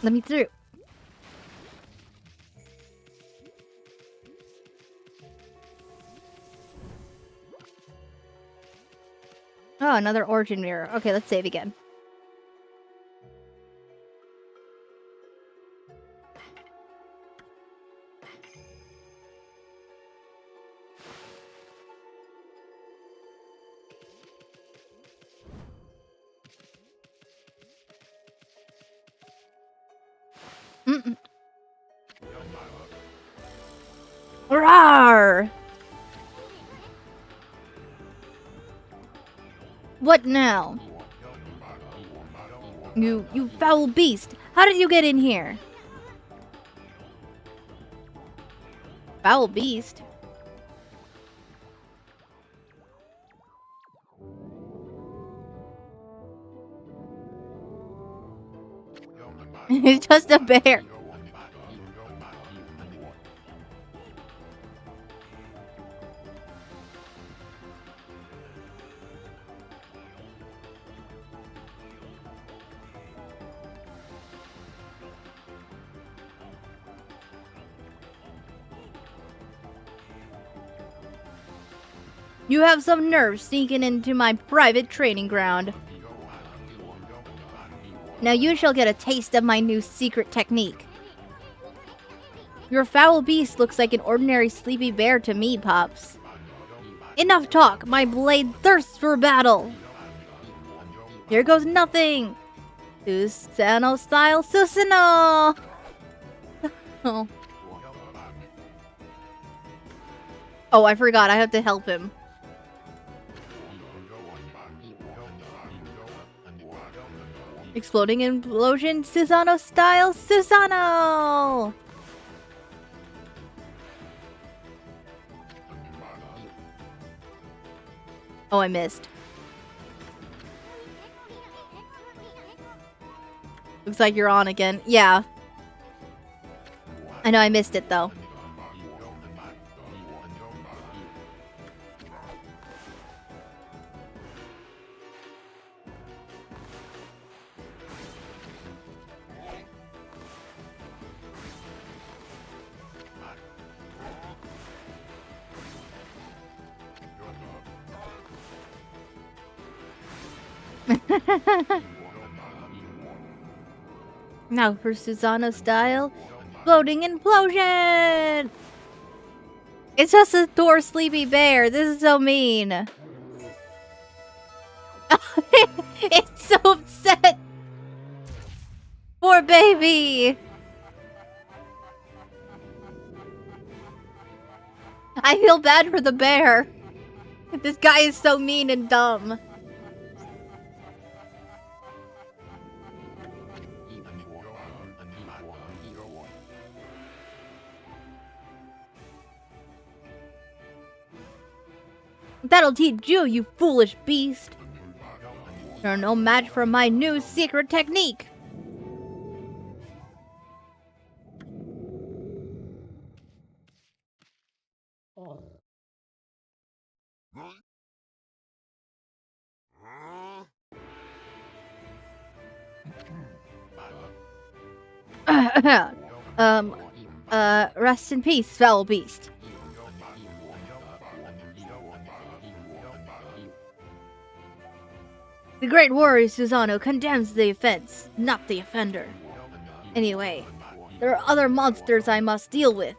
Let me through. Oh, another origin mirror. Okay, let's save again. Rawr! What now? You foul beast! How did you get in here? Foul beast? It's just a bear. You have some nerve sneaking into my private training ground. Now you shall get a taste of my new secret technique. Your foul beast looks like an ordinary sleepy bear to me, Pops. Enough talk! My blade thirsts for battle! Here goes nothing! Susano style Susano! Oh. Oh, I forgot. I have to help him. Exploding implosion, Susano style, Susano! Oh, I missed. Looks like you're on again. Yeah. I know I missed it, though. Now for Susano style, floating implosion! It's just a poor sleepy bear. This is so mean. It's so upset. Poor baby. I feel bad for the bear. This guy is so mean and dumb. That'll teach you, you foolish beast. You're no match for my new secret technique. Rest in peace, foul beast. The great warrior Susano condemns the offense, not the offender. Anyway, there are other monsters I must deal with.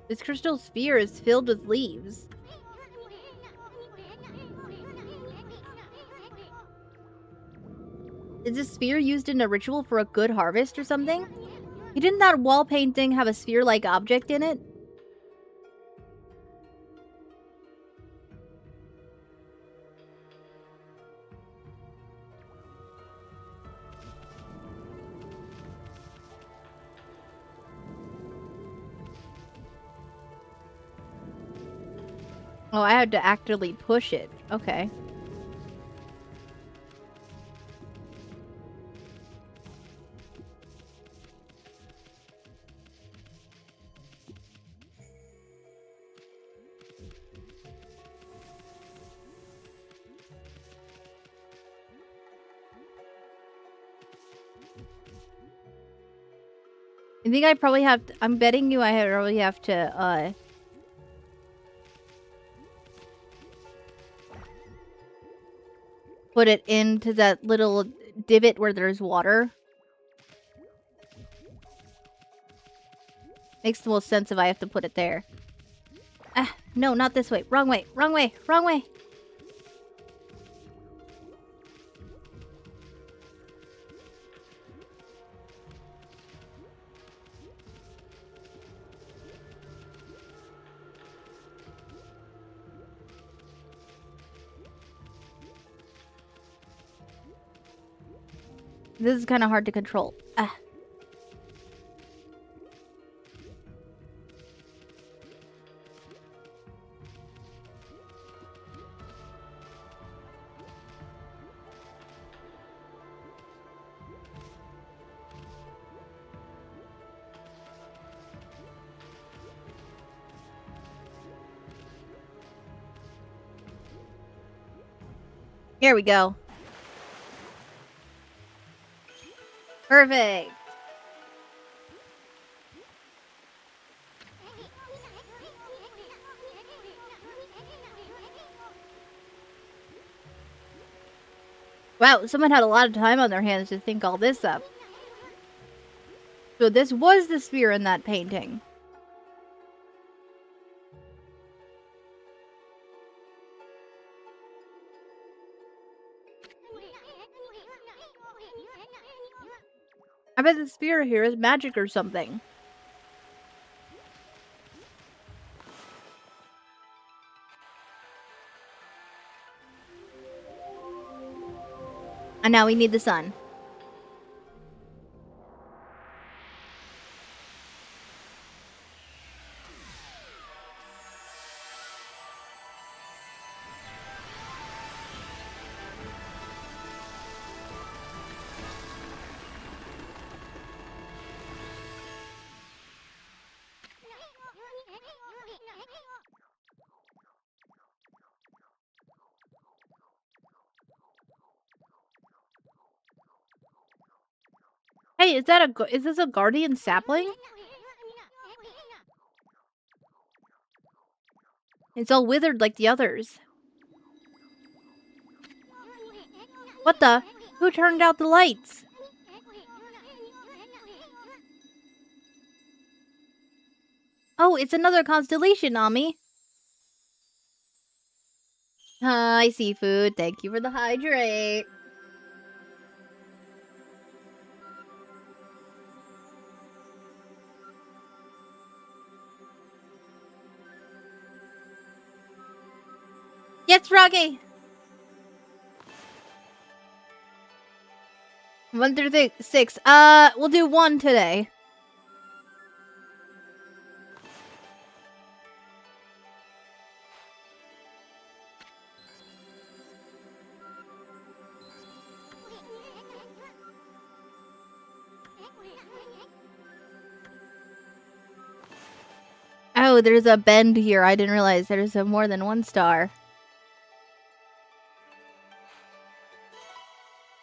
This crystal sphere is filled with leaves. Is this sphere used in a ritual for a good harvest or something? Didn't that wall painting have a sphere-like object in it? Oh, I had to actively push it. Okay. I think I probably have to, I'm betting you I probably have to, put it into that little divot where there's water. Makes the most sense if I have to put it there. Ah, no, not this way. Wrong way, wrong way, wrong way. This is kind of hard to control. Ah. Here we go. Perfect. Wow, someone had a lot of time on their hands to think all this up. So this was the sphere in that painting. I bet the sphere here is magic or something. And now we need the sun. Hey, is this a guardian sapling? It's all withered like the others. What the? Who turned out the lights? Oh, it's another constellation, Ami. Hi, seafood. Thank you for the hydrate. Yes, Rocky! 1 through 6. We'll do 1 today. Oh, there's a bend here. I didn't realize there's a more than one star.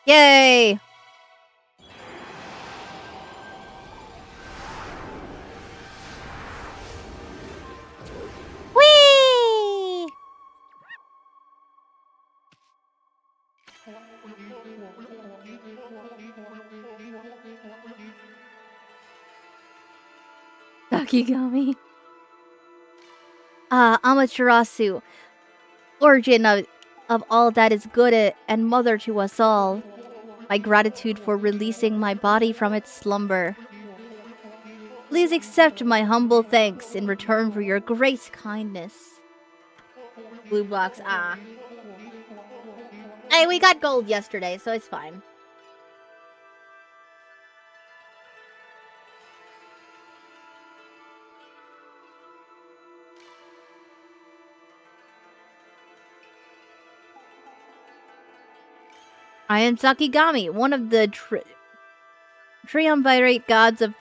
Yay! Whee! Sakigami. Amaterasu. Origin of all that is good and mother to us all. My gratitude for releasing my body from its slumber. Please accept my humble thanks in return for your great kindness. Blue box, ah. Hey, we got gold yesterday, so it's fine. I am Sakigami, one of the triumvirate gods of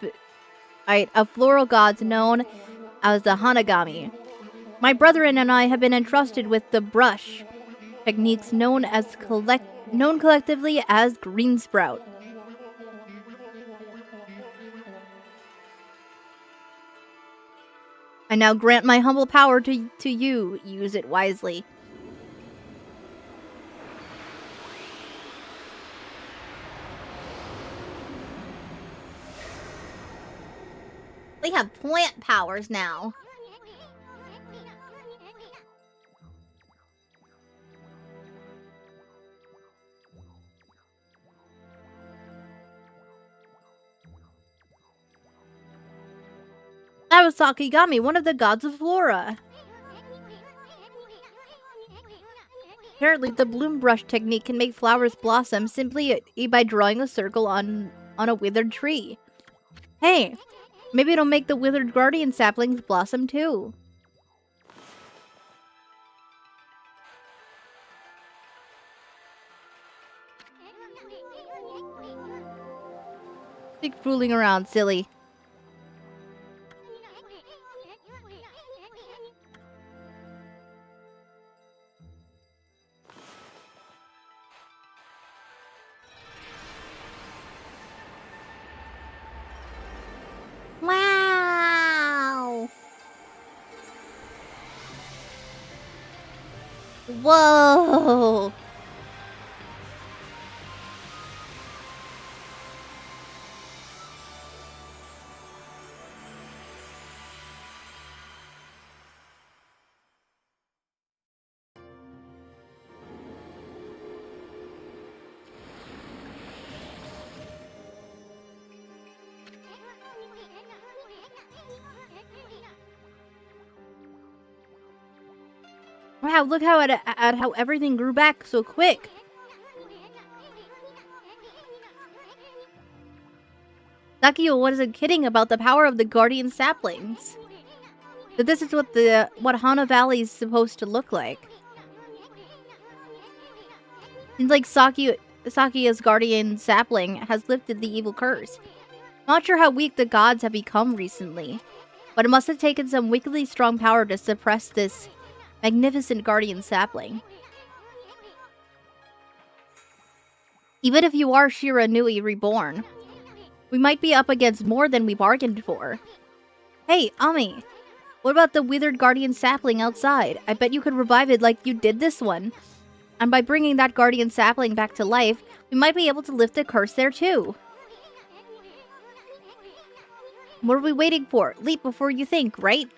floral gods known as the Hanagami. My brethren and I have been entrusted with the brush techniques known collectively as green sprout. I now grant my humble power to you. Use it wisely. We have plant powers now. That was Sakigami, one of the gods of flora. Apparently, the bloom brush technique can make flowers blossom simply by drawing a circle on a withered tree. Hey, maybe it'll make the withered guardian saplings blossom too. Keep fooling around, silly. Wow! Whoa! Wow, look how at how everything grew back so quick. Sakio wasn't kidding about the power of the guardian saplings. But this is what Hana Valley is supposed to look like. Seems like Sakia's guardian sapling has lifted the evil curse. Not sure how weak the gods have become recently, but it must have taken some wickedly strong power to suppress this magnificent guardian sapling. Even if you are Shiranui reborn, we might be up against more than we bargained for. Hey, Ami, what about the withered guardian sapling outside? I bet you could revive it like you did this one. And by bringing that guardian sapling back to life, we might be able to lift the curse there too. What are we waiting for? Leap before you think, right?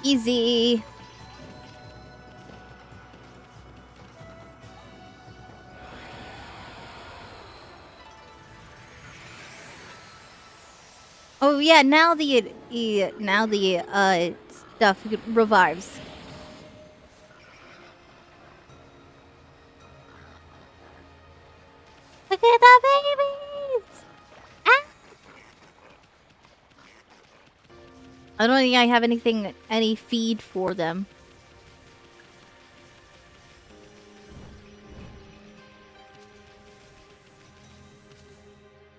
Easy. Oh yeah, now the stuff revives. Look at the babies! Ah! I don't think I have any feed for them.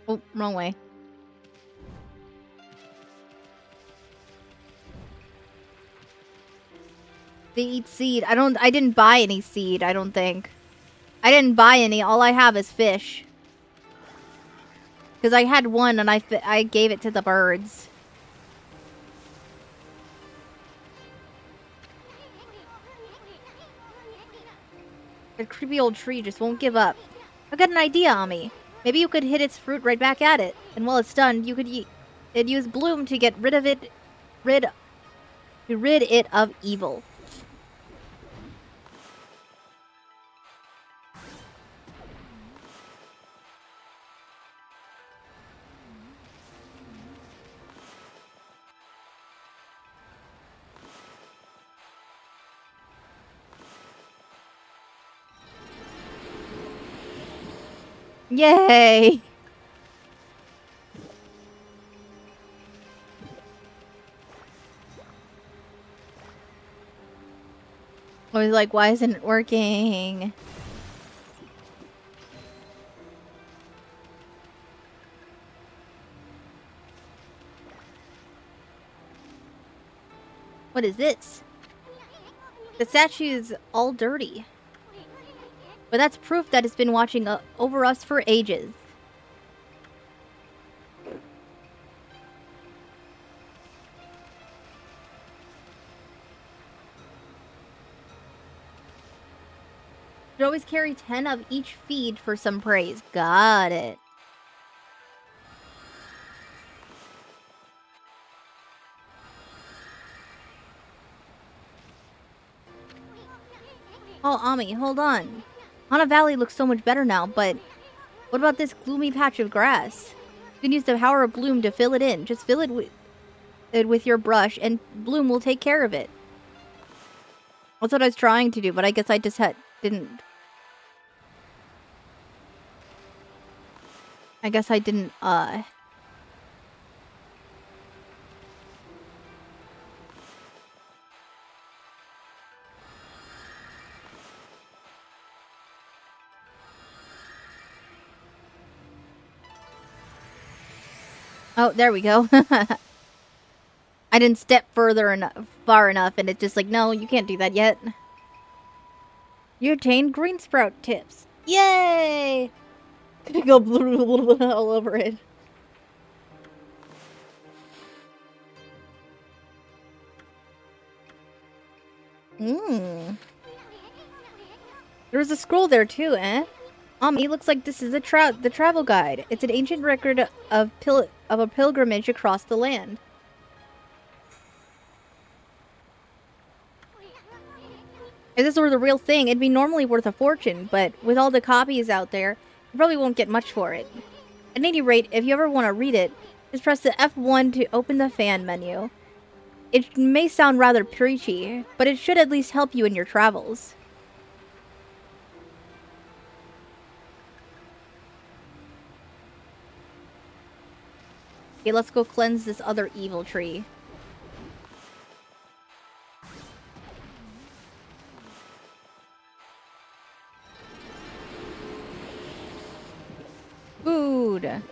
Oh, wrong way. They eat seed. I didn't buy any seed, I don't think. I didn't buy any. All I have is fish. Because I had one and I gave it to the birds. The creepy old tree just won't give up. I got an idea, Ami. Maybe you could hit its fruit right back at it. And while it's done, you could use bloom to get rid of it. Rid it of evil. Yay! I was like, why isn't it working? What is this? The statue's all dirty. But that's proof that it's been watching over us for ages. Should always carry 10 of each feed for some praise. Got it. Oh, Ami, hold on. Hana Valley looks so much better now, but what about this gloomy patch of grass? You can use the power of bloom to fill it in. Just fill it with your brush, and bloom will take care of it. That's what I was trying to do, but I guess I just didn't. I guess I didn't, Oh, there we go. I didn't step far enough, and it's just like, no, you can't do that yet. You obtained green sprout tips. Yay! Go all over it. There's a scroll there too, eh? Ami, looks like this is the travel guide. It's an ancient record of a pilgrimage across the land. If this were the real thing, it'd be normally worth a fortune, but with all the copies out there, you probably won't get much for it. At any rate, if you ever want to read it, just press the F1 to open the fan menu. It may sound rather preachy, but it should at least help you in your travels. Okay, let's go cleanse this other evil tree. Food.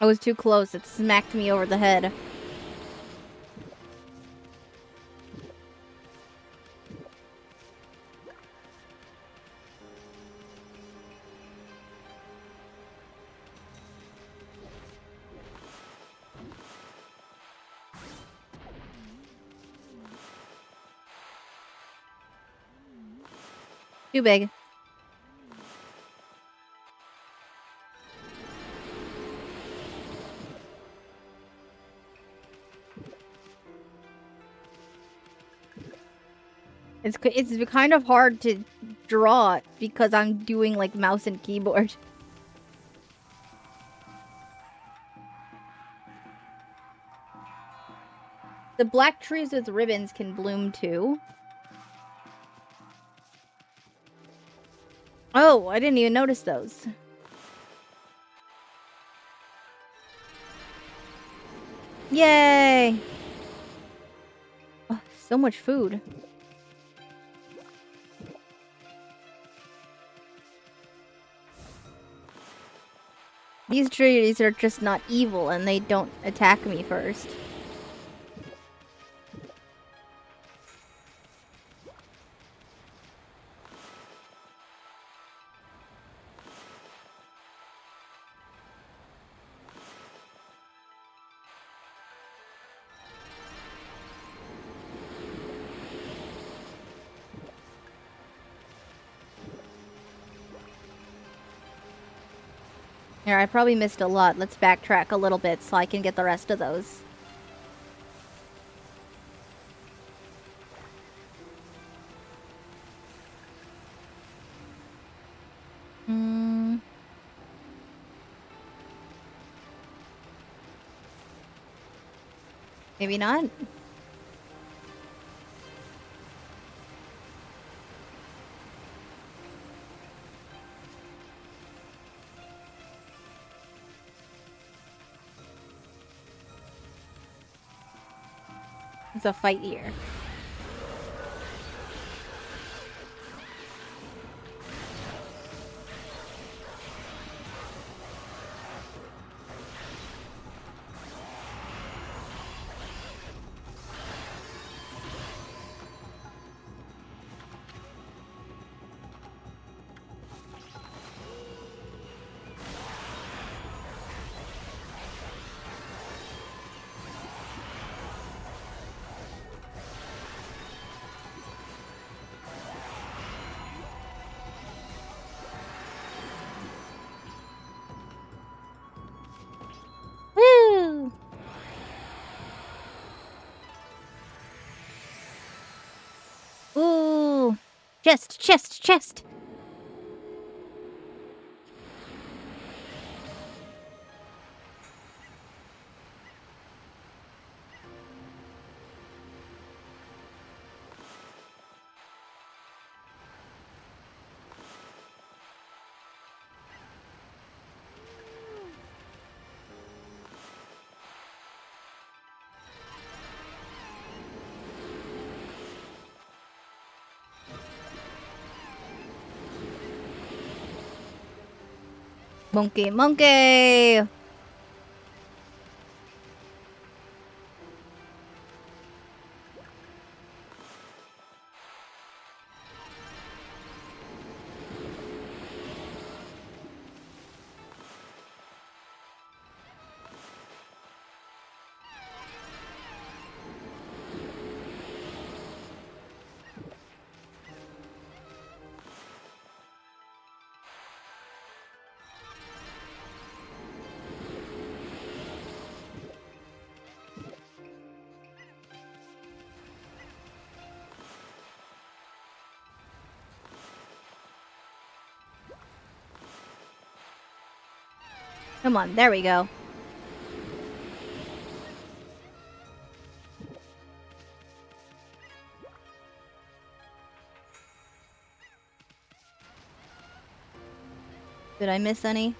I was too close. It smacked me over the head. Too big. It's kind of hard to draw because I'm doing like mouse and keyboard. The black trees with ribbons can bloom too. Oh, I didn't even notice those. Yay! Oh, so much food. These trees are just not evil and they don't attack me first. Here, I probably missed a lot. Let's backtrack a little bit so I can get the rest of those. Maybe not? It's a fight here. Woo! Ooh! Chest, chest, chest! Monkey, monkey! Come on, there we go. Did I miss any?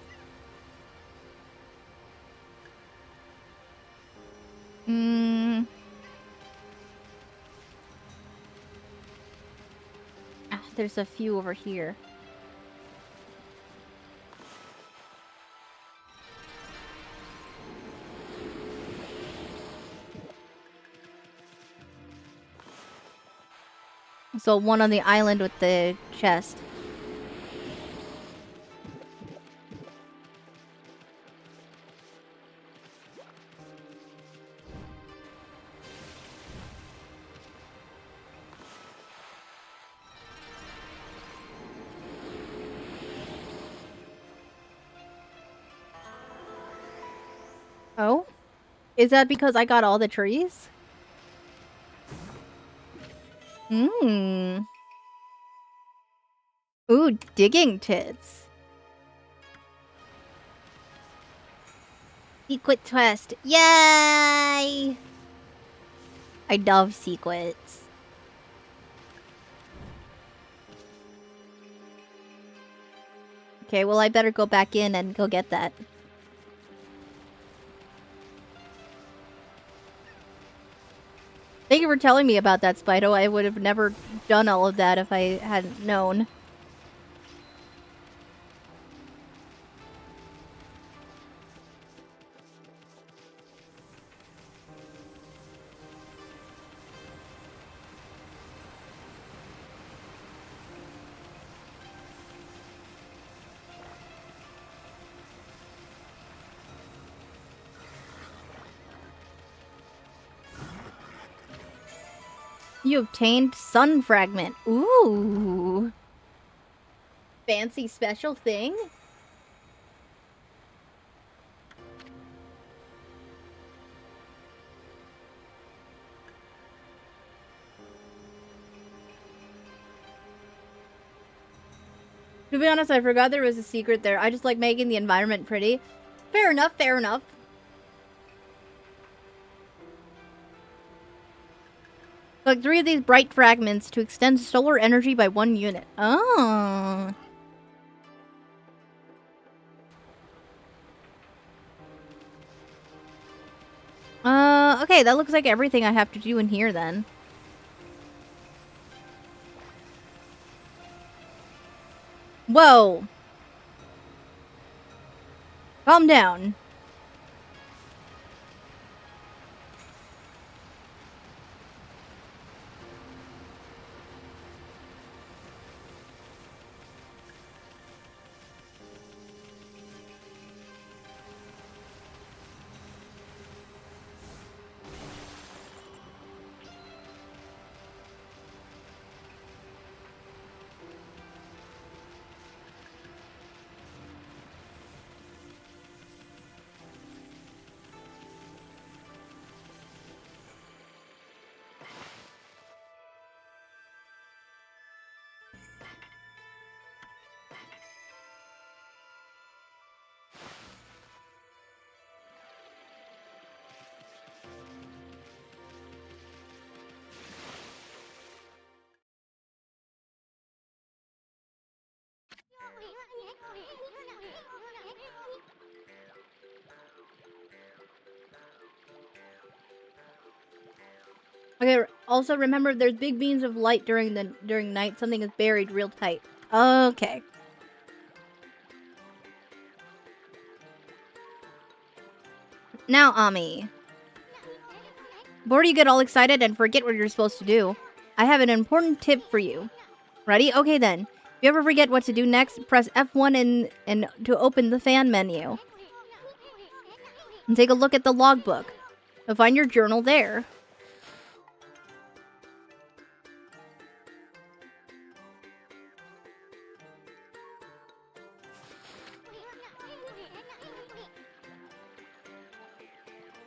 There's a few over here. So one on the island with the chest. Oh? Is that because I got all the trees? Mmm. Ooh, digging tits. Secret twist. Yay! I love secrets. Okay, well I better go back in and go get that. Thank you for telling me about that, Spido. I would have never done all of that if I hadn't known. You obtained Sun Fragment. Ooh. Fancy special thing? To be honest, I forgot there was a secret there. I just like making the environment pretty. Fair enough, fair enough. Collect 3 of these bright fragments to extend solar energy by 1 unit. Oh. Okay, that looks like everything I have to do in here then. Whoa. Calm down. Okay, also remember there's big beams of light during night. Something is buried real tight. Okay. Now, Ami. Before you get all excited and forget what you're supposed to do, I have an important tip for you. Ready? Okay then. If you ever forget what to do next, press F1 and to open the fan menu. And take a look at the logbook. You'll find your journal there.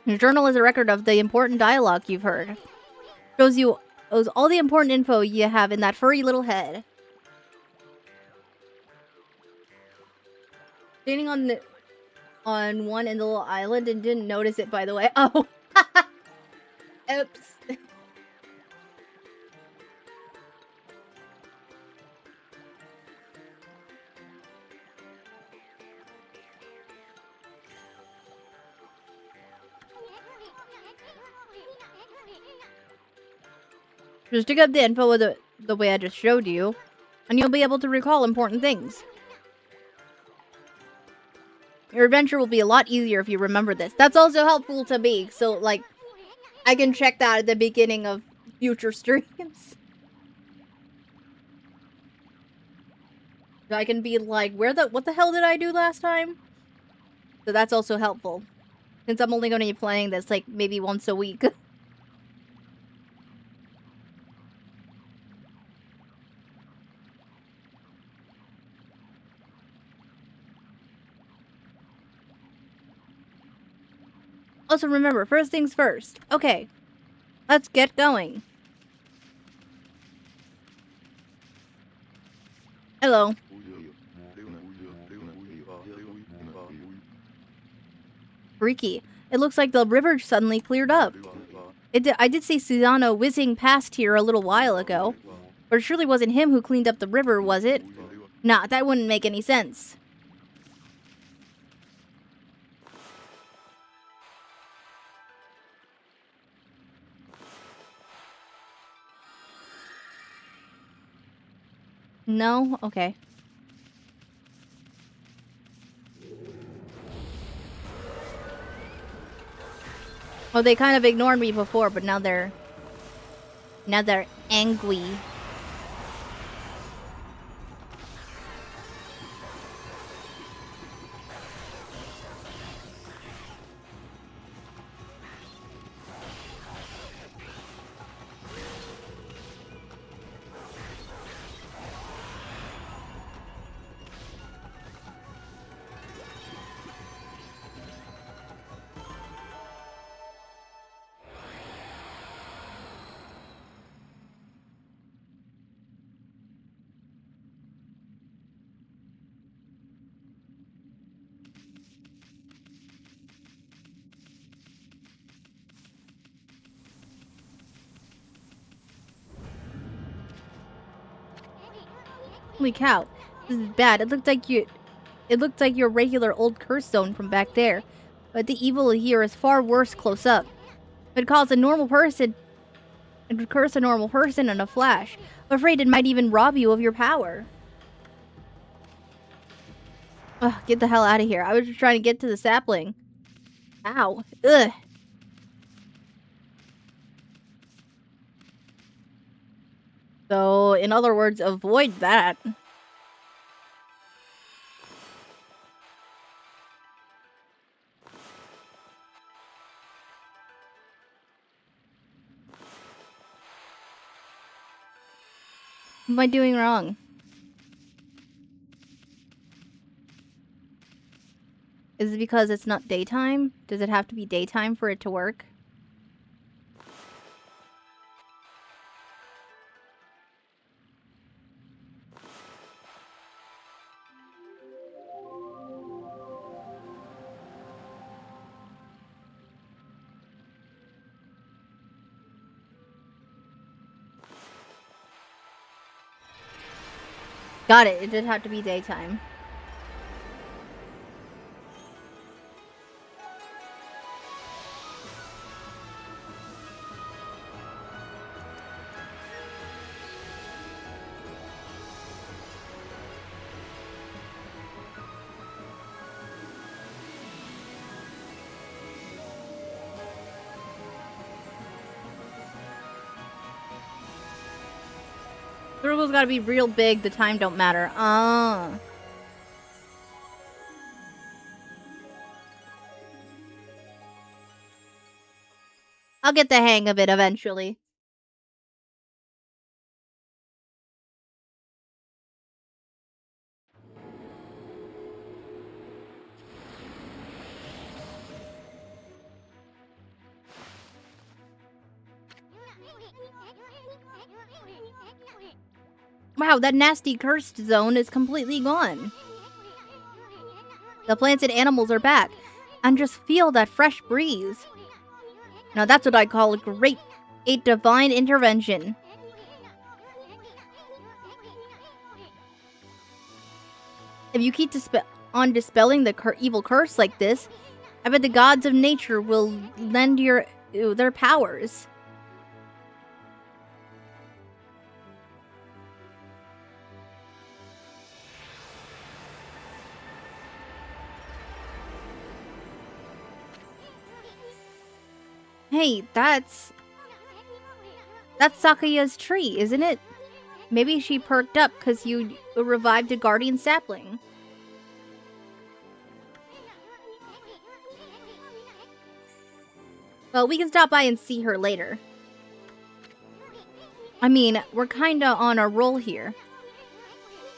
Your journal is a record of the important dialogue you've heard. Shows all the important info you have in that furry little head. Standing on one in the little island and didn't notice it, by the way. Oh. Oops. Just dig up the info with the way I just showed you, and you'll be able to recall important things. Your adventure will be a lot easier if you remember this. That's also helpful to me, so, like, I can check that at the beginning of future streams. I can be like, what the hell did I do last time? So that's also helpful. Since I'm only going to be playing this, like, maybe once a week. Also remember, first things first. Okay, let's get going. Hello. Freaky. It looks like the river suddenly cleared up. I did see Susano whizzing past here a little while ago. But it surely wasn't him who cleaned up the river, was it? Nah, that wouldn't make any sense. No? Okay. Well, they kind of ignored me before, but now they're angry. Holy cow. This is bad. It looked like your regular old curse zone from back there. But the evil here is far worse close up. It would curse a normal person in a flash. I'm afraid it might even rob you of your power. Ugh, get the hell out of here. I was just trying to get to the sapling. Ow. Ugh. So, in other words, avoid that. What am I doing wrong? Is it because it's not daytime? Does it have to be daytime for it to work? Got it. It did have to be daytime. Circle's gotta be real big, the time don't matter. I'll get the hang of it eventually. Wow, that nasty cursed zone is completely gone. The plants and animals are back. And just feel that fresh breeze. Now that's what I call a divine intervention. If you keep on dispelling the evil curse like this, I bet the gods of nature will lend their powers. Hey, that's Sakaya's tree, isn't it? Maybe she perked up because you revived a guardian sapling. Well, we can stop by and see her later. I mean, we're kinda on a roll here.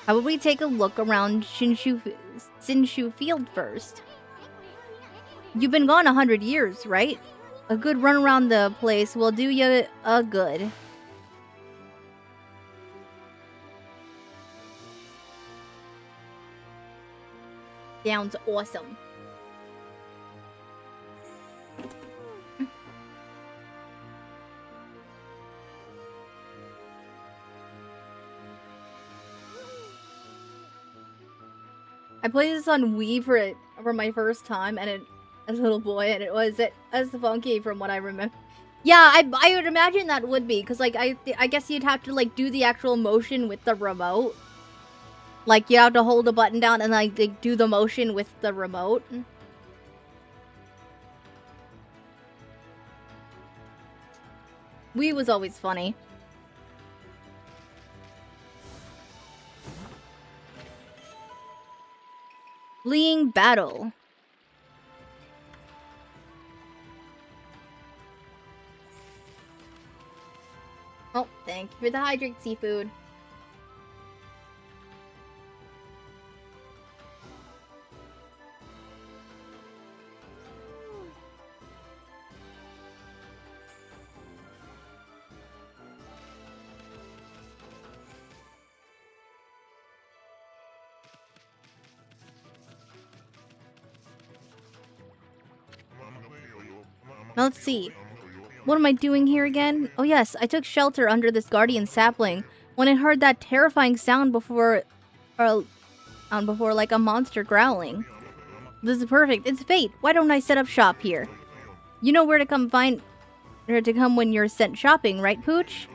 How about we take a look around Shinshu Field first? You've been gone 100 years, right? A good run around the place will do you a good. Sounds awesome. I played this on Wii for my first time, and as a little boy, and it was as funky from what I remember. Yeah, I would imagine that would be, because like I guess you'd have to like do the actual motion with the remote. Like you have to hold the button down and like do the motion with the remote. Wii was always funny. Fleeing battle. Oh, thank you for the hydrate seafood. Now let's see. What am I doing here again? Oh yes, I took shelter under this guardian sapling when I heard that terrifying sound before like a monster growling. This is perfect. It's fate. Why don't I set up shop here? You know where to come when you're sent shopping, right, Pooch?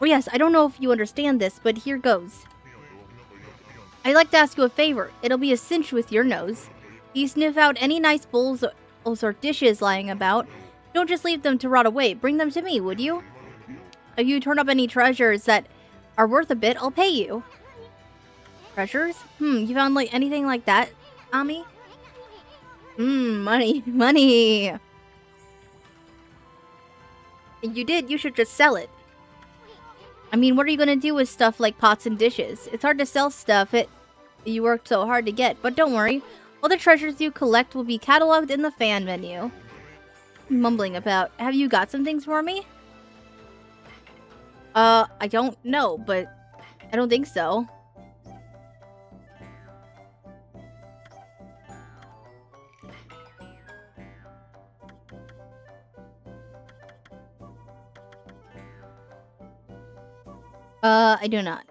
Oh yes, I don't know if you understand this, but here goes. I'd like to ask you a favor. It'll be a cinch with your nose. You sniff out any nice bowls or dishes lying about. Don't just leave them to rot away. Bring them to me, would you? If you turn up any treasures that are worth a bit, I'll pay you. Treasures? You found like anything like that, Ami? Money. Money. If you did, you should just sell it. I mean, what are you gonna do with stuff like pots and dishes? It's hard to sell stuff you worked so hard to get, but don't worry. All the treasures you collect will be cataloged in the fan menu. Mumbling about. Have you got some things for me? I don't know, but I don't think so. I do not.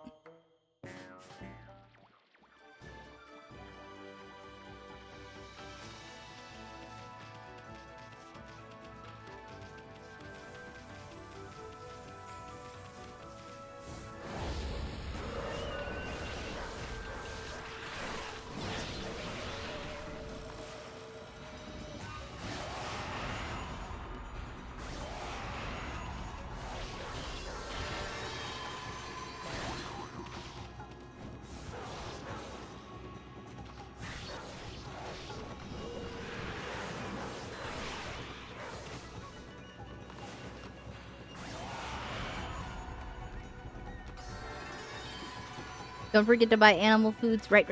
Don't forget to buy animal foods. Right.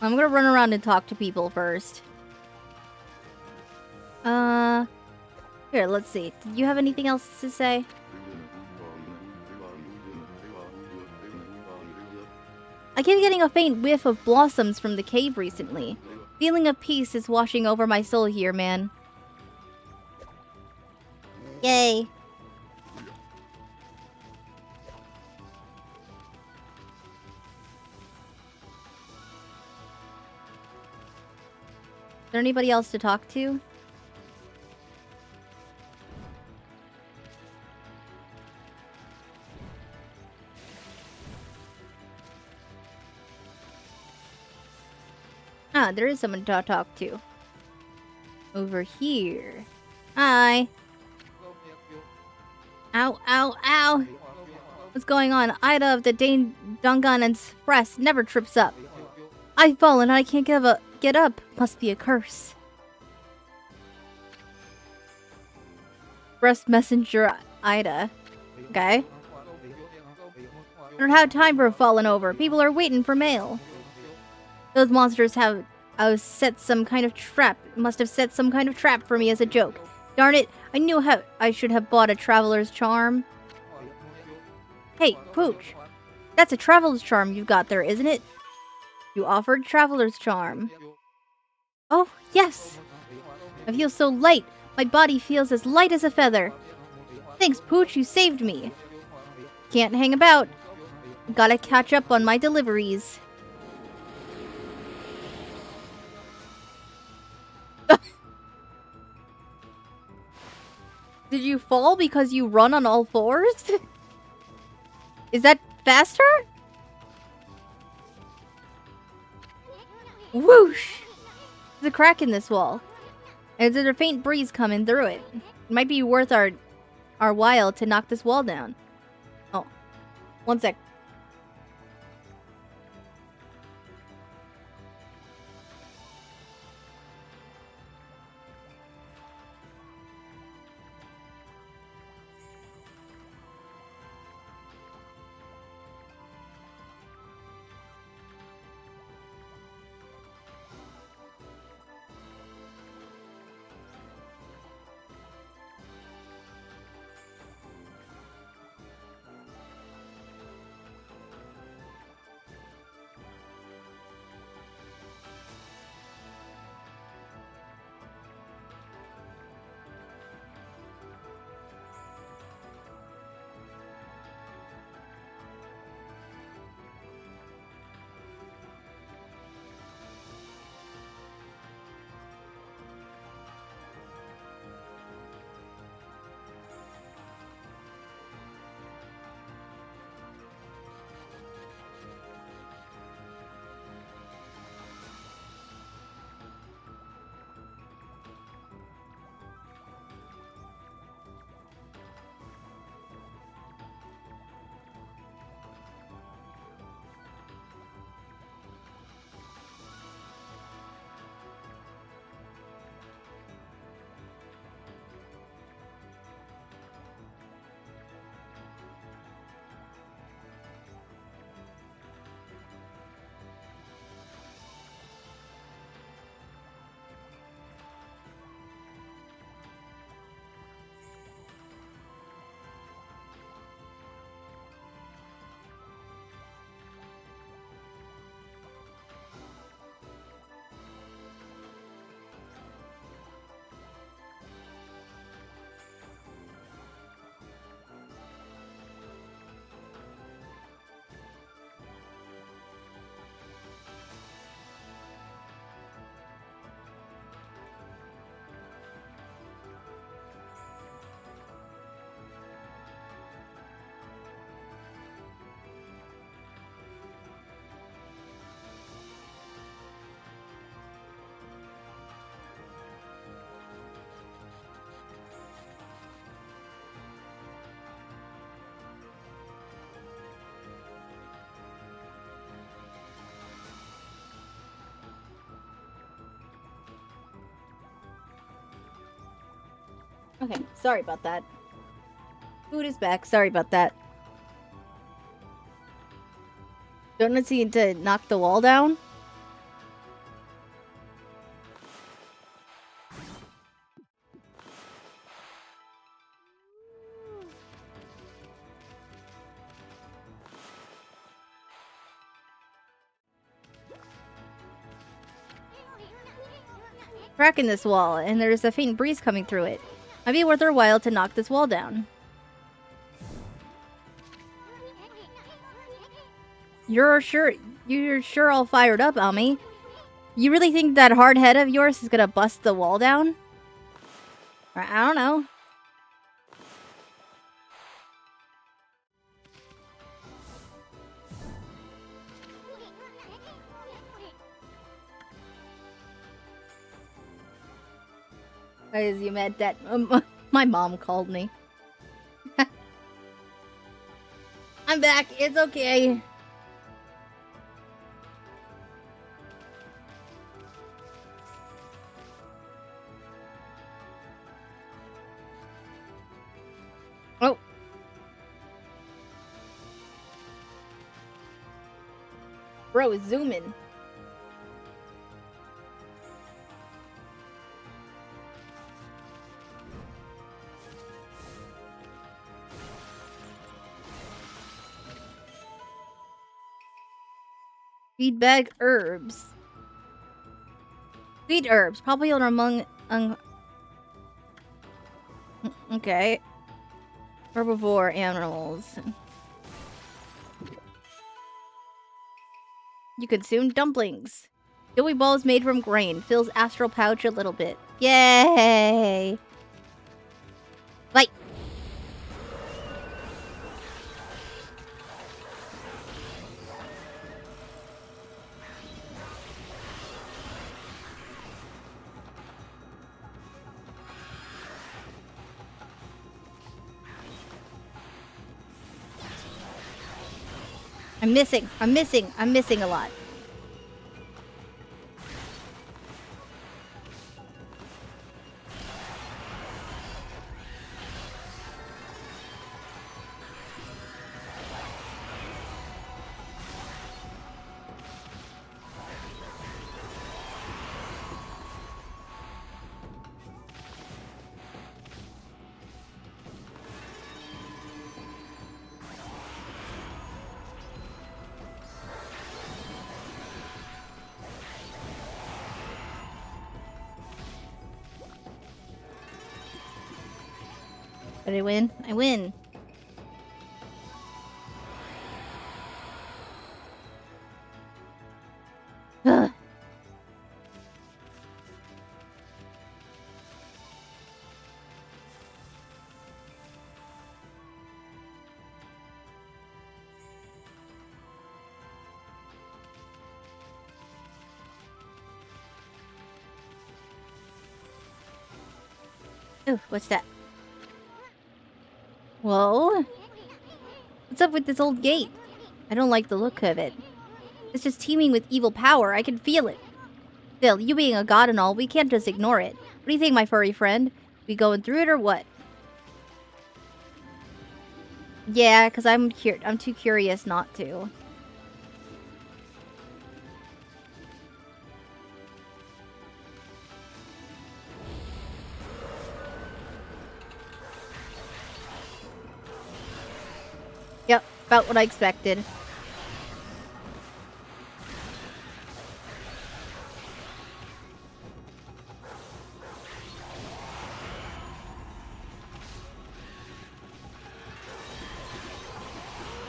I'm gonna run around and talk to people first. Here, let's see. Did you have anything else to say? I keep getting a faint whiff of blossoms from the cave recently. Feeling of peace is washing over my soul here, man. Yay. Is there anybody else to talk to? Ah, there is someone to talk to. Over here. Hi. Ow, ow, ow. What's going on? Ida of the Dangan Express never trips up. I've fallen and I can't get up. Must be a curse. Express messenger Ida. Okay. I don't have time for falling over. People are waiting for mail. Those monsters have set some kind of trap. Must have set some kind of trap for me as a joke. Darn it! I knew how I should have bought a traveler's charm. Hey, Pooch. That's a traveler's charm you've got there, isn't it? You offered traveler's charm. Oh, yes. I feel so light. My body feels as light as a feather. Thanks, Pooch. You saved me. Can't hang about. Gotta catch up on my deliveries. Did you fall because you run on all fours? Is that faster? Whoosh! There's a crack in this wall. And there's a faint breeze coming through it. It might be worth our while to knock this wall down. Oh. One sec. Okay, sorry about that. Food is back. Sorry about that. Don't need to knock the wall down? Crack in this wall, and there's a faint breeze coming through it. Might be worth our while to knock this wall down. You're sure all fired up, Ōkami. You really think that hard head of yours is gonna bust the wall down? I don't know. As you met that, my mom called me. I'm back. It's okay. Oh. Bro, zoom in. Feedback herbs. Sweet herbs, popular among okay. Herbivore animals. You consume dumplings. Gooey balls made from grain. Fills astral pouch a little bit. Yay! Like. I'm missing a lot. Did I win? I win. Ugh. Ooh, what's that? Whoa. What's up with this old gate? I don't like the look of it. It's just teeming with evil power. I can feel it. Still, you being a god and all, we can't just ignore it. What do you think, my furry friend? We going through it or what? Yeah, because I'm too curious not to. Yep, about what I expected.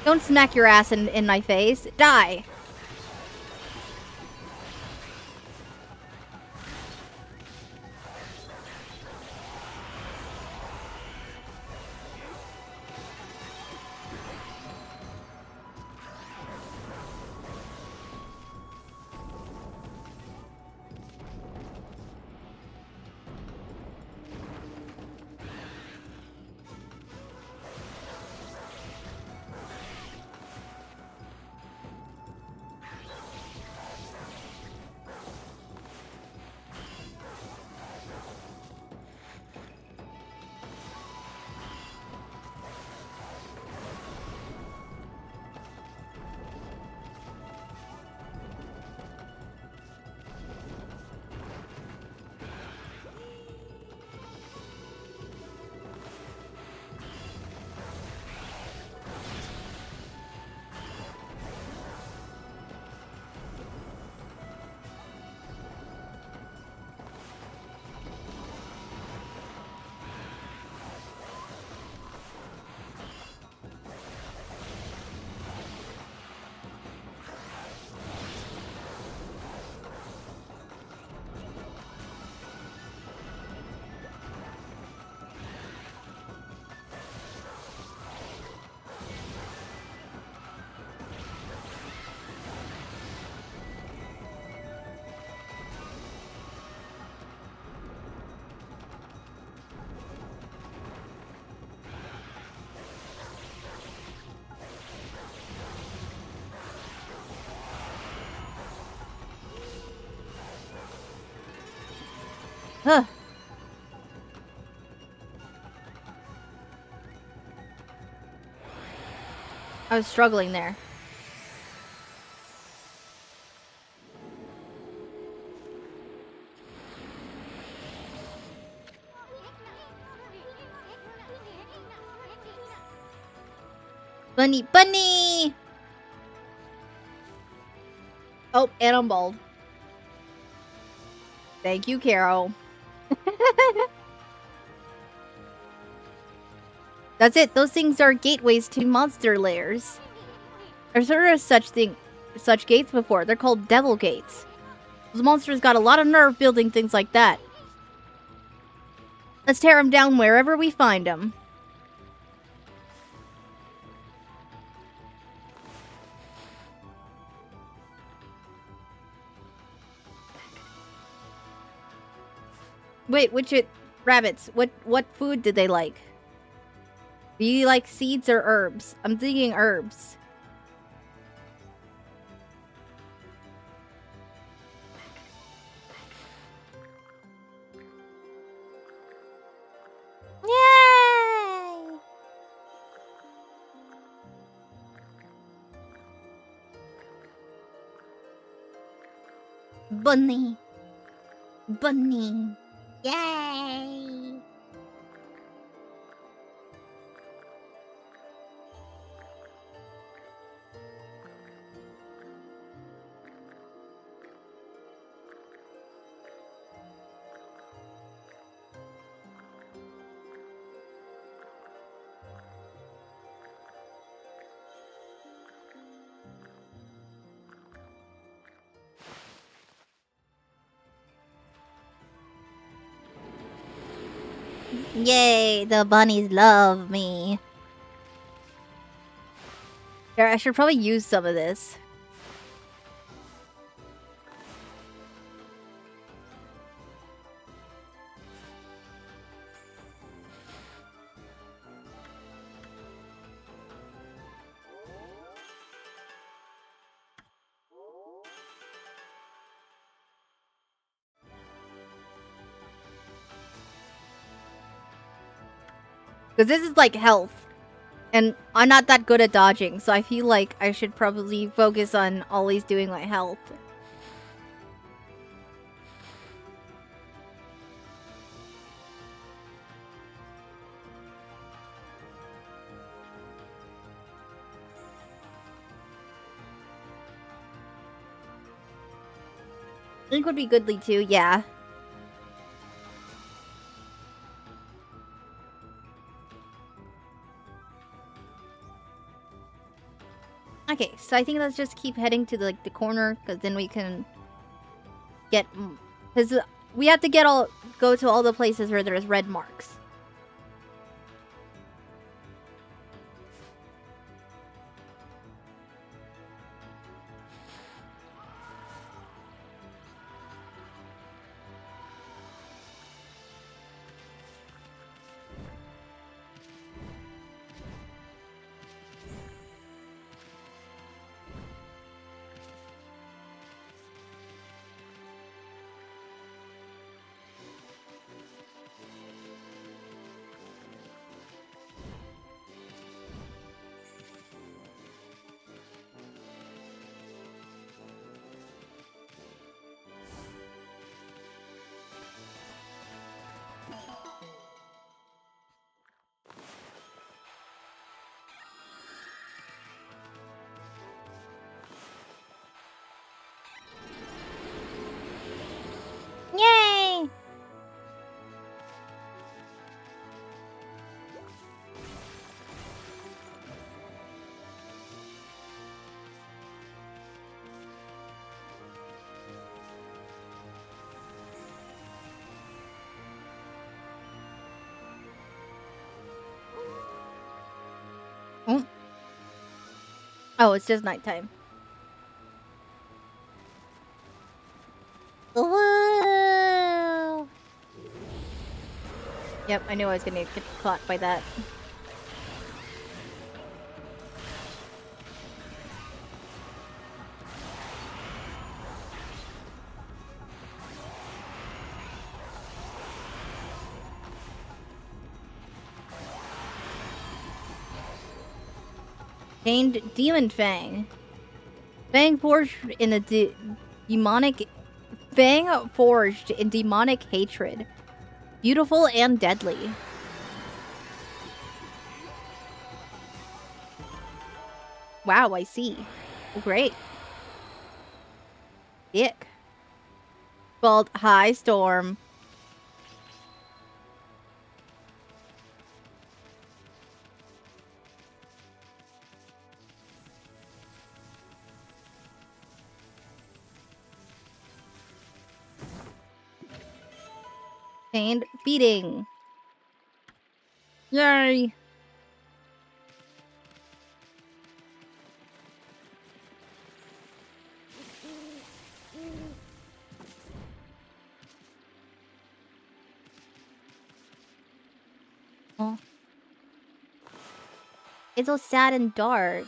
Don't smack your ass in my face. Die! Huh. I was struggling there. Bunny, bunny! Oh, and I'm bald. Thank you, Carol. That's it. Those things are gateways to monster lairs. I've heard of such gates before. They're called devil gates. Those monsters got a lot of nerve building things like that. Let's tear them down wherever we find them. Wait, rabbits, what food did they like? Do you like seeds or herbs? I'm thinking herbs. Yay! Bunny. Bunny. Yay! Yay, the bunnies love me. Here, I should probably use some of this. Because this is like health. And I'm not that good at dodging, so I feel like I should probably focus on always doing my health. Ink would be goodly too, yeah. Okay, so I think let's just keep heading to the corner, because then we can get... Because we have to go to all the places where there's red marks. Yay! Oh, it's just nighttime. Whoa! Yep, I knew I was gonna get caught by that. Gained Demon Fang. Fang forged in a demonic... Fang forged in demonic hatred. Beautiful and deadly. Wow, I see. Oh, great. Dick. Called High Storm. Pained beating. Yay. Oh. It's so sad and dark.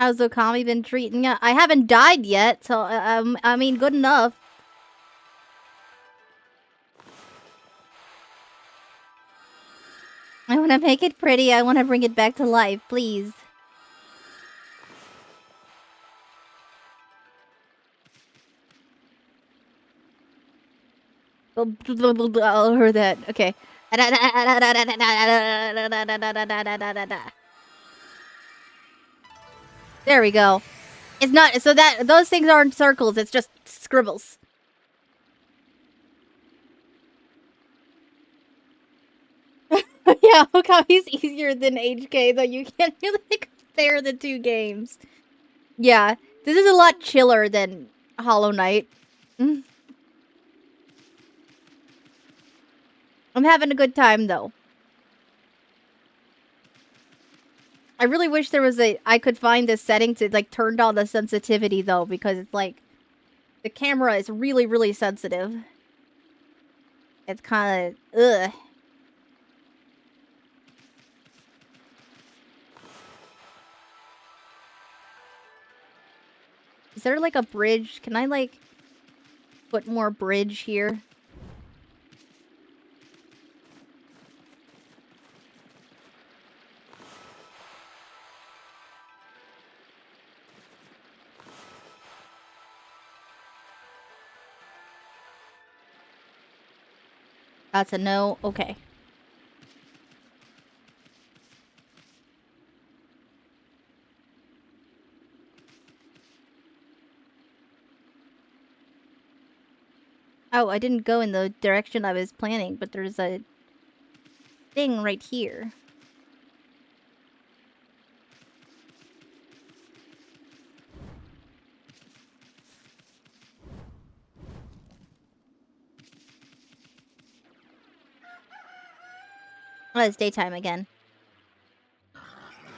How's Ōkami been treating you? I haven't died yet, so I mean, good enough. I want to make it pretty. I want to bring it back to life, please. I'll hear that. Okay. There we go. It's not so that those things aren't circles. It's just scribbles. Yeah, Ōkami's easier than HK, though you can't really compare the two games. Yeah, this is a lot chiller than Hollow Knight. I'm having a good time, though. I really wish there was I could find this setting to, like, turn down the sensitivity, though, because it's, like, the camera is really, really sensitive. It's kind of, ugh. Is there, like, a bridge? Can I, like, put more bridge here? That's a no. Okay. Oh, I didn't go in the direction I was planning, but there's a thing right here. Oh, it's daytime again.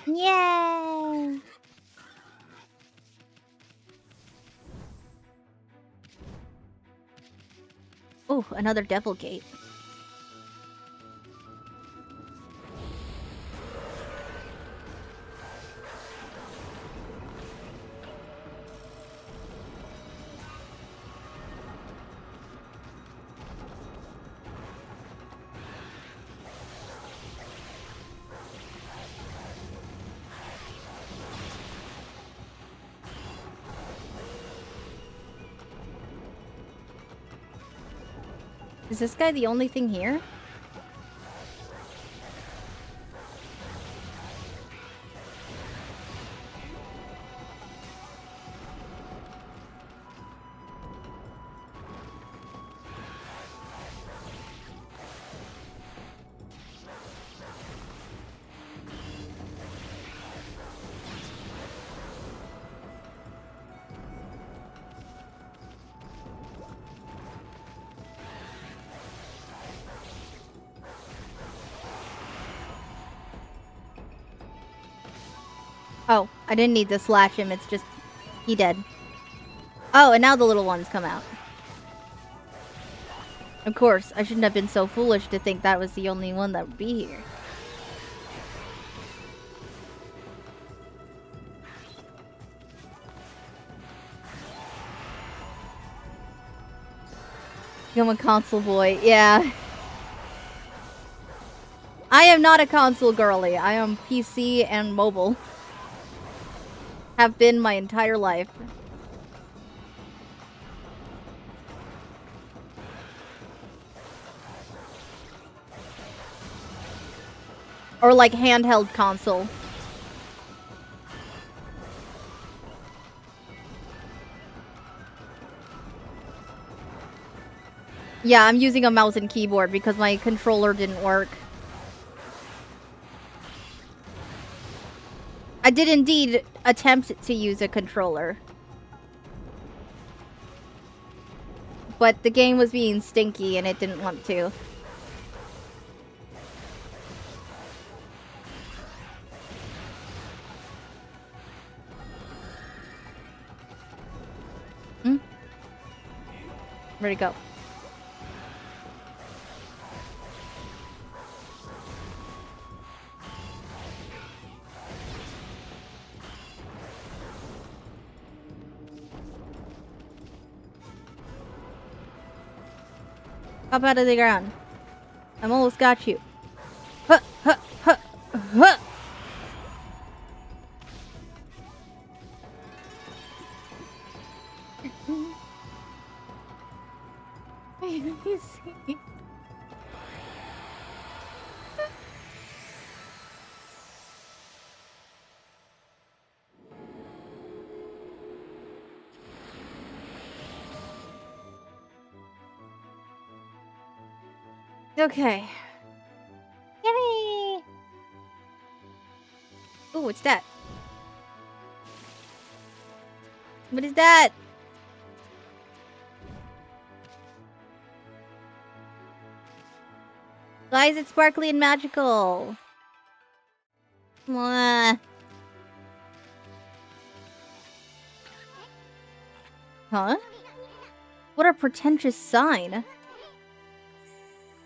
Yay! Oh, another devil gate. Is this guy the only thing here? Oh, I didn't need to slash him. It's just... he dead. Oh, and now the little ones come out. Of course, I shouldn't have been so foolish to think that was the only one that would be here. Become a console boy, yeah. I am not a console girly. I am PC and mobile. Have been my entire life. Or like handheld console. Yeah, I'm using a mouse and keyboard because my controller didn't work. I did indeed attempt to use a controller. But the game was being stinky and it didn't want to. Hmm? Where'd it go? Up out of the ground. I'm almost got you. Huh, huh, huh, huh. Okay. Yay! Ooh, what's that? What is that? Why is it sparkly and magical? Mwah. Huh? What a pretentious sign.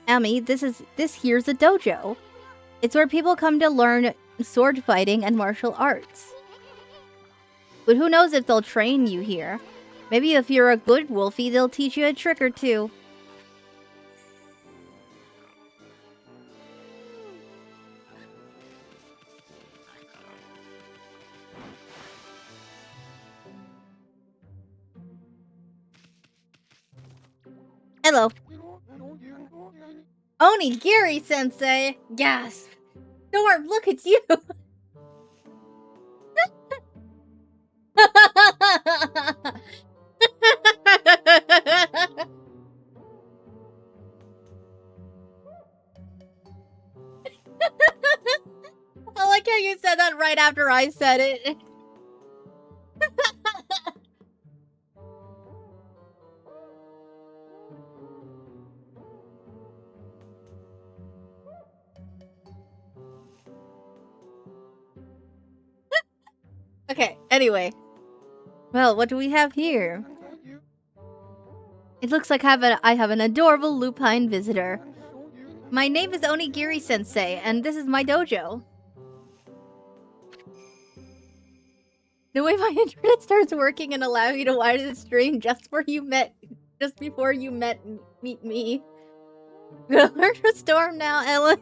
Ami, this here's a dojo. It's where people come to learn sword fighting and martial arts. But who knows if they'll train you here? Maybe if you're a good wolfie, they'll teach you a trick or two. Hello. Onigiri-sensei! Gasp! Storm, look, it's you! I like how you said that right after I said it. Okay, anyway. Well, what do we have here? It looks like I have an adorable lupine visitor. My name is Onigiri-sensei, and this is my dojo. The way my internet starts working and allow you to watch the stream just before you meet me. Alert for storm now, LOL.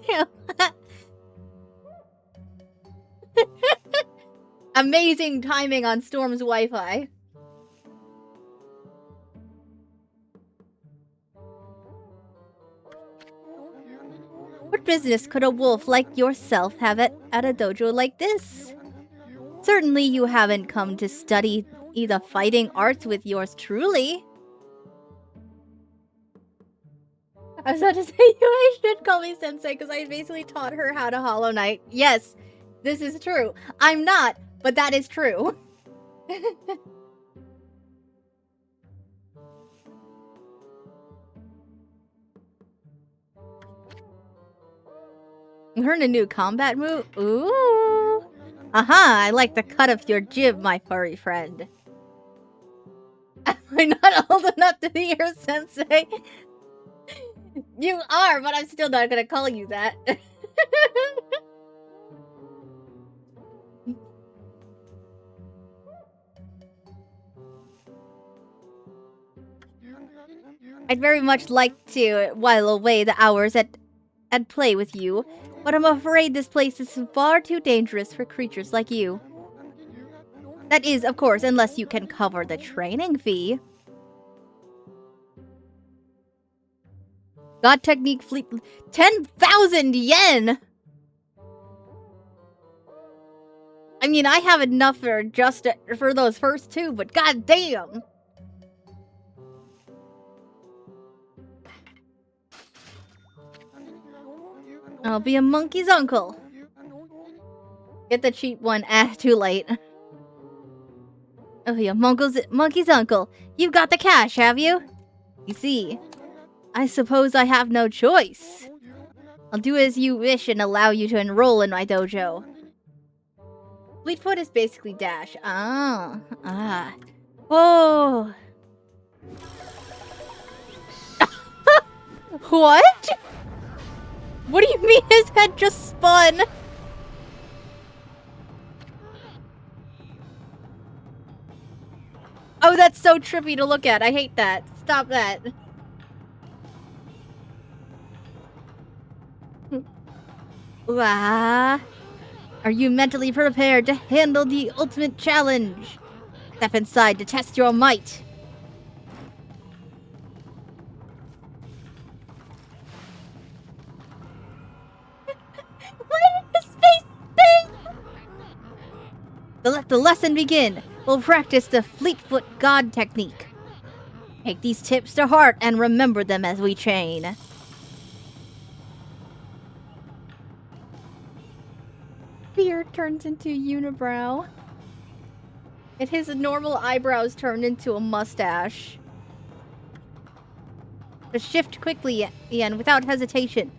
Amazing timing on Storm's Wi-Fi. What business could a wolf like yourself have at a dojo like this? Certainly you haven't come to study the fighting arts with yours truly. I was about to say, you should call me sensei because I basically taught her how to Hollow Knight. Yes, this is true. I'm not, but that is true. Learn a new combat move? Ooh. Aha, I like the cut of your jib, my furry friend. Am I not old enough to be your sensei? You are, but I'm still not gonna call you that. I'd very much like to while away the hours at at play with you, but I'm afraid this place is far too dangerous for creatures like you. That is, of course, unless you can cover the training fee. God Technique Fleet... 10,000 yen! I mean, I have enough for just for those first two, but goddamn! I'll be a monkey's uncle. Get the cheap one. Too late. Oh, yeah, monkey's uncle. You've got the cash, have you? You see, I suppose I have no choice. I'll do as you wish and allow you to enroll in my dojo. Fleetfoot is basically Dash. Oh. What? What do you mean his head just spun? Oh, that's so trippy to look at. I hate that. Stop that. Are you mentally prepared to handle the ultimate challenge? Step inside to test your might. Why did his face spin? Let the lesson begin. We'll practice the Fleetfoot God technique. Take these tips to heart and remember them as we train. Beard turns into unibrow. And his normal eyebrows turn into a mustache. Just shift quickly and without hesitation.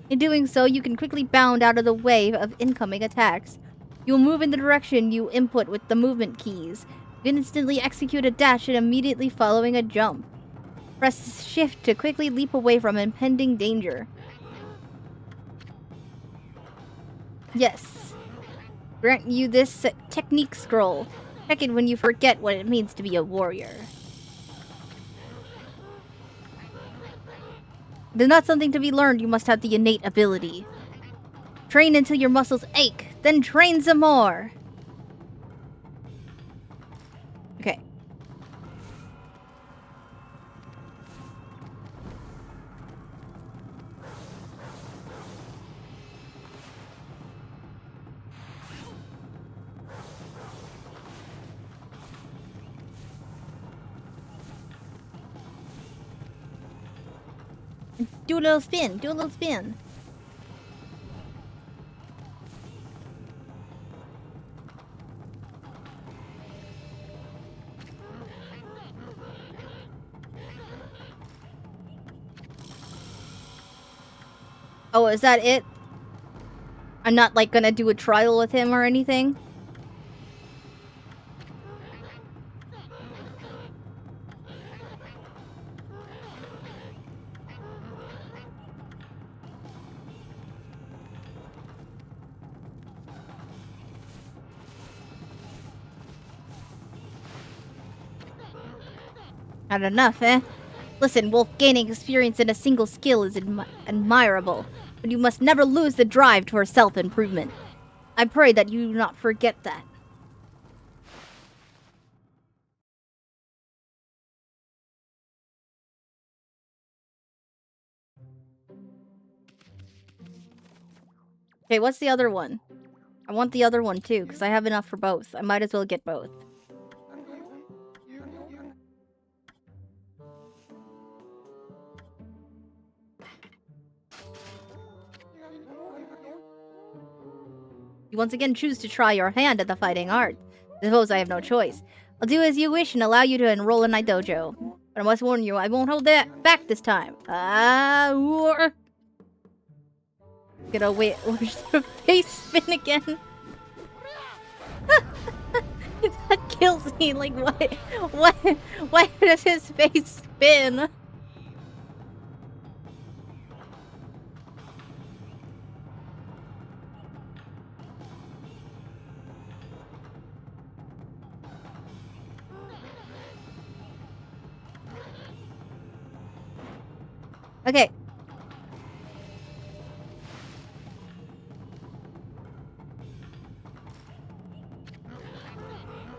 In doing so, you can quickly bound out of the way of incoming attacks. You'll move in the direction you input with the movement keys. You can instantly execute a dash and immediately following a jump. Press shift to quickly leap away from impending danger. Yes. Grant you this technique scroll. Check it when you forget what it means to be a warrior. It is not something to be learned, you must have the innate ability. Train until your muscles ache, then train some more. Okay. Do a little spin, do a little spin. Oh, is that it? I'm not, like, gonna do a trial with him or anything? Not enough, eh? Listen, Wolf, gaining experience in a single skill is admirable, but you must never lose the drive toward self-improvement. I pray that you do not forget that. Okay, what's the other one? I want the other one too, because I have enough for both. I might as well get both. You once again choose to try your hand at the fighting art. I suppose I have no choice. I'll do as you wish and allow you to enroll in my dojo. But I must warn you, I won't hold that back this time. Gonna wait, watch the face spin again. That kills me. Like, why does his face spin? Okay.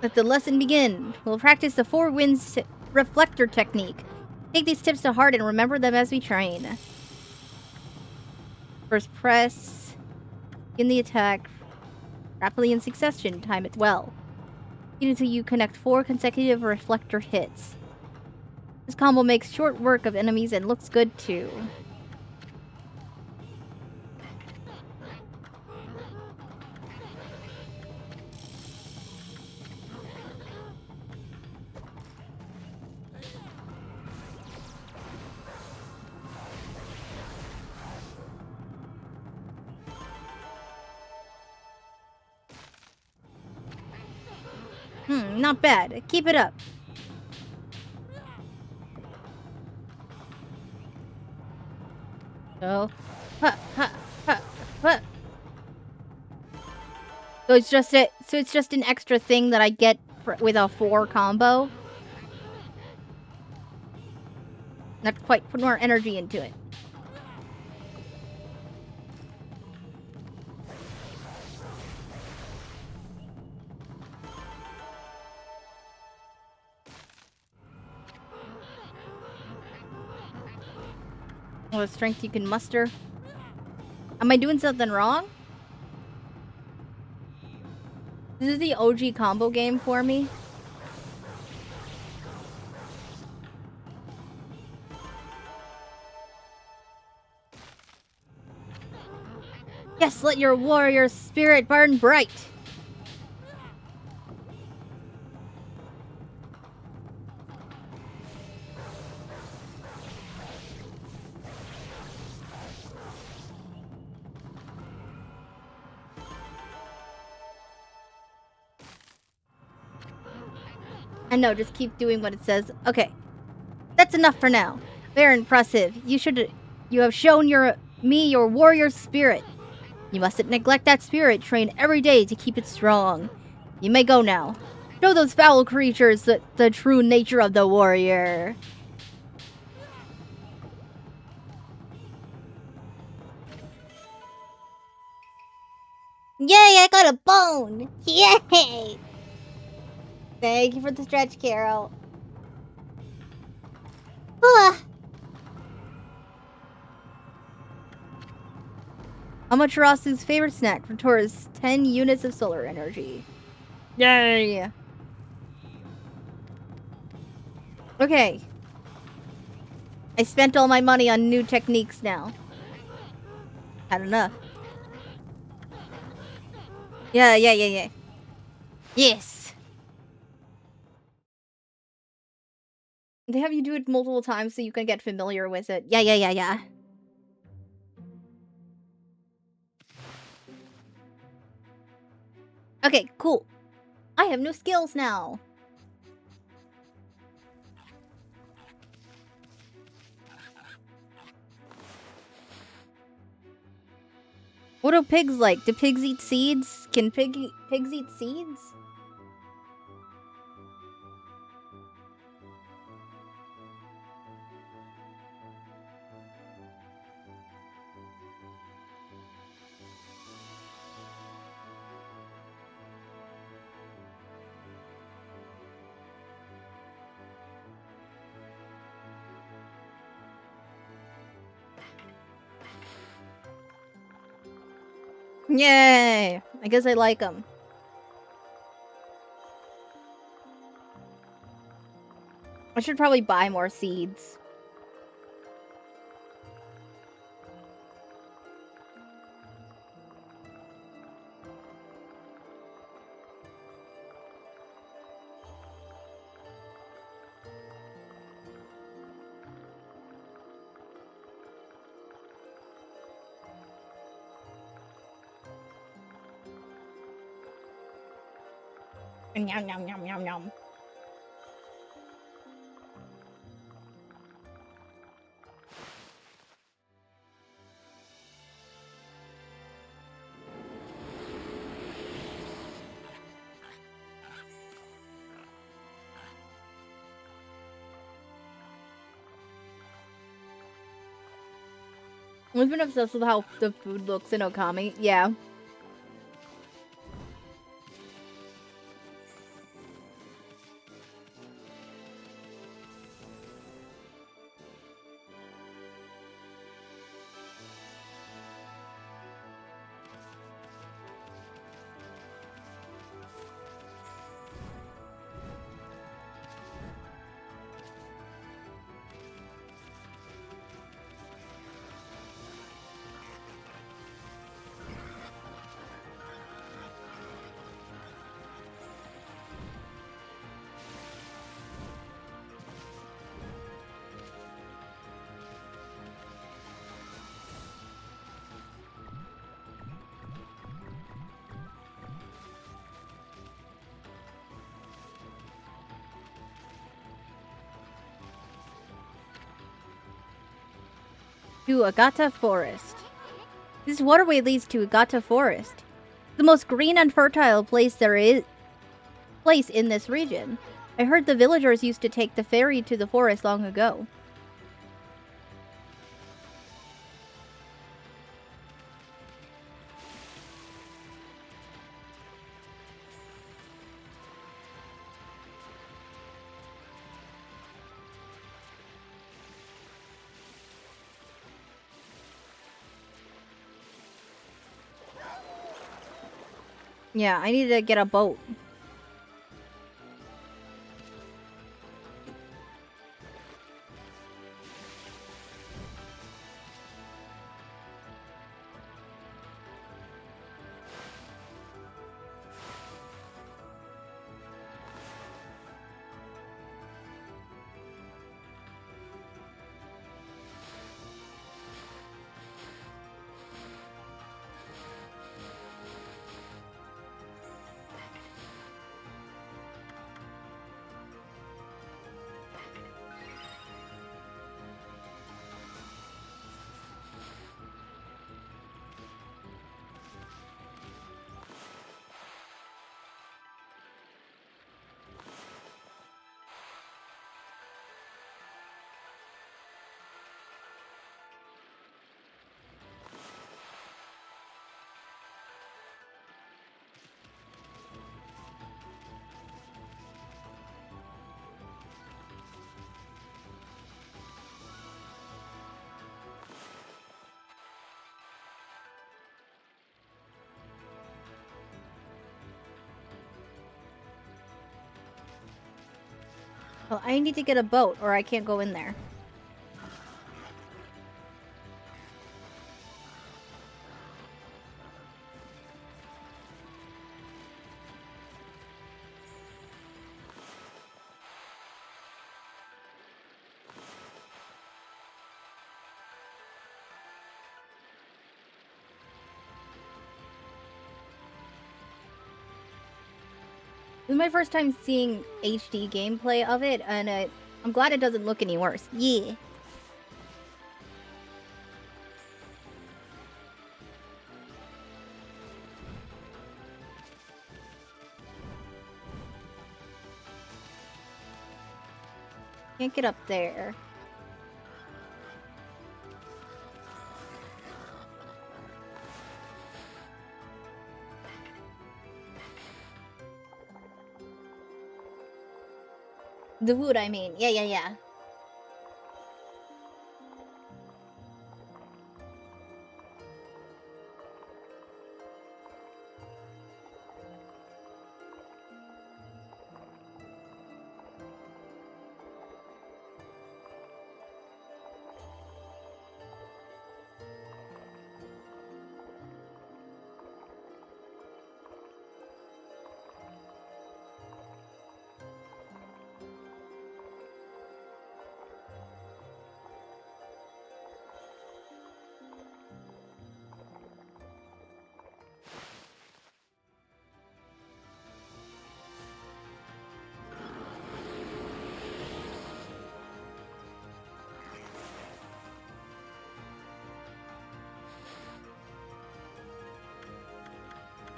Let the lesson begin. We'll practice the 4 winds reflector technique. Take these tips to heart and remember them as we train. First press. Begin the attack. Rapidly in succession. Time it well. Until you connect 4 consecutive reflector hits. This combo makes short work of enemies and looks good too. Not bad. Keep it up. So, So it's just an extra thing that I get with a 4 combo. Not quite put more energy into it. All the strength you can muster. Am I doing something wrong? This is the OG combo game for me. Yes, let your warrior spirit burn bright. I know, just keep doing what it says. Okay. That's enough for now. Very impressive. You have shown me your warrior spirit. You mustn't neglect that spirit. Train every day to keep it strong. You may go now. Show those foul creatures the true nature of the warrior. Yay, I got a bone! Yay! Thank you for the stretch, Carol. Amaterasu's favorite snack restores 10 units of solar energy. Yay! Okay. I spent all my money on new techniques now. Had enough. Yeah. Yes! They have you do it multiple times so you can get familiar with it. Yeah. Okay, cool. I have new skills now. What do pigs like? Do pigs eat seeds? Can pigs eat seeds? Yay! I guess I like them. I should probably buy more seeds. Yum. I've been obsessed with how the food looks in Ōkami. Yeah. To Agata Forest. This waterway leads to Agata Forest, the most green and fertile place in this region. I heard the villagers used to take the ferry to the forest long ago. Yeah, I need to get a boat. Well, I need to get a boat or I can't go in there. This is my first time seeing HD gameplay of it, and I'm glad it doesn't look any worse. Yeah. Can't get up there. The wood, I mean. Yeah.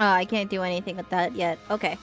I can't do anything with that yet. Okay.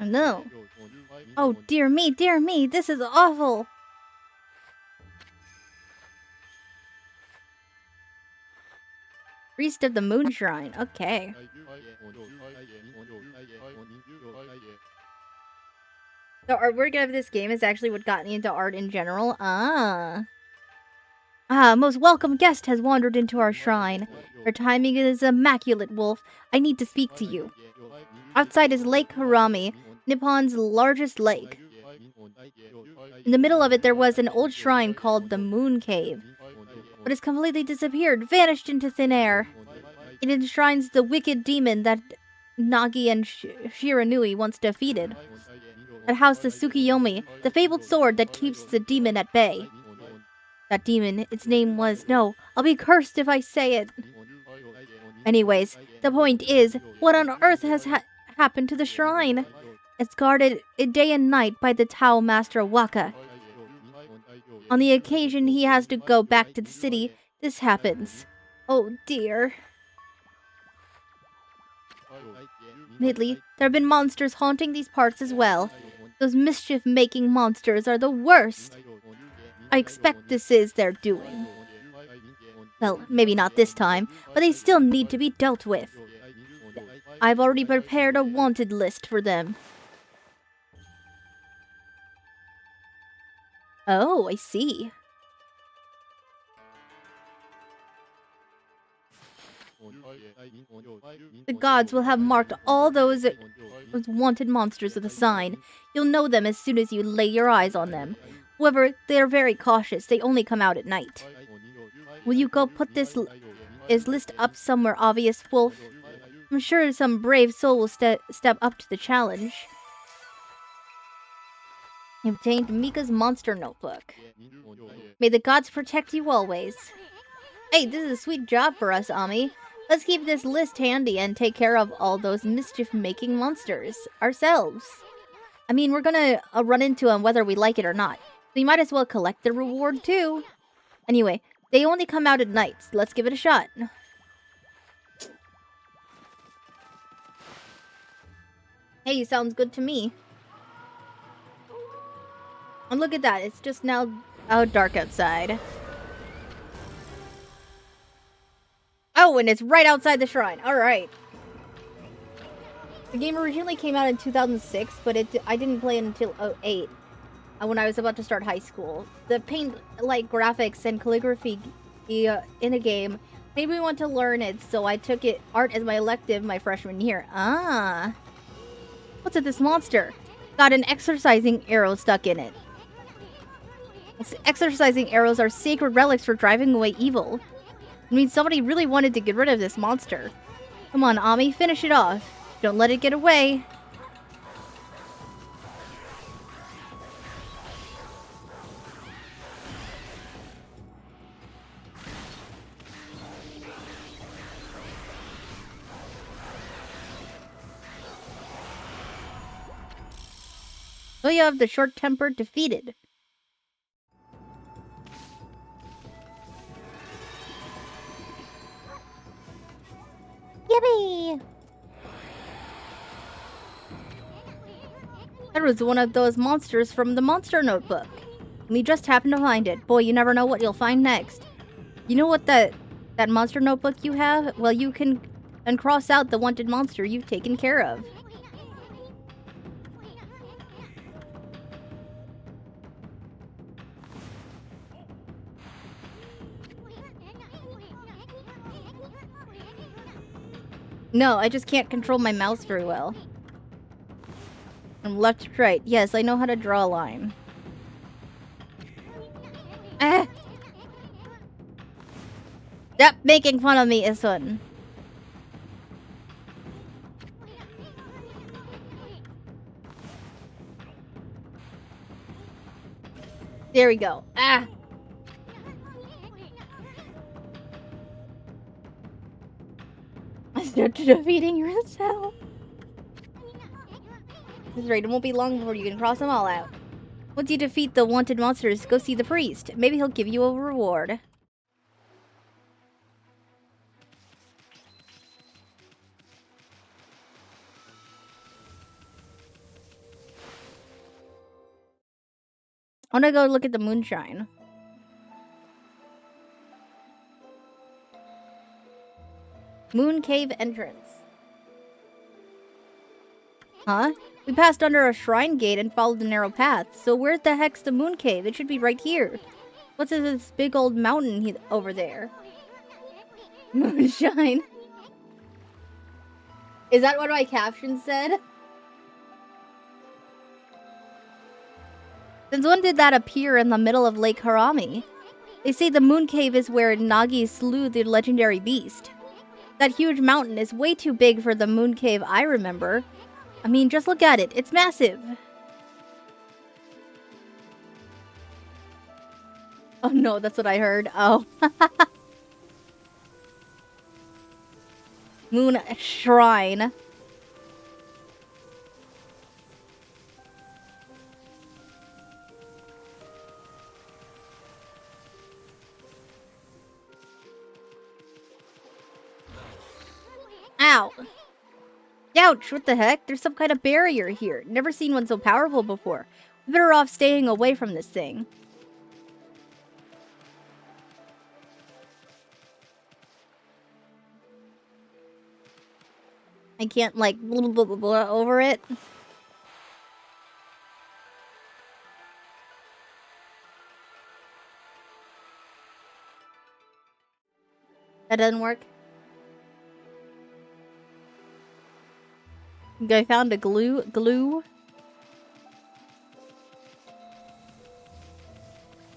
No. Oh, dear me, this is awful. Priest of the Moon Shrine. Okay. The artwork of this game is actually what got me into art in general. Ah. Ah, most welcome guest has wandered into our shrine. Your timing is immaculate, Wolf. I need to speak to you. Outside is Lake Ōkami, Nippon's largest lake. In the middle of it, there was an old shrine called the Moon Cave, but it's completely disappeared, vanished into thin air. It enshrines the wicked demon that Nagi and Shiranui once defeated. It housed the Tsukiyomi, the fabled sword that keeps the demon at bay. That demon, its name was... No, I'll be cursed if I say it. Anyways, the point is, what on earth has happened to the shrine? It's guarded day and night by the Tao Master Waka. On the occasion he has to go back to the city, this happens. Oh dear. Lately, there have been monsters haunting these parts as well. Those mischief-making monsters are the worst. I expect this is their doing. Well, maybe not this time, but they still need to be dealt with. I've already prepared a wanted list for them. Oh, I see. The gods will have marked all those wanted monsters with a sign. You'll know them as soon as you lay your eyes on them. However, they are very cautious. They only come out at night. Will you go put this list up somewhere obvious, Wolf? I'm sure some brave soul will step up to the challenge. You obtained Mika's monster notebook. May the gods protect you always. Hey, this is a sweet job for us, Ami. Let's keep this list handy and take care of all those mischief-making monsters ourselves. I mean, we're gonna run into them whether we like it or not. So you might as well collect the reward too. Anyway, they only come out at night, so let's give it a shot. Hey, sounds good to me. And look at that, it's just now dark outside. Oh, and it's right outside the shrine. Alright. The game originally came out in 2006, but I didn't play it until 2008. When I was about to start high school. The paint-like graphics and calligraphy in a game made me want to learn it, so I took art as my elective my freshman year. Ah. What's with this monster? Got an exorcising arrow stuck in it. Exorcising arrows are sacred relics for driving away evil. I mean, somebody really wanted to get rid of this monster. Come on, Ami, finish it off. Don't let it get away. So you have the short-tempered defeated. Yippee! That was one of those monsters from the monster notebook. We just happened to find it. Boy, you never know what you'll find next. You know what that monster notebook you have? Well, you can cross out the wanted monster you've taken care of. No, I just can't control my mouse very well. From left to right. Yes, I know how to draw a line. Ah! Stop making fun of me, Isun. There we go. Ah! Start defeating yourself. That's right, it won't be long before you can cross them all out. Once you defeat the wanted monsters, go see the priest. Maybe he'll give you a reward. I wanna go look at the moonshine. Moon Cave entrance. Huh? We passed under a shrine gate and followed the narrow path. So where the heck's the Moon Cave? It should be right here. What's this big old mountain over there? Moonshine. Is that what my caption said? Since when did that appear in the middle of Lake Ōkami? They say the moon cave is where Nagi slew the legendary beast. That huge mountain is way too big for the moon cave I remember. I mean, just look at it. It's massive. Oh no, that's what I heard. Oh. Moon Shrine. Ow. Ouch, what the heck? There's some kind of barrier here. Never seen one so powerful before. We're better off staying away from this thing. I can't, like, blah, blah, blah, blah over it. That doesn't work. I found a glue.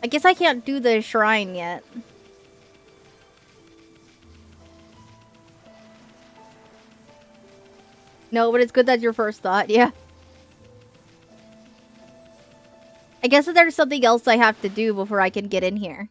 I guess I can't do the shrine yet. No, but it's good that's your first thought, yeah. I guess that there's something else I have to do before I can get in here.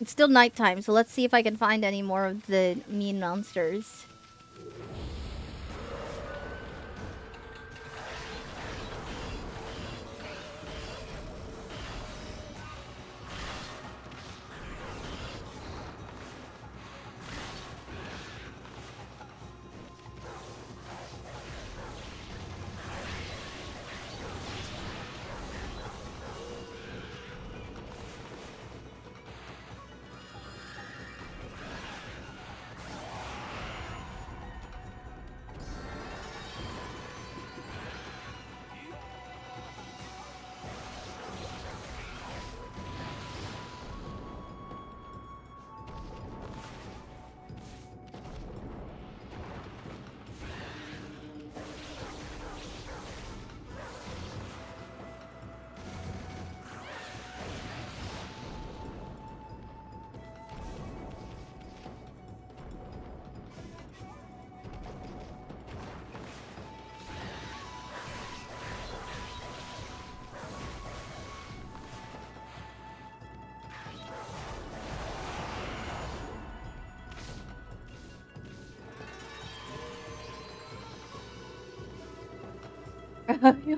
It's still nighttime, so let's see if I can find any more of the mean monsters.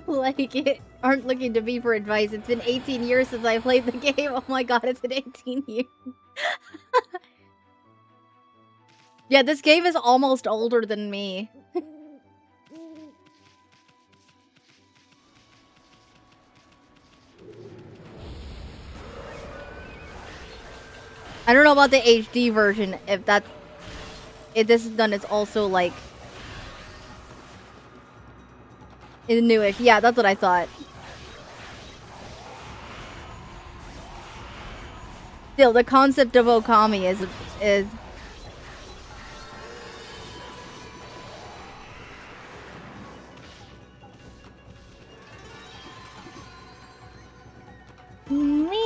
Like it aren't looking to me for advice. It's been 18 years since I played the game. Oh my god, it's been 18 years. Yeah, this game is almost older than me. I don't know about the HD version, if this is done, it's also like is newish. Yeah, that's what I thought. Still, the concept of Ōkami is me.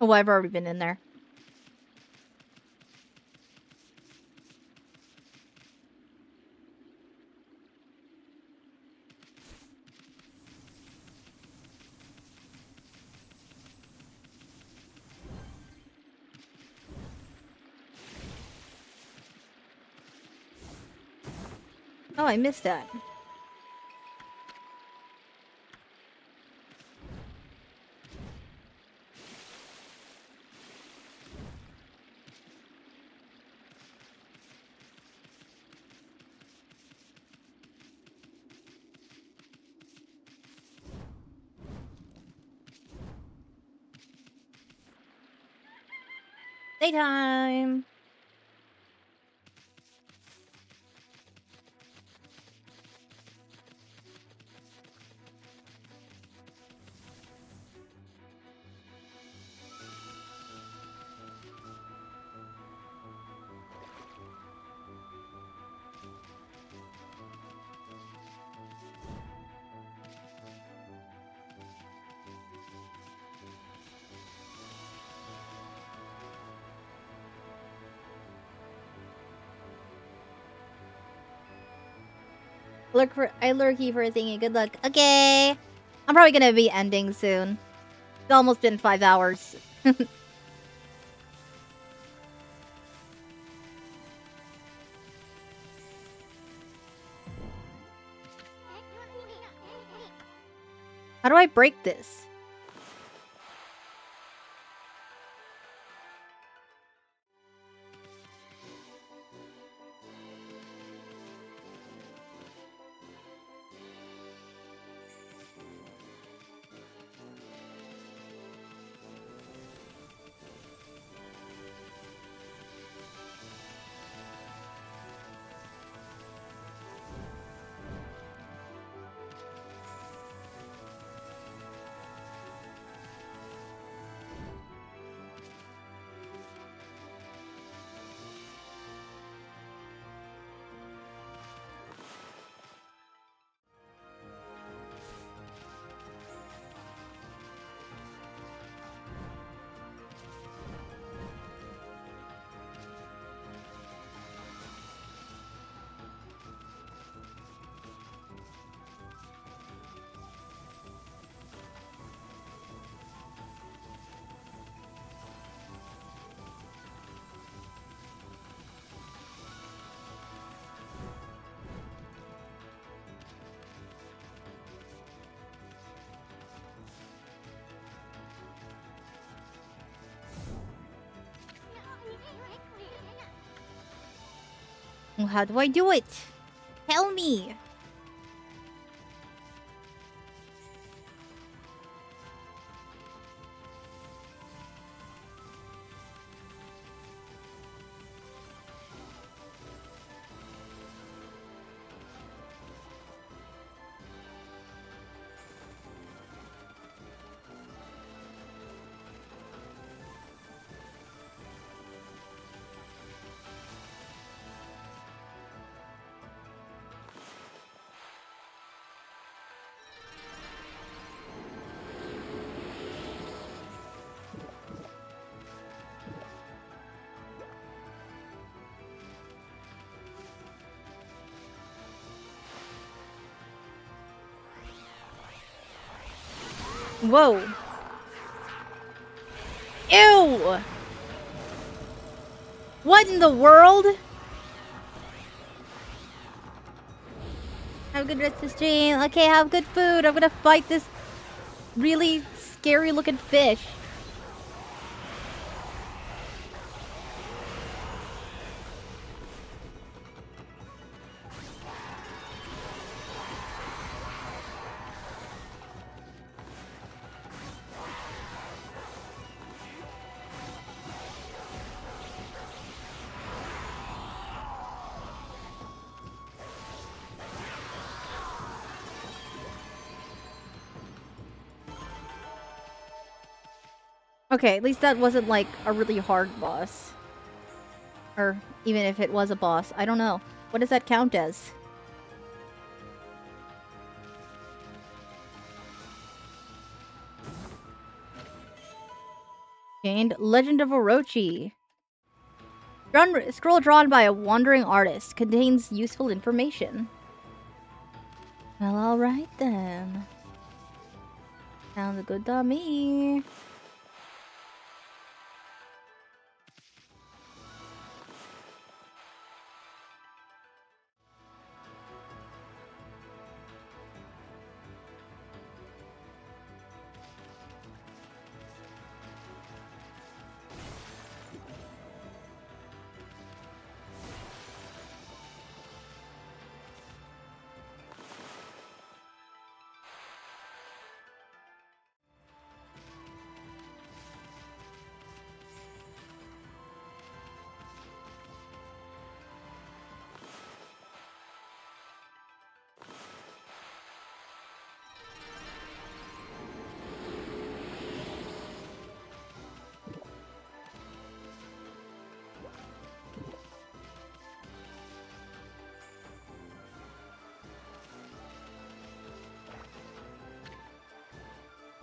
Oh, I've already been in there. Oh, I missed that. Daytime! I lurky for a thingy. Good luck. Okay! I'm probably gonna be ending soon. It's almost been 5 hours. How do I break this? Well, how do I do it? Tell me! Whoa. Ew! What in the world? Have a good rest of the stream. Okay, have good food. I'm gonna fight this really scary looking fish. Okay, at least that wasn't like a really hard boss. Or even if it was a boss. I don't know. What does that count as? Gained Legend of Orochi. Scroll drawn by a wandering artist. Contains useful information. Well, alright then. Sounds good to me.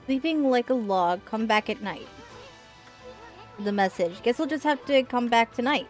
Sleeping like a log, come back at night. The message. Guess we'll just have to come back tonight.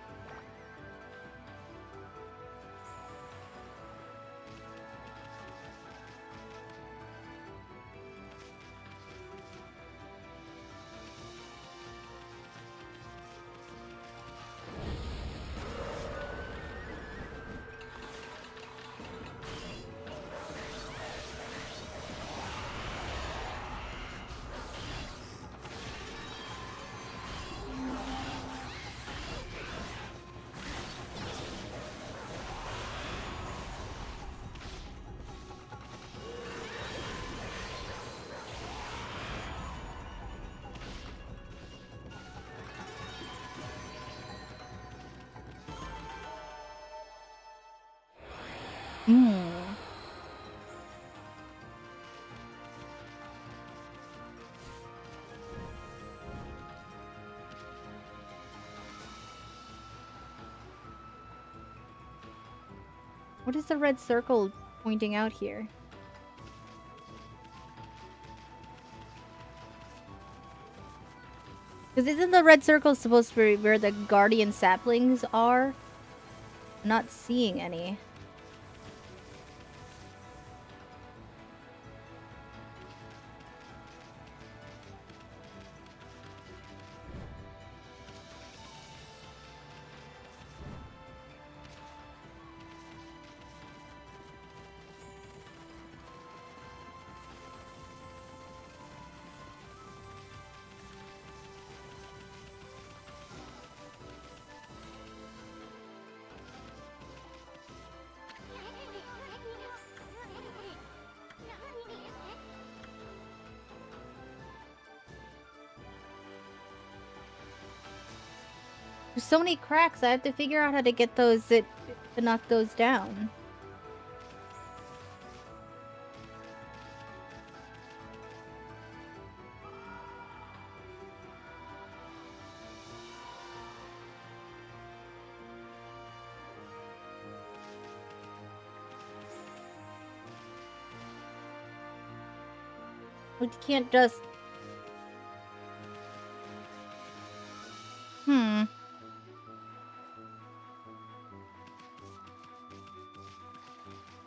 What is the red circle pointing out here? Because isn't the red circle supposed to be where the guardian saplings are? I'm not seeing any. There's so many cracks, I have to figure out how to get those to knock those down. We can't just...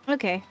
Okay.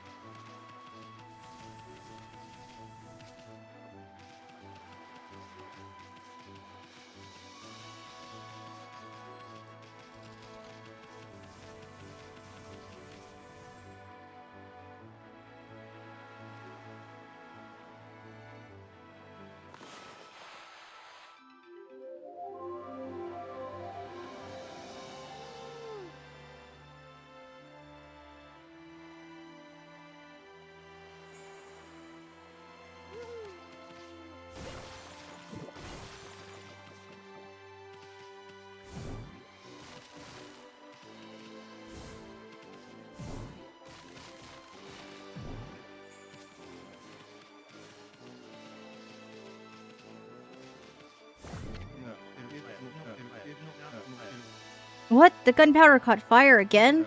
What? The gunpowder caught fire again?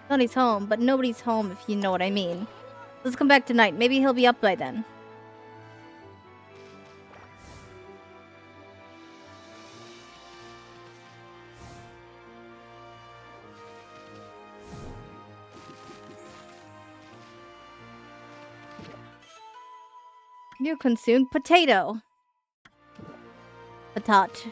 Sonny's home, but nobody's home if you know what I mean. Let's come back tonight. Maybe he'll be up by then. You consumed potato. Patat.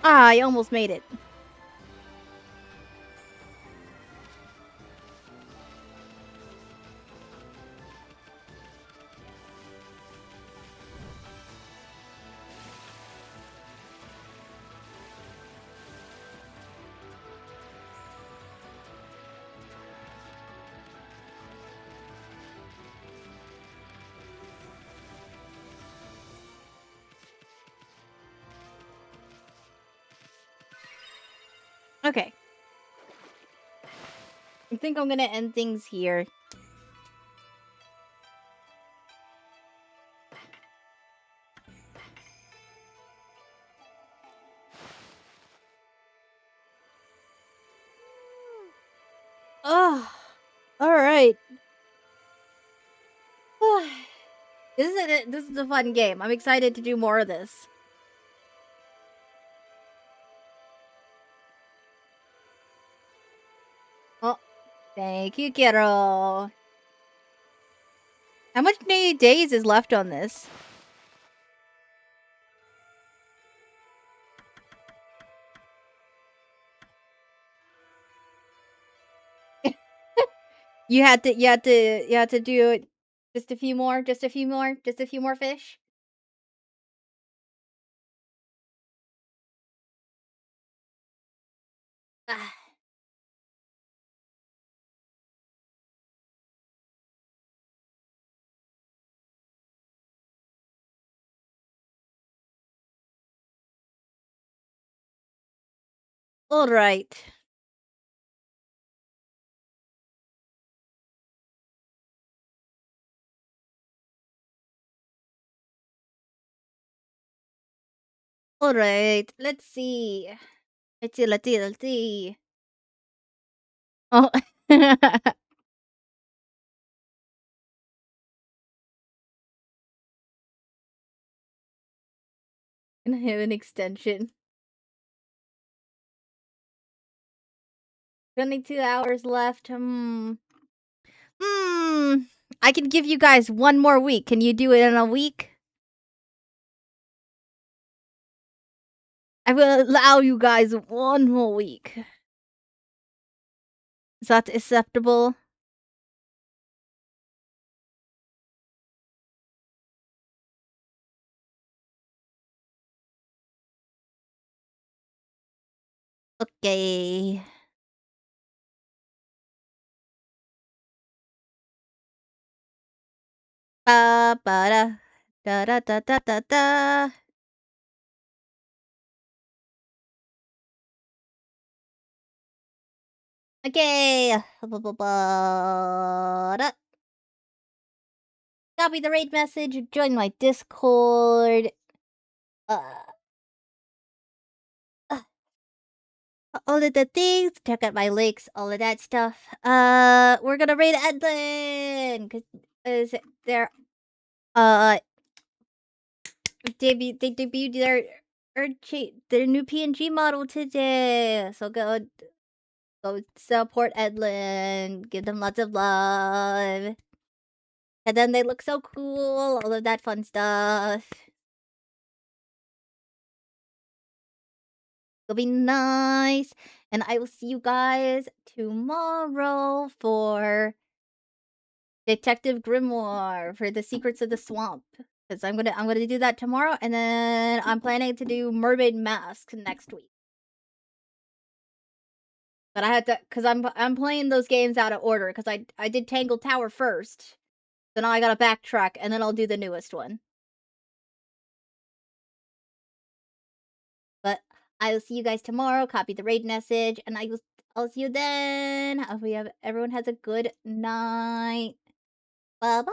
Ah, I almost made it. Okay. I think I'm gonna end things here. Oh, all right. This is a fun game. I'm excited to do more of this. Oh, thank you, kiddo. How much days is left on this? You had to do it. Just a few more. Just a few more. Just a few more fish. Ah. All right. All right. Let's see. Let's see. Oh. And I have an extension. 22 hours left. Hmm. I can give you guys one more week. Can you do it in a week? I will allow you guys one more week. Is that acceptable? Okay. Ba ba da da da da da da da. Okay. Ba, ba, ba, da. Copy the raid message. Join my Discord. Uh, uh, all of the things. Check out my links. All of that stuff. We're gonna raid Edlin because they're they debuted their new PNG model today. So go support Edlin. Give them lots of love. And then they look so cool. All of that fun stuff. It'll be nice. And I will see you guys tomorrow for Detective Grimoire for the Secrets of the Swamp. Because I'm gonna do that tomorrow, and then I'm planning to do Mermaid Mask next week. But I had to, cause I'm playing those games out of order, cause I did Tangled Tower first, then I gotta backtrack, and then I'll do the newest one. But I will see you guys tomorrow. Copy the raid message, and I'll see you then. I hope everyone has a good night. Bye bye.